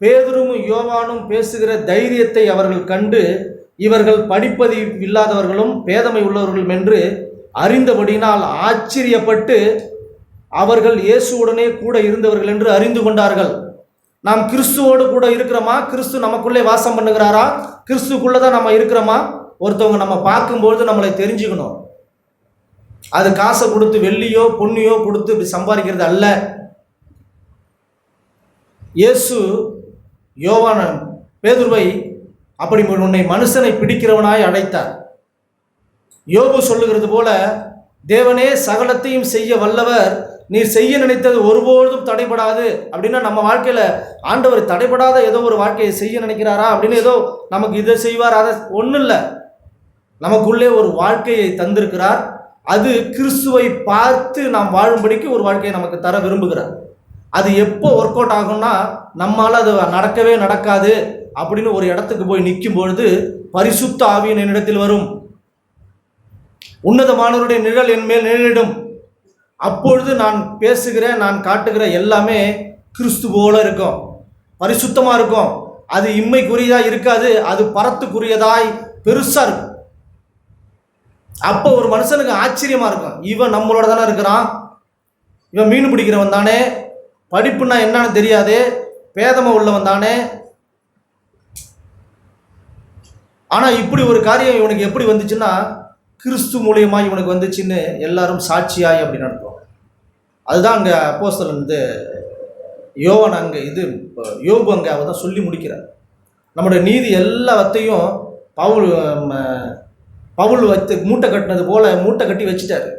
பேதுரும் யோவானும் பேசுகிற தைரியத்தை அவர்கள் கண்டு, இவர்கள் படிப்பறிவு இல்லாதவர்களும் பேதமை உள்ளவர்களும் என்று அறிந்தபடினால் ஆச்சரியப்பட்டு அவர்கள் இயேசுவுடனே கூட இருந்தவர்கள் என்று அறிந்து கொண்டார்கள். நாம் கிறிஸ்துவோடு கூட இருக்கிறோமா? கிறிஸ்து நமக்குள்ளே வாசம் பண்ணுகிறாரா? கிறிஸ்துக்குள்ளே தான் நம்ம இருக்கிறோமா? ஒருத்தவங்க நம்ம பார்க்கும்பொழுது நம்மளை தெரிஞ்சுக்கணும். அது காசை கொடுத்து வெள்ளியோ பொன்னியோ கொடுத்து இப்படி சம்பாதிக்கிறது அல்ல. இயேசு யோவான பேதுருவை அப்படி உன்னை மனுஷனை பிடிக்கிறவனாய் அழைத்தார். யோபு சொல்லுகிறது போல, தேவனே சகலத்தையும் செய்ய வல்லவர், நீர் செய்ய நினைத்தது ஒருபொழுதும் தடைபடாது. அப்படின்னா நம்ம வாழ்க்கையில் ஆண்டவர் தடைபடாத ஏதோ ஒரு வாழ்க்கையை செய்ய நினைக்கிறாரா அப்படின்னு ஏதோ நமக்கு இதை செய்வார் அதை ஒன்றும் இல்லை. நமக்குள்ளே ஒரு வாழ்க்கையை தந்திருக்கிறார். அது கிறிஸ்துவை பார்த்து நாம் வாழும்படிக்கு ஒரு வாழ்க்கையை நமக்கு தர விரும்புகிறார். அது எப்போ ஒர்க் அவுட் ஆகும்னா, நம்மளால் அது நடக்கவே நடக்காது அப்படின்னு ஒரு இடத்துக்கு போய் நிற்கும் பொழுது பரிசுத்த ஆவியின் என்னிடத்தில் வரும், உன்னதமானவருடைய நிழல் என் மேல் நிழலிடும். அப்பொழுது நான் பேசுகிற நான் காட்டுகிற எல்லாமே கிறிஸ்து போல இருக்கும், பரிசுத்தமாக இருக்கும். அது இம்மைக்குரியதாக இருக்காது, அது பரத்துக்குரியதாய் பெருசாக இருக்கும். அப்போ ஒரு மனுஷனுக்கு ஆச்சரியமாக இருக்கும், இவன் நம்மளோட தானே இருக்கிறான், இவன் மீன் பிடிக்கிறவன் தானே, படிப்புன்னா என்னன்னு தெரியாது, பேதமை உள்ளவன் தானே, ஆனால் இப்படி ஒரு காரியம் இவனுக்கு எப்படி வந்துச்சுன்னா கிறிஸ்து மூலியமாக இவனுக்கு வந்துச்சுன்னு எல்லாரும் சாட்சியாய் அப்படி நடத்துவாங்க. அதுதான் அங்கே அப்போஸ்தலன் யோவான் அங்கே யோபு அங்கே அவ தான் சொல்லி முடிக்கிறார். நம்முடைய நீதி எல்லாத்தையும் பவுல் வைத்து மூட்டை கட்டினது போல மூட்டை கட்டி வச்சுட்டாரு.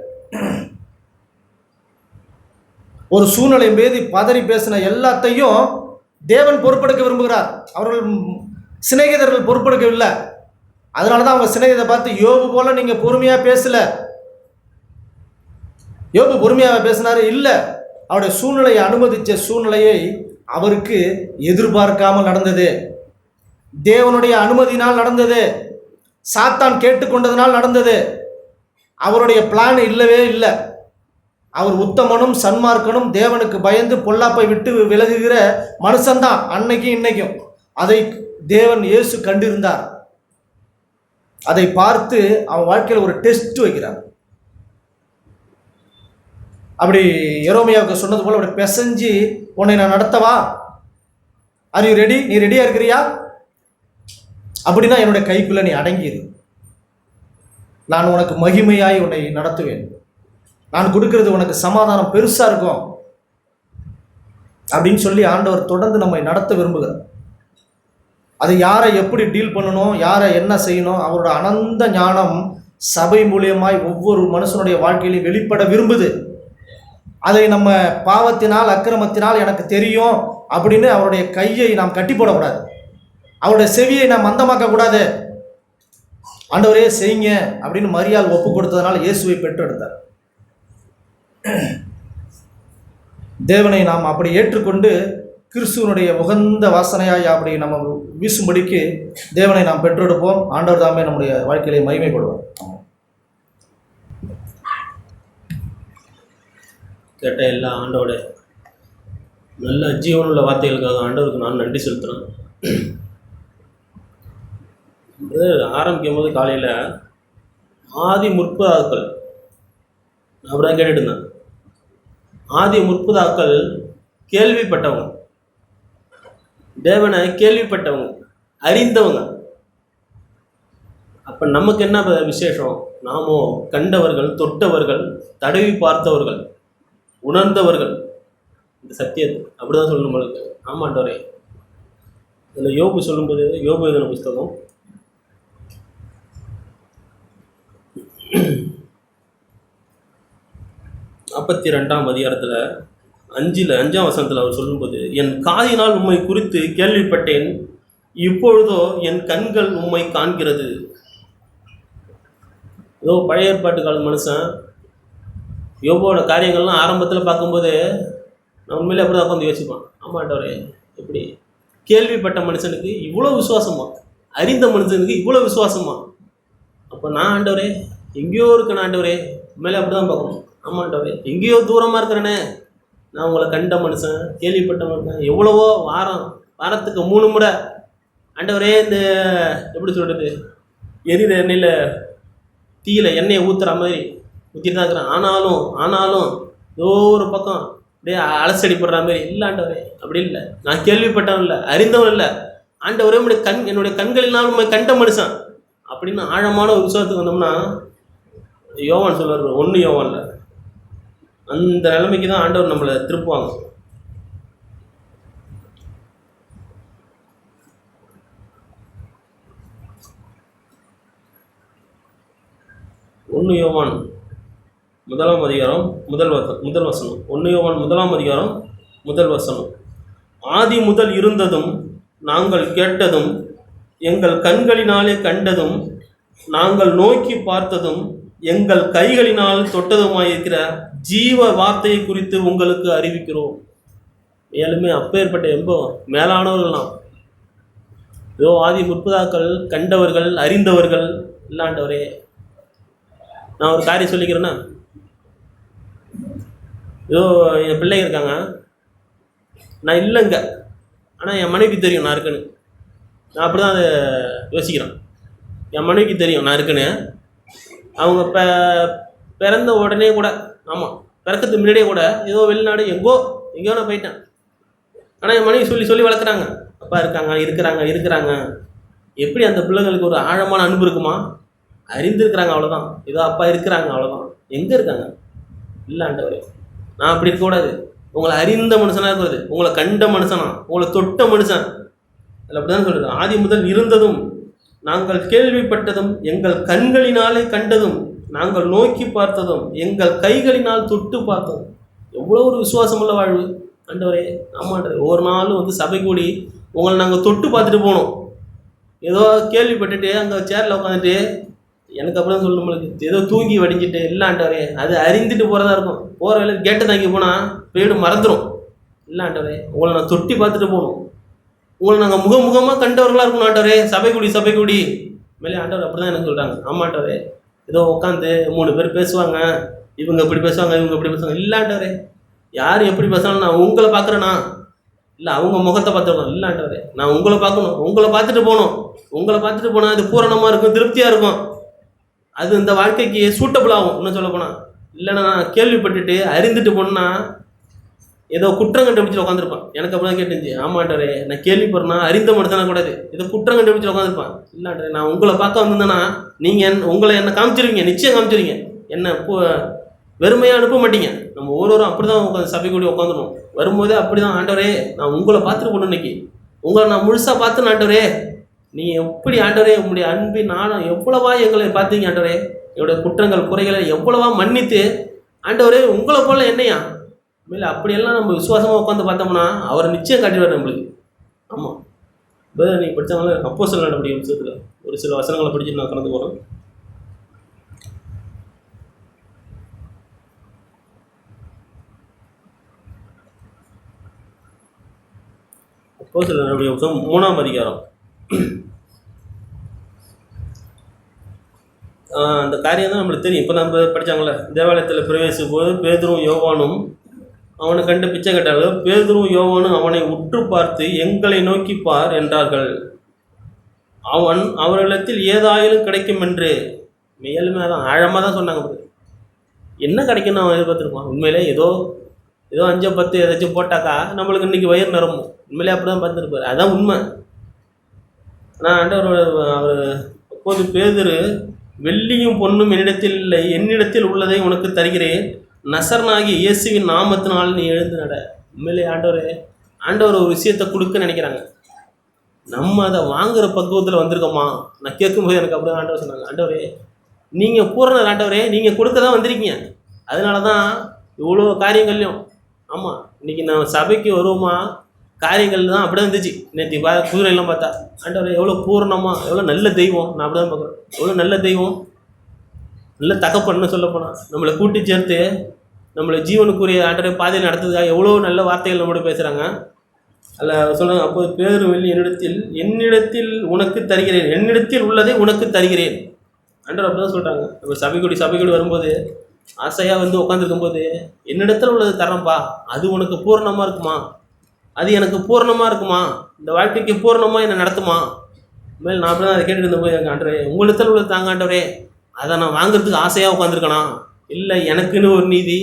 ஒரு சூழ்நிலை மீது பதறி பேசின எல்லாத்தையும் தேவன் பொறுப்பெடுக்க விரும்புகிறார். அவர்கள் சிநேகிதர்கள் பொறுப்பெடுக்கவில்லை. அதனால தான் அவங்க சிநேகிதை பார்த்து, யோபு போல நீங்கள் பொறுமையாக பேசலை. யோபு பொறுமையாக பேசினாரு இல்லை, அவருடைய சூழ்நிலையை அனுமதித்த சூழ்நிலையை அவருக்கு எதிர்பார்க்காமல் நடந்தது, தேவனுடைய அனுமதியினால் நடந்தது, சாத்தான் கேட்டுக்கொண்டதனால் நடந்தது. அவருடைய பிளான் இல்லவே இல்லை. அவர் உத்தமனும் சன்மார்க்கனும் தேவனுக்கு பயந்து பொல்லாப்பை விட்டு விலகுகிற மனுஷன்தான் அன்னைக்கும் இன்னைக்கும். அதை தேவன் இயேசு கண்டிருந்தார். அதை பார்த்து அவன் வாழ்க்கையில் ஒரு டெஸ்ட் வைக்கிறார். அப்படி எரோமியாவுக்கு சொன்னது போல அப்படி பிசைஞ்சு உன்னை நான் நடத்தவா, ஆர் யூ ரெடி, நீ ரெடியாக இருக்கிறியா அப்படின்னா என்னுடைய கைக்குள்ளே நீ அடங்கிடு, நான் உனக்கு மகிமையாய் உன்னை நடத்துவேன், நான் கொடுக்கறது உனக்கு சமாதானம் பெருசாக இருக்கும் அப்படின்னு சொல்லி ஆண்டவர் தொடர்ந்து நம்மை நடத்த விரும்புகிறார். அது யாரை எப்படி டீல் பண்ணணும், யாரை என்ன செய்யணும், அவரோட அனந்த ஞானம் சபை மூலியமாய் ஒவ்வொரு மனுஷனுடைய வாழ்க்கையிலையும் வெளிப்பட விரும்புது. அதை நம்ம பாவத்தினால் அக்கிரமத்தினால் எனக்கு தெரியும் அப்படின்னு அவருடைய கையை நாம் கட்டி போடக்கூடாது, அவருடைய செவியை நாம் மந்தமாக்கக்கூடாது. ஆண்டவரே செய்யுங்க அப்படின்னு மரியாள் ஒப்பு கொடுத்ததுனால இயேசுவை பெற்றெடுத்தார். தேவனை நாம் அப்படி ஏற்றுக்கொண்டு கிறிஸ்துவனுடைய உகந்த வாசனையாய் அப்படி நம்ம வீசும்படிக்கு தேவனை நாம் பெற்றெடுப்போம். ஆண்டவர் தாமே நம்முடைய வாழ்க்கையிலே மகிமைப்படுவோம். கேட்ட எல்லா ஆண்டோட நல்ல ஜீவனுள்ள வார்த்தைகளுக்காக ஆண்டவருக்கு நான் நன்றி செலுத்துகிறேன். ஆரம்பிக்கும் போது காலையில் ஆதி முற்பதாக்கள் அப்படிதான் கேட்டுட்டு இருந்தேன். ஆதி முற்பதாக்கள் கேள்விப்பட்டவங்க, தேவனை கேள்விப்பட்டவங்க, அறிந்தவங்க. அப்போ நமக்கு என்ன விசேஷம்? நாமோ கண்டவர்கள், தொட்டவர்கள், தடவி பார்த்தவர்கள், உணர்ந்தவர்கள், இந்த சத்தியத்தை அப்படி தான் சொல்லணும் நம்மளுக்கு. ஆமாண்டவரே. இதில் யோபு சொல்லும்போது, யோபு எழுதின புஸ்தகம் 42ஆம் அதிகாரத்தில் 5ஆம் வசனத்தில் அவர் சொல்லும்போது, என் காதினால் உம்மை குறித்து கேள்விப்பட்டேன், இப்பொழுதோ என் கண்கள் உம்மை காண்கிறது. ஏதோ பழைய ஏற்பாட்டு கால மனுஷன் யோபோட காரியங்கள்லாம் ஆரம்பத்தில் பார்க்கும்போது நான் உண்மையிலே அப்படி தான் உட்காந்து யோசிப்பான். ஆமாண்டவரே, எப்படி கேள்விப்பட்ட மனுஷனுக்கு இவ்வளோ விசுவாசமா, அறிந்த மனுஷனுக்கு இவ்வளோ விசுவாசமா, அப்போ நான் ஆண்டவரே எங்கேயோ இருக்கேன் ஆண்டவரே, உண்மையிலே அப்படி தான் பார்க்கணும். ஆமாண்டவரே, எங்கேயோ தூரமாக இருக்கிறேனே, நான் உங்களை கண்ட மனுஷன், கேள்விப்பட்ட மனுஷன், எவ்வளவோ வாரத்துக்கு 3 முறை ஆண்டவரே இந்த எப்படி சொல்கிறது, எரிகிற எண்ணெயில் தீயில எண்ணெயை ஊற்றுற மாதிரி ஊற்றிட்டு தான் இருக்கிறேன். ஆனாலும் ஏதோ ஒரு பக்கம் அப்படியே அலசடிப்படுற மாதிரி இல்லை ஆண்டவரே, அப்படி இல்லை. நான் கேள்விப்பட்டவன் இல்லை, அறிந்தவன் இல்லை ஆண்டவரே, என்னுடைய கண்களினால் உண்மை கண்ட மனுஷன் அப்படின்னு ஆழமான ஒரு விசுவாசத்துக்கு வந்தோம்னா, யோவான் சொல்வார் 1 யோவான்ல, அந்த நிலைமைக்கு தான் ஆண்டவர் நம்மளை திருப்புவாங்க. யோவான் 1ஆம் அதிகாரம் முதல் வசனம். 1 யோவான் 1ஆம் அதிகாரம் முதல் வசனம். ஆதி முதல் இருந்ததும் நாங்கள் கேட்டதும் எங்கள் கண்களினாலே கண்டதும் நாங்கள் நோக்கி பார்த்ததும் எங்கள் கைகளினால் தொட்டதுமாயிருக்கிற ஜீவ வார்த்தையை குறித்து உங்களுக்கு அறிவிக்கிறோம். மேலுமே அப்பேற்பட்ட மேலானவர்கள்லாம் ஏதோ ஆதி முற்பதாக்கள் கண்டவர்கள் அறிந்தவர்கள் இல்லாண்டவரே. நான் ஒரு காரியம் சொல்லிக்கிறேன்னா, ஏதோ என் பிள்ளைங்க இருக்காங்க, நான் இல்லைங்க, ஆனால் என் மனைவிக்கு தெரியும் நான் இருக்குன்னு. நான் அப்படி தான் அதை யோசிக்கிறேன். என் மனைவிக்கு தெரியும் நான் இருக்குன்னு. அவங்க பிறந்த உடனே கூட, ஆமாம் பிறக்கிறதுக்கு முன்னாடியே கூட ஏதோ வெளிநாடு எங்கேயோ நான் போயிட்டேன், ஆனால் என் மனைவி சொல்லி வளர்க்குறாங்க, அப்பா இருக்கிறாங்க. எப்படி அந்த பிள்ளைங்களுக்கு ஒரு ஆழமான அன்பு இருக்குமா? அறிந்திருக்கிறாங்க அவ்வளோதான். ஏதோ அப்பா இருக்கிறாங்க அவ்வளோதான். எங்கே இருக்காங்க? இல்லை ஆண்டவரே, நான் அப்படி இருக்கக்கூடாது. உங்களை அறிந்த மனுஷனாக இருக்கிறது, உங்களை கண்ட மனுஷனா, உங்களை தொட்ட மனுஷன், அதில் அப்படி தான் சொல்கிறது. ஆதி முதல் இருந்ததும் நாங்கள் கேள்விப்பட்டதும் எங்கள் கண்களினாலே கண்டதும் நாங்கள் நோக்கி பார்த்ததும் எங்கள் கைகளினால் தொட்டு பார்த்ததும். எவ்வளோ ஒரு விசுவாசமுள்ள வாழ்வு ஆண்டவரே. ஆமாண்டவரே, ஒவ்வொரு நாளும் சபை கூடி உங்களை நாங்கள் தொட்டு பார்த்துட்டு போனோம். ஏதோ கேள்விப்பட்டுட்டு அங்கே சேரில் உட்காந்துட்டு எனக்கு அப்புறம் சொல்லணும், நம்மளுக்கு ஏதோ தூங்கி வடிஞ்சிட்டு இல்லாண்டவரே, அது அறிந்துட்டு போகிறதா இருக்கும். போகிற வேலை கேட்டை தாங்கி போனால் வீடு மறந்துடும். இல்லாண்டவரே, உங்களை நான் தொட்டி பார்த்துட்டு போகணும், உங்களை நாங்கள் முகமாக கண்டவர்களாக இருக்கணும் ஆண்டவரே. சபை கூடி மேலே ஆண்டவர் அப்படி தான் எனக்கு சொல்கிறாங்க. ஆமாண்டவரே, ஏதோ உட்காந்து 3 பேர் பேசுவாங்க, இவங்க இப்படி பேசுவாங்க, இவங்க இப்படி பேசுவாங்க. இல்லாண்டவரே, யார் எப்படி பேசுனாலும் நான் உங்களை பார்க்குறேன்னா, இல்லை அவங்க முகத்தை பார்த்துருக்கோம். இல்லாண்டவரே, நான் உங்களை பார்க்கணும், உங்களை பார்த்துட்டு போனால் அது பூரணமாக இருக்கும், திருப்தியாக இருக்கும். அது இந்த வாழ்க்கைக்கு சூட்டபிள் ஆகும். இன்னும் சொல்ல போனால், இல்லைன்னா நான் கேள்விப்பட்டுட்டு அறிந்துட்டு போனா ஏதோ குற்றம் கண்டுபிடிச்சு உட்காந்துருப்பான். எனக்கு அப்படி தான் கேட்டுச்சு. ஆமாண்டவரே, நான் கேள்விப்படுறேன்னா அறிந்த மட்டும் தானே கூடாது, ஏதோ குற்றம் கண்டுபிடிச்சு உட்காந்துருப்பான். இல்லாண்டவரே, நான் உங்களை பார்க்க வந்திருந்தேன்னா நீங்கள் உங்களை என்னை காமிச்சிருவீங்க, நிச்சயம் காமிச்சிருவீங்க, என்னை வெறுமையாக அனுப்ப மாட்டீங்க. நம்ம ஒவ்வொருவரும் அப்படி தான் உட்காந்து சபை கூடி உட்காந்துருவோம். வரும்போதே அப்படி தான், ஆண்டவரே நான் உங்களை பார்த்துட்டு போகணும், இன்னைக்கு உங்களை நான் முழுசாக பார்த்துன்னு ஆண்டவரே, நீ எப்படி ஆண்டவரே உங்களுடைய அன்பின் நானும் எவ்வளவா எங்களை பார்த்தீங்க ஆண்டவரே, என்னுடைய குற்றங்கள் குறைகளை எவ்வளவா மன்னித்து ஆண்டவரே, உங்களை போல என்னையா இல்லை அப்படியெல்லாம் நம்ம விசுவாசமாக உட்காந்து பார்த்தோம்னா அவர் நிச்சயம் காட்டிடுவார் நம்மளுக்கு. ஆமாம், இப்போ நீங்கள் படித்தவங்கள அப்போஸ்தலர் நடவடிக்கை புத்தகத்தில் ஒரு சில வசனங்களை படிச்சுட்டு நான் கடந்து போகிறேன். அப்போஸ்தலர் நடவடிக்கை புத்தகம் 3ஆம் அதிகாரம். அந்த காரியம் தான் நம்மளுக்கு தெரியும். இப்போ நம்ம படித்தாங்களே, தேவாலயத்தில் பிரவேசிக்கும் போது பேதுரும் யோவானும் அவனை கண்டு பிச்சை கேட்டார்கள். பேதுரும் யோவானும் அவனை உற்று பார்த்து எங்களை நோக்கி பார் என்றார்கள். அவன் அவர்களிடத்தில் ஏதாயிலும் கிடைக்கும் என்று மேலுமே தான் ஆழமாக தான் சொன்னாங்க. என்ன கிடைக்குன்னு அவன் எதிர்பார்த்துருப்பான். உண்மையிலே ஏதோ 5 10 ஏதாச்சும் போட்டாக்கா நம்மளுக்கு இன்றைக்கி வயிறு நிரம்பும். உண்மையிலே அப்படி தான் பார்த்துருப்பார். அதுதான் உண்மை. ஆனால் அவர் அப்போது பேதுரு, வெள்ளியும் பொன்னும் என்னிடத்தில் இல்லை, என்னிடத்தில் உள்ளதை உனக்கு தருகிறேன், நசரனாகிய இயேசுவின் நாமத்தினால் நீ எழுந்து நட. உண்மையிலே ஆண்டவர் ஒரு விஷயத்தை கொடுக்க நினைக்கிறாங்க. நம்ம அதை வாங்குற பக்குவத்தில் வந்திருக்கோமா? நான் கேட்கும்போது எனக்கு அப்படியே ஆண்டவர் சொன்னாங்க, ஆண்டவரே நீங்கள் பூரணர், ஆண்டவரே நீங்கள் கொடுக்க தான் வந்திருக்கீங்க. அதனால தான் இவ்வளோ காரியங்கள்லையும். ஆமாம், இன்றைக்கி நான் சபைக்கு வருவோமா, காரியங்கள் தான் அப்படி தான் இருந்துச்சு. நேற்று குதிரையெல்லாம் பார்த்தா ஆண்டவரே எவ்வளோ பூரணமாக, எவ்வளோ நல்ல தெய்வம். நான் அப்படி தான் பார்க்குறேன். எவ்வளோ நல்ல தெய்வம், நல்ல தகப்பன்னு சொல்ல போனால் நம்மளை கூட்டி சேர்த்து நம்மளை ஜீவனுக்குரிய ஆண்டவரே பாதையில் நடத்துறதுக்காக எவ்வளோ நல்ல வார்த்தைகள் நம்மளோட பேசுகிறாங்க. அதில் சொல்லுங்க, அப்போது பேதுரு என்னிடத்தில் உனக்கு தருகிறேன், என்னிடத்தில் உள்ளதை உனக்கு தருகிறேன். ஆண்டவர் அப்படி தான் சொல்கிறாங்க. நம்ம சபைக்கூடி வரும்போது ஆசையாக வந்து உட்காந்துருக்கும்போது என்னிடத்தில் உள்ளது தரேன்ப்பா, அது உனக்கு பூரணமாக இருக்குமா, அது எனக்கு பூரணமாக இருக்குமா, இந்த வாழ்க்கைக்கு பூரணமாக என்னை நடத்துமா. மேல் நான் அப்படி தான் அதை கேட்டுட்டு இருந்தபோது எனக்கு ஆண்டவரே உங்களிடத்தில் உள்ளது தாங்க ஆண்டவரே, அதை நான் வாங்குறதுக்கு ஆசையாக உட்காந்துருக்கேனா, இல்லை எனக்குன்னு ஒரு நீதி,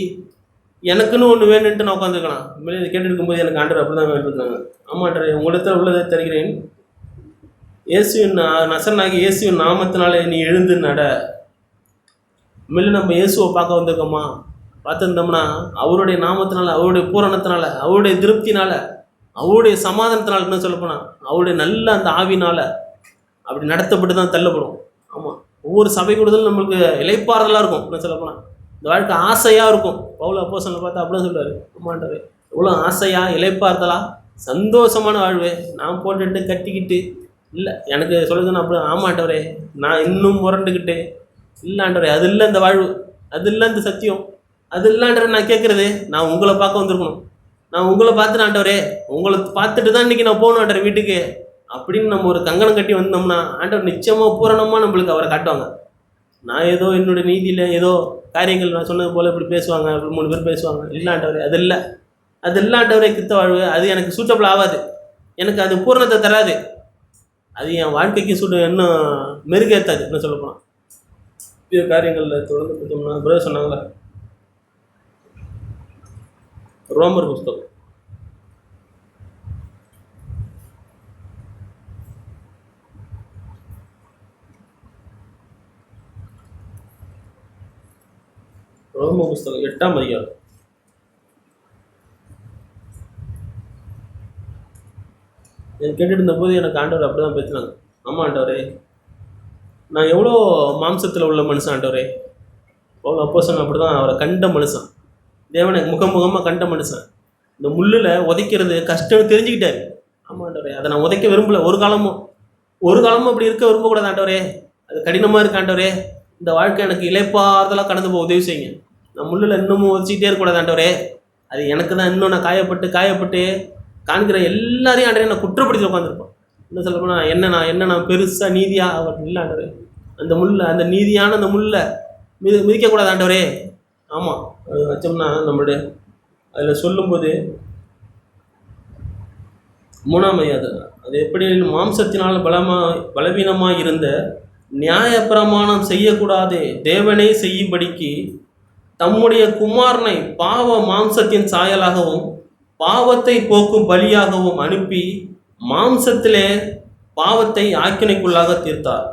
எனக்குன்னு ஒன்று வேணுன்ட்டு நான் உட்காந்துருக்கலாம். உண்மையிலே இதை கேட்டு இருக்கும்போது எனக்கு ஆண்டவர் அப்படி தான் வேண்டியிருக்காங்க. ஆமாம் ஆண்டவரே உங்களிடத்தில் உள்ளதை தருகிறேன், நசரனாகி இயேசுவின் நாமத்தினாலே நீ எழுந்து நட. உண்மையிலே நம்ம இயேசுவை பார்க்க வந்திருக்கோமா? பார்த்துருந்தோம்னா அவருடைய நாமத்தினால, அவருடைய பூரணத்தினால, அவருடைய திருப்தினால, அவருடைய சமாதானத்தினால, என்ன சொல்லப்போனால் அவருடைய நல்ல அந்த ஆவினால் அப்படி நடத்தப்பட்டு தான் தள்ளப்படும். ஆமாம், ஒவ்வொரு சபை கூடுதலும் நம்மளுக்கு இளைப்பாறுதலாக இருக்கும். என்ன சொல்லப்போனால் இந்த வாழ்க்கை ஆசையாக இருக்கும். பவுல் அப்போஸ்தலனை பார்த்தா அப்படிதான் சொல்லுவார், ஆமாண்டவர் எவ்வளோ ஆசையாக இளைப்பாறுதலா சந்தோஷமான வாழ்வு நான் போட்டுட்டு கட்டிக்கிட்டு இல்லை எனக்கு சொல்லுதுன்னு அப்படி. ஆமாண்டவரே நான் இன்னும் முரண்டுக்கிட்டு இல்லாண்டவரே, அது இல்லை இந்த வாழ்வு, அது இல்லை இந்த சத்தியம், அது இல்லாண்டவரே. நான் கேட்குறது, நான் உங்களை பார்க்க வந்திருக்கணும், நான் உங்களை பார்த்துட்டு ஆண்டவரே உங்களை பார்த்துட்டு தான் இன்றைக்கி நான் போகணும் ஆண்டவர் வீட்டுக்கு அப்படின்னு நம்ம ஒரு கங்கணம் கட்டி வந்தோம்னா ஆண்டவர் நிச்சயமாக பூரணமாக நம்மளுக்கு அவரை காட்டுவாங்க. நான் ஏதோ என்னுடைய நீதியில் ஏதோ காரியங்கள் நான் சொன்னது போல் இப்படி பேசுவாங்க, அப்படி 3 பேர் பேசுவாங்க, இல்லாண்டவரே அது இல்லை, அது இல்லாண்டவரே கிறித்த வாழ்வு, அது எனக்கு சூட்டபிள் ஆகாது, எனக்கு அது பூரணத்தை தராது, அது என் வாழ்க்கைக்கு இன்னும் மெருகேற்றாது. என்ன சொல்ல போனால் காரியங்களில் தொடர்ந்து பார்த்தோம்னா பிரதர் சொன்னாங்களே, ரோமர் புஸ்தகம் ரோம புஸ்தகம் 8ஆம் அதிகாரம். கேட்டுட்டு இருந்தபோது எனக்கு ஆண்டவர் அப்படி தான் பேசினாங்க. ஆமாம் ஆண்டவரே நான் எவ்வளோ மாம்சத்தில் உள்ள மனுஷன் ஆண்டவரே. அப்போஸ்தலன் அப்படி தான் அவரை கண்ட மனுஷன், தேவனை முகமுகமாக கண்ட மனுஷன். இந்த முள்ளில் உதைக்கிறது கஷ்டம்னு தெரிஞ்சுக்கிட்டாரு. ஆமாம் ஆண்டவரே அதை நான் உதைக்க விரும்பலை, ஒரு காலமும் அப்படி இருக்க விரும்பக்கூடாது ஆண்டவரே, அது கடினமாக இருக்கு ஆண்டவரே, இந்த வாழ்க்கை எனக்கு இளைப்பாறுதலாக கடந்து போக உதவி செய்யுங்க. நான் முள்ளில் இன்னமும் உதச்சிக்கிட்டே இருக்கக்கூடாது ஆண்டவரே, அது எனக்கு தான் இன்னும் நான் காயப்பட்டு காண்கிற எல்லாரையும் ஆண்டவரே நான் குற்றப்படுத்தி உட்காந்துருப்போம். என்ன சொல்ல போனால் நான் பெருசாக நீதியாக அவர் இல்லை ஆண்டவரே, அந்த நீதியான அந்த முள்ளை மிதிக்கக்கூடாது ஆண்டவரே. ஆமாம், அது வச்சோம்னா நம்மளுடைய அதில் சொல்லும்போது 3ஆம் அதிகாரம், அது எப்படி மாம்சத்தினால் பலவீனமாக இருந்த நியாயப்பிரமாணம் செய்யக்கூடாது தேவனே செய்யும்படிக்கு தம்முடைய குமாரனை பாவ மாம்சத்தின் சாயலாகவும் பாவத்தை போக்கும் பலியாகவும் அனுப்பி மாம்சத்திலே பாவத்தை ஆக்கினைக்குள்ளாக தீர்த்தார்.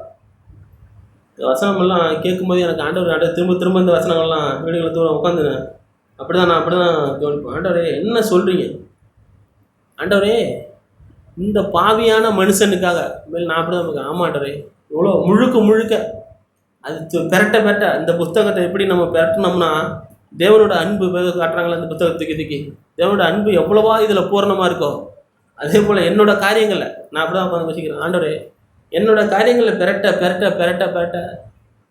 இந்த வசனமெல்லாம் கேட்கும்போது எனக்கு ஆண்டவர் திரும்ப இந்த வசனங்கள்லாம் வீடுகளை தூரம் உட்காந்துனேன். நான் அப்படி தான் கவனிப்பேன். ஆண்டவரே என்ன சொல்கிறீங்க ஆண்டவரே, இந்த பாவியான மனுஷனுக்காக மேல் நான் அப்படி தான் இருக்கேன். ஆமாம் ஆண்டவரே, இவ்வளோ முழுக்க அது பெரட்ட இந்த புத்தகத்தை எப்படி நம்ம பெரட்டினோம்னா தேவனோட அன்பு காட்டுறாங்களா இந்த புத்தகத்துக்கு தேவனோட அன்பு எவ்வளவா இதில் பூரணமாக இருக்கோ அதே போல் என்னோட காரியங்களை நான் அப்படி தான் உட்காந்து யோசிக்கிறேன். ஆண்டவரே என்னோட காரியங்களை பெரட்ட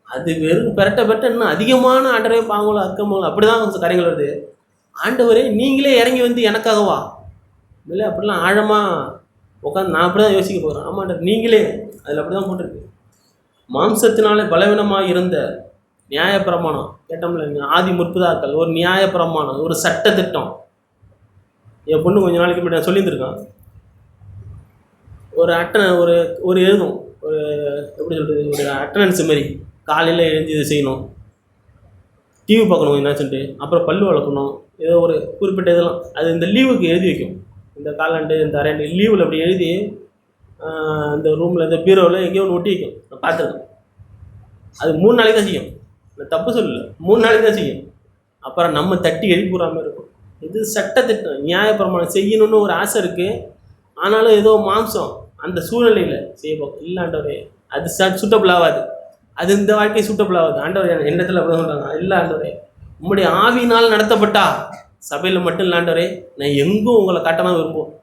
அது வெறும் பெரட்ட இன்னும் அதிகமான ஆண்டவரே பாவங்களும் அக்கமங்களும் அப்படி தான் காரியங்கள் வருது. ஆண்டவரே நீங்களே இறங்கி வந்து எனக்காகவா இல்லை அப்படிலாம் ஆழமாக உட்காந்து நான் அப்படி தான் யோசிக்க போகிறேன். ஆமாண்டர் நீங்களே அதில் அப்படி தான் போட்டிருக்கு. மாம்சத்தினாலே பலவீனமாக இருந்த நியாயப்பிரமாணம் கேட்டோம்ல, ஆதி முற்புதாக்கள் ஒரு நியாயப்பிரமாணம், ஒரு சட்டத்திட்டம். என் பொண்ணு கொஞ்ச நாளைக்கு முன்னாடி நான் சொல்லியிருந்திருக்கான். ஒரு ஒரு எழுதும், ஒரு எப்படி சொல்கிறது, ஒரு அட்டண்டன்ஸ் மாரி காலையில் எழுந்து இது செய்யணும், டிவி பார்க்கணும் என்னாச்சுன்ட்டு, அப்புறம் பல்லு வளர்க்கணும், ஏதோ ஒரு குறிப்பிட்ட இதெல்லாம் அது இந்த லீவுக்கு எழுதி வைக்கும். இந்த காலாண்டு இந்த அரையாண்டு லீவில் அப்படி எழுதி இந்த ரூமில் இந்த பீரோவில் எங்கேயோ ஒன்று ஒட்டி வைக்கும். நான் பார்த்துருக்கேன். அது 3 நாளைக்கு தான் செய்யும். நான் தப்பு சொல்லலை, 3 நாளைக்கு தான் செய்யும். அப்புறம் நம்ம தட்டி எழுப்பிடுற மாதிரி இருக்கும். இது சட்டத்திட்டம் நியாயப்பிரமாணம் செய்யணும்னு ஒரு ஆசை இருக்குது. ஆனாலும் ஏதோ மாம்சம் அந்த சூழ்நிலையில் செய்யப்போம் இல்லை ஆண்டவரே, அது சூட்டபிள் ஆகாது, அது இந்த வாழ்க்கை சூட்டபிள் ஆகாது ஆண்டவர் எண்ணத்தில் அப்படி சொல்கிறாங்க. இல்லை ஆண்டவரே, உங்களுடைய ஆவியினால் நடத்தப்பட்டா சபையில் மட்டும் இல்லை ஆண்டவரே, நான் எங்கும் உங்களை காட்டலாம் விரும்புவோம்.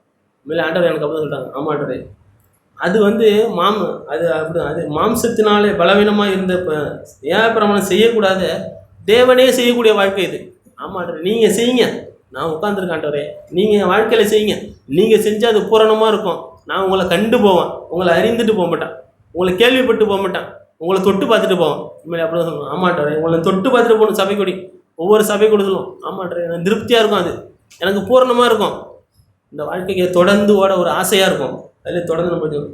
உண்மையிலே ஆண்டவர் எனக்கு அப்படி சொல்லிட்டாங்க. ஆமாம் ஆண்டவரே, அது அது அப்படி அது மாம்சத்தினாலே பலவீனமாக இருந்த நியாயப்பிரமாணம் செய்யக்கூடாத தேவனே செய்யக்கூடிய வாழ்க்கை இது. ஆமாம் ஆண்டவரே, நீங்கள் செய்யுங்க, நான் உட்காந்துருக்காண்டவரே, நீங்கள் வாழ்க்கையில் செய்யுங்க, நீங்கள் செஞ்சால் அது பூரணமாக இருக்கும். நான் உங்களை கண்டு போவேன், உங்களை அறிந்துட்டு போக மாட்டேன், உங்களை கேள்விப்பட்டு போக மாட்டேன், உங்களை தொட்டு பார்த்துட்டு போவேன். உண்மையிலே அப்படி தான் சொல்லணும். ஆமாண்டவரே, உங்களை தொட்டு பார்த்துட்டு போகணும் சபை கொடி, ஒவ்வொரு சபை கொடுத்தலும். ஆமாண்டவரே, எனக்கு திருப்தியாக இருக்கும், அது எனக்கு பூரணமாக இருக்கும். இந்த வாழ்க்கைக்கு தொடர்ந்து ஓட ஒரு ஆசையாக இருக்கும். அதில் தொடர்ந்து நம்ம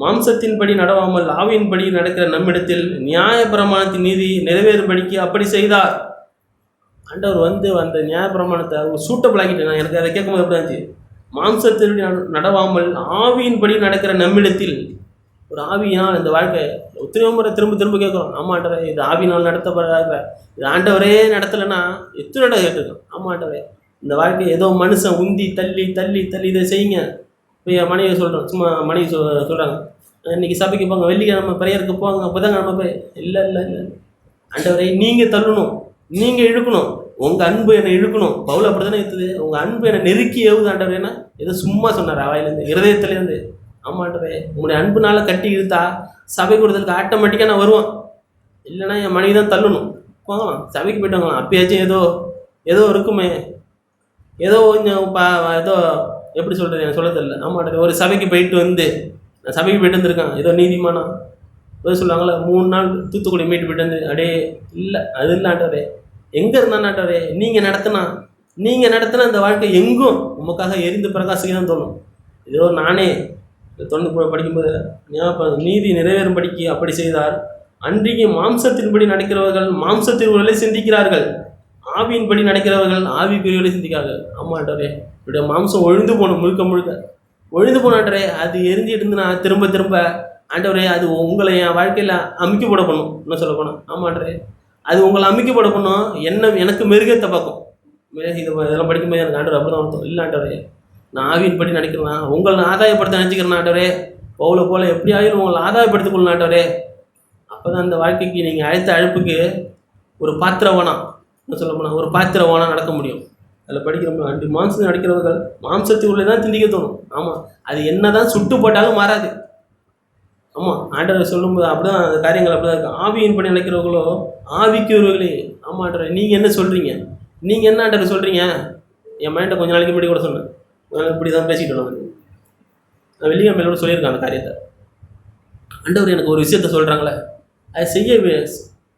மாம்சத்தின்படி நடவாமல் ஆவியின்படி நடக்கிற நம்மிடத்தில் நியாயப்பிரமாணத்தின் நீதி நிறைவேறும்படிக்கு அப்படி செய்தார். ஆண்டவர் அந்த நியாயப்பிரமாணத்தை அவர் சூட்டபிள் ஆக்கிட்டேன். எனக்கு அதை கேட்கும்போது எப்படி இருந்துச்சு, மாம்சத்தின்படி நடவாமல் ஆவியின்படி நடக்கிற நம்மிடத்தில். ஒரு ஆவியினால் இந்த வாழ்க்கை எத்தனையோ முறை திரும்ப திரும்ப கேட்குறோம். ஆமாம் ஆண்டவரே, இது ஆவியினால் நடத்தப்படுறாங்க, இது ஆண்டவரே நடத்தலைன்னா எத்தனை இடம் கேட்டுருக்கோம். ஆமாம் ஆண்டவரே, இந்த வாழ்க்கை ஏதோ மனுஷன் உந்தி தள்ளி தள்ளி தள்ளி இதை செய்யுங்க. இப்போ என் மனைவி சொல்கிறோம், சும்மா மனைவி சொல்கிறாங்க, இன்றைக்கி சபைக்கு போங்க, வெள்ளிக்கிழமை பிரேயருக்கு போங்க, புதன்கிழமை போய். இல்லை இல்லை இல்லை ஆண்டவரே, நீங்கள் தள்ளணும், நீங்கள் இழுக்கணும், உங்கள் அன்பு என்னை இழுக்கணும். பவுல் அப்படி தானே இருக்குது, உங்கள் அன்பு என்னை நெருக்கி ஏவுது ஆண்டவரேன்னா ஏதோ சும்மா சொன்னார் வாயிலேருந்து, இருதயத்துலேருந்து. ஆமாம் ஆண்டவரே, உங்களுடைய அன்புனால கட்டி இழுத்தா சபை கொடுத்ததுக்கு ஆட்டோமேட்டிக்காக நான் வருவேன். இல்லைன்னா என் மனைவி தான் தள்ளணும். போகலாம், சபைக்கு போய்ட்டு வாங்கலாம், அப்பயாச்சும் ஏதோ இருக்குமே, ஏதோ கொஞ்சம் ஏதோ எப்படி சொல்கிறது எனக்கு சொல்ல தெரியல. ஆமாம், ஒரு சபைக்கு போயிட்டு நான் சபைக்கு போயிட்டு வந்திருக்கேன், ஏதோ நீதிமானா ஏதோ சொல்லுவாங்களே 3 நாள் தூத்துக்குடி மீட்டு போயிட்டு வந்து, அடே இல்லை அது இல்லை ஆண்டவரே, எங்கே இருந்தான் ஆண்டவரே, நீங்கள் நடத்தினா இந்த வாழ்க்கை எங்கும் உமக்காக எரிந்து பிரகாசிக்க தான் தோணும். ஏதோ நானே தொண்ணூறு படிக்கும்போது நீதி நிறைவேறும்படிக்கு அப்படி செய்தார். அன்றைக்கு மாம்சத்தின்படி நடக்கிறவர்கள் மாம்சத்திற்குள்ளே சிந்திக்கிறார்கள், ஆவியின்படி நடக்கிறவர்கள் ஆவிக்குரியவர்களே சிந்திக்கிறார்கள். ஆமாண்டவரே, இப்படிய மாம்சம் ஒழிந்து போகணும், முழுக்க ஒழிந்து போனாண்டரே, அது எரிஞ்சிட்டு இருந்து நான் திரும்ப ஆண்டவரே, அது உங்களை என் வாழ்க்கையில் அமுக்கி போட பண்ணும். இன்னும் சொல்ல போனோம். ஆமாண்டரே, அது உங்களை அமுக்கி போட பண்ணும், எனக்கு மெருகத்தை பார்க்கும். இதெல்லாம் படிக்கும்போது எனக்கு ஆண்டவர் அப்படி தான் அர்த்தம். இல்லை ஆண்டவரே, நான் ஆவியின்படி நினைக்கிறேன், உங்களை ஆதாயப்படுத்த நினச்சிக்கிறேன் ஆண்டவரே, பவுலை போல் எப்படி ஆகிடும் உங்களை ஆதாயப்படுத்திக் கொள்ளணும் ஆண்டவரே. அப்போ தான் அந்த வாழ்க்கைக்கு நீங்கள் அழைத்த அழைப்புக்கு ஒரு பாத்திரவானா சொல்ல போனால் ஒரு பாத்திரவானா நடக்க முடியும். அதில் படிக்கிறோம், அண்டு மாம்சம் நடக்கிறவர்கள் மாம்சத்துக்குள்ளே தான் சிந்திக்க தோணும். ஆமாம், அது என்ன தான் சுட்டு போட்டாலும் மாறாது. ஆமாம், ஆண்டவர் சொல்லும்போது அப்படி தான் அந்த காரியங்கள் அப்படி தான் இருக்கும். ஆவியின்படி நினைக்கிறவர்களோ ஆவிக்குரியவர்களே. ஆமாம் ஆண்டவர், நீங்கள் என்ன சொல்கிறீங்க, நீங்கள் என்ன ஆண்டவர் சொல்கிறீங்க. என் மைண்டை கொஞ்சம் நாளைக்கு முன்னாடி கூட சொன்னேன், இப்படி தான் பேசிக்கிட்டு நான் வெள்ளிக்கிழமையில கூட சொல்லியிருக்கேன் அந்த காரியத்தை. ஆண்டவர் எனக்கு ஒரு விஷயத்த சொல்கிறாங்களே, அதை செய்ய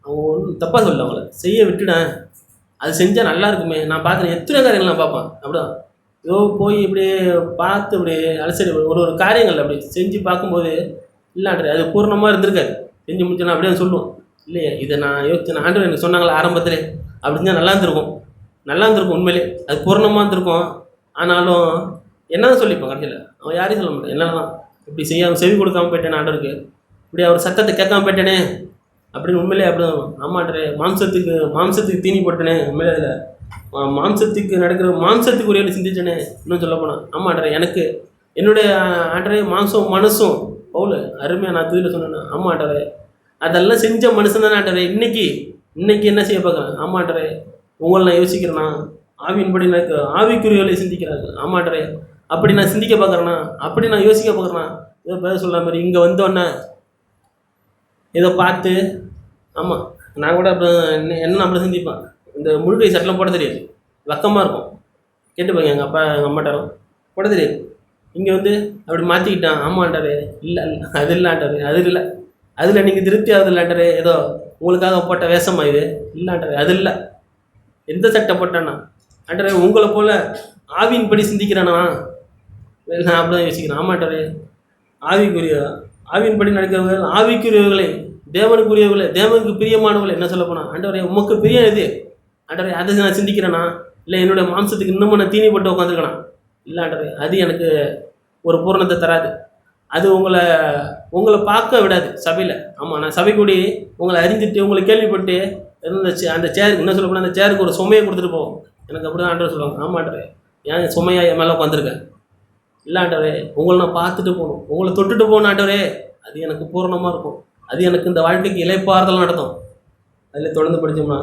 அவங்க ஒன்றும் தப்பாக சொல்லல, அவங்கள செய்ய விட்டுடேன், அது செஞ்சால் நல்லா இருக்குமே. நான் பார்க்குறேன், எத்தனை காரியங்கள் நான் பார்ப்பேன். அப்படிதான் ஏதோ போய் இப்படியே பார்த்து இப்படி அலசரி ஒரு காரியங்கள் அப்படி செஞ்சு பார்க்கும்போது இல்லாண்டது அது பூர்ணமாக இருந்திருக்காது. செஞ்சு முடிச்சு நான் அப்படியே சொல்லுவோம், இல்லையே இதை நான் யோசிச்சேன், ஆண்டவர் எனக்கு சொன்னாங்களே ஆரம்பத்திலே அப்படி இருந்தால் நல்லா இருந்திருக்கும் உண்மையிலே, அது பூர்ணமாக இருந்திருக்கும். ஆனாலும் என்னதான் சொல்லிப்போம் கடைசியில், அவன் யாரையும் சொல்ல மாட்டான். என்னதான் இப்படி செய்யாமல் செவி கொடுக்காமல் போயிட்டேனே ஆண்டவருக்கு, இப்படி அவர் சத்தத்தை கேட்காம போயிட்டேனே அப்படின்னு உண்மையிலே அப்படி தான். ஆமாண்டரே, மாம்சத்துக்கு தீனி போட்டேனே, உண்மையிலே அதில் மாம்சத்துக்கு நடக்கிற மாம்சத்துக்குரிய சிந்திச்சேனே. இன்னும் சொல்ல போனேன், ஆமாண்டரே எனக்கு என்னுடைய ஆண்டரே மாம்சம் மனசும் பவுல் அருமையாக நான் தூயில சொன்னேன்னா, ஆமாண்டரே அதெல்லாம் செஞ்ச மனுஷன் தானே ஆண்டரே. இன்னைக்கு என்ன செய்ய பார்க்குறேன். ஆமாண்டரே, உங்களை நான் யோசிக்கிறேன்னா ஆவியின்படி எனக்கு ஆவிக்குரியவர்களை சிந்திக்கிறாங்க. ஆமாண்டரே, அப்படி நான் சிந்திக்க பார்க்குறேன்னா, அப்படி நான் யோசிக்க பார்க்குறேன்னா, ஏதோ பேர சொல்ல மாதிரி இங்கே வந்தோடனே ஏதோ பார்த்து. ஆமாம், நான் கூட அப்படி என்ன அப்படி சிந்திப்பேன். இந்த முழுக்கை சட்டெலாம் போட தெரியாது, வெக்கமாக இருக்கும். கேட்டுப்பாங்க எங்கள் அப்பா எங்கள் அம்மாட்டாரும் போட தெரியாது. இங்கே அப்படி மாற்றிக்கிட்டான். ஆமாண்டாரே, இல்லை அது இல்லாண்டாரு, அதில் நீங்கள் திருப்தி ஆகுது இல்லாண்டாரே, ஏதோ உங்களுக்காக போட்ட வேஷமா இது இல்லாண்டாரே, அது இல்லை. எந்த சட்டை போட்டானா ஆண்டரே, உங்களை போல் ஆவியின்படி சிந்திக்கிறானா, நான் அப்படி தான் யோசிக்கிறேன். ஆமாட்டாரே, ஆவியின்படி நடக்கிறவர்கள் ஆவிக்குரியவர்களே, தேவனுக்குரியவர்களே, தேவனுக்கு பிரியமானவர்களே. என்ன சொல்ல போனால், ஆண்டவரே உமக்கு பிரியம் எது ஆண்டவரே, அதை நான் சிந்திக்கிறேனா, இல்லை என்னுடைய மாம்சத்துக்கு இன்னமும் நான் தீனி போட்டு உட்காந்துருக்கேனா, இல்லை ஆண்டவரே அது எனக்கு ஒரு பூரணத்தை தராது. அது உங்களை பார்க்க விடாது சபையில். ஆமாம், நான் சபை கூடி உங்களை அறிஞ்சிட்டு உங்களை கேள்விப்பட்டு அந்த சேருக்கு என்ன சொல்ல போனால் அந்த சேருக்கு ஒரு சுமையை கொடுத்துட்டு போவோம். எனக்கு அப்படி தான் ஆண்டவர் சொல்லுவாங்க. ஆமாண்டவரே, ஏன் சுமையாக என் மேலே உட்காந்துருக்கேன்? இல்லை ஆண்டவரே, உங்களை நான் பார்த்துட்டு போகணும், உங்களை தொட்டுட்டு போகணும் ஆண்டவரே, அது எனக்கு பூரணமாக இருக்கும், அது எனக்கு இந்த வாழ்க்கைக்கு இலைப்பாறுதல் நடத்தும். அதில் தொடர்ந்து படித்தோம்னா,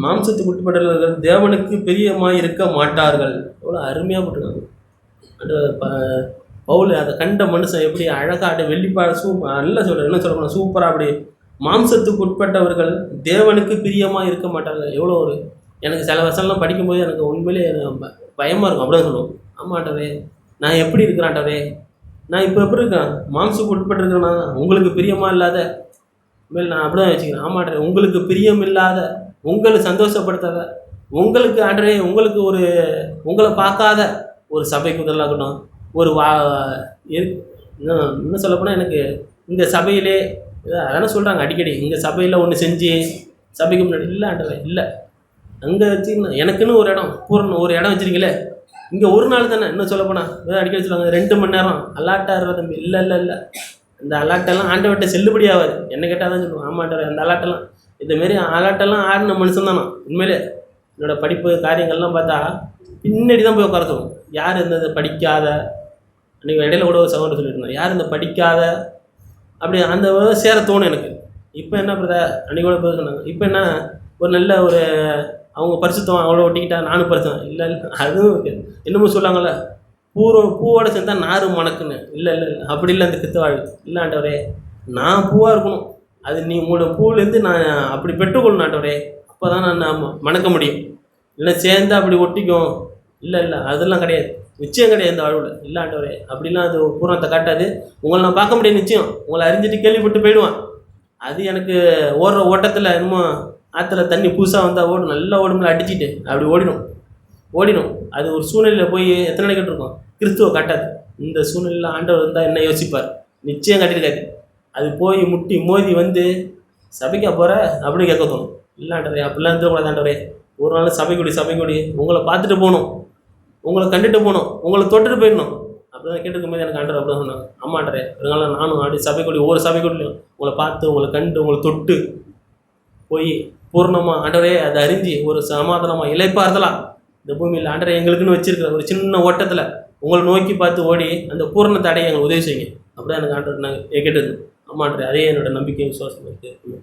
மாம்சத்துக்கு உட்பட்டவர்கள் தேவனுக்கு பிரியமாக இருக்க மாட்டார்கள். எவ்வளோ அருமையாக போட்டுருக்காங்க. அந்த பவுல் அதை கண்ட மனுஷன் எப்படி அழகாக வெள்ளிப்பா நல்லா சொல்கிறேன், என்ன சொல்ல போனால் சூப்பராக அப்படி மாம்சத்துக்கு உட்பட்டவர்கள் தேவனுக்கு பிரியமாக இருக்க மாட்டாங்க. எவ்வளோ ஒரு எனக்கு சில வருஷம்லாம் படிக்கும்போது எனக்கு உண்மையிலே பயமாக இருக்கும். அப்படியே சொல்லுவோம், ஆமாண்டவே நான் எப்படி இருக்கிறான்டவே, நான் இப்போ எப்படி இருக்கேன், மாம்சத்துக்கு உட்பட்டுருக்கேன்னா உங்களுக்கு பிரியமாக இல்லாத மேல் நான் அப்படி தான் வச்சுக்கிறேன். ஆமாண்டே, உங்களுக்கு பிரியம் இல்லாத, உங்களை சந்தோஷப்படுத்தாத, உங்களுக்கு ஆண்டரே உங்களுக்கு ஒரு உங்களை பார்க்காத ஒரு சபைக்கு முதலாகட்டும், ஒரு இன்னும் சொல்லப்போனால் எனக்கு இந்த சபையிலே அதானே சொல்கிறாங்க அடிக்கடி, இங்கே சபையில் ஒன்று செஞ்சு சபைக்கு முன்னாடி இல்லை ஆண்டவே இல்லை, அங்கே வச்சுக்கணும் எனக்குன்னு ஒரு இடம் பூரணம் ஒரு இடம் வச்சுருக்கீங்களே, இங்கே ஒரு நாள் தானே, இன்னும் சொல்லப்போனால் அடிக்கடி சொல்லுவாங்க 2 மணி நேரம் அல்லாட்டாக தம்பி. இல்லை இல்லை இல்லை, இந்த அலாட்டெல்லாம் ஆண்டவர்கிட்ட செல்லுபடி ஆகாது. என்ன கேட்டால் தான் சொல்லுவோம், ஆமாண்டவர் அந்த அலாட்டெல்லாம் இதுமாரி அலாட்டெல்லாம் ஆடின மனுஷன் தானே. உண்மையிலே என்னோடய படிப்பு காரியங்கள்லாம் பார்த்தா பின்னாடி தான் போய் உட்கார சொல்லுவோம். யார் இந்த படிக்காத, அன்றைக்கி இடையில கூட ஒரு சகோதரர் சொல்லிட்டு இருந்தார், யார் இந்த படிக்காத அப்படி அந்த சேர தோணும் எனக்கு. இப்போ என்ன பிரதர் அன்றைக்கி கூட போய் சொன்னாங்க, இப்போ என்ன ஒரு நல்ல ஒரு அவங்க பரிசுத்தம் அவ்வளோ ஒட்டிக்கிட்டா நானும் பரிசுத்தம் இல்லை இல்லை, அதுவும் என்னமோ சொல்லுவாங்கள்ல, பூவோட சேர்ந்தா நாறு மணக்குன்னு. இல்லை இல்லை இல்லை, அப்படி இல்லை அந்த கிறிஸ்தவாழ். இல்லை ஆண்டவரே, நான் பூவாக இருக்கணும், அது நீ உங்களோட பூவிலேருந்து நான் அப்படி பெற்றுக்கொள்ளணும் ஆண்டவரே, அப்போ தான் நான் மணக்க முடியும். இல்லை சேர்ந்தா அப்படி ஒட்டிக்கும். இல்லை இல்லை, அதெல்லாம் கிடையாது, நிச்சயம் கிடையாது இந்த வாழ்வில். இல்லை ஆண்டவரே, அப்படிலாம் அது பூரணத்தை காட்டாது. உங்களை நான் பார்க்க முடியாது நிச்சயம், உங்களை அறிஞ்சிட்டு கேள்விப்பட்டு போயிடுவான். அது எனக்கு ஓடுற ஓட்டத்தில் என்னமோ ஆற்றுல தண்ணி புதுசாக வந்தால் ஓடும், நல்லா ஓடும்ல அடிச்சுட்டு அப்படி ஓடிடும். அது ஒரு சூழ்நிலையில் போய் எத்தனை நாளைக்கு இருக்கும், கிறிஸ்துவ காட்டாது. இந்த சூழ்நிலையில் ஆண்டவர் இருந்தால் என்ன யோசிப்பார், நிச்சயம் கட்டியிருக்காரு. அது போய் முட்டி மோதி வந்து சபைக்கு போகிற அப்படி கேட்க தோணும். இல்லை ஆண்டவரே, அப்படிலாம் இருந்தக்கூடாது ஆண்டவரே, ஒரு நாள் சபைக்குடி உங்களை பார்த்துட்டு போகணும், உங்களை கண்டுட்டு போகணும், உங்களை தொட்டுட்டு போயிடணும். அப்படி தான் கேட்டுக்கும் போது எனக்கு ஆண்டவர் அப்படி தான் சொன்னாங்க. ஆமாண்டரே, அதனால நானும் அப்படி சபைக்குடி ஒவ்வொரு சபைக்குடியும் உங்களை பார்த்து உங்களை கண்டு உங்களை தொட்டு போய் பூர்ணமாக ஆண்டவரே அதை அறிஞ்சு ஒரு சமாதானமாக இலைப்பாறுதலாக இந்த பூமியில் ஆண்டவரே எங்களுக்குன்னு வச்சிருக்கிற ஒரு சின்ன ஓட்டத்தில் உங்களை நோக்கி பார்த்து ஓடி அந்த பூரணத்தை அடைய எங்களுக்கு உதவி செய்யுங்க. அப்படிதான் எனக்கு ஆண்டவர் நான் கேட்டது. ஆமாண்டரே, அதே என்னோட நம்பிக்கை விசுவாசம் இருக்குது.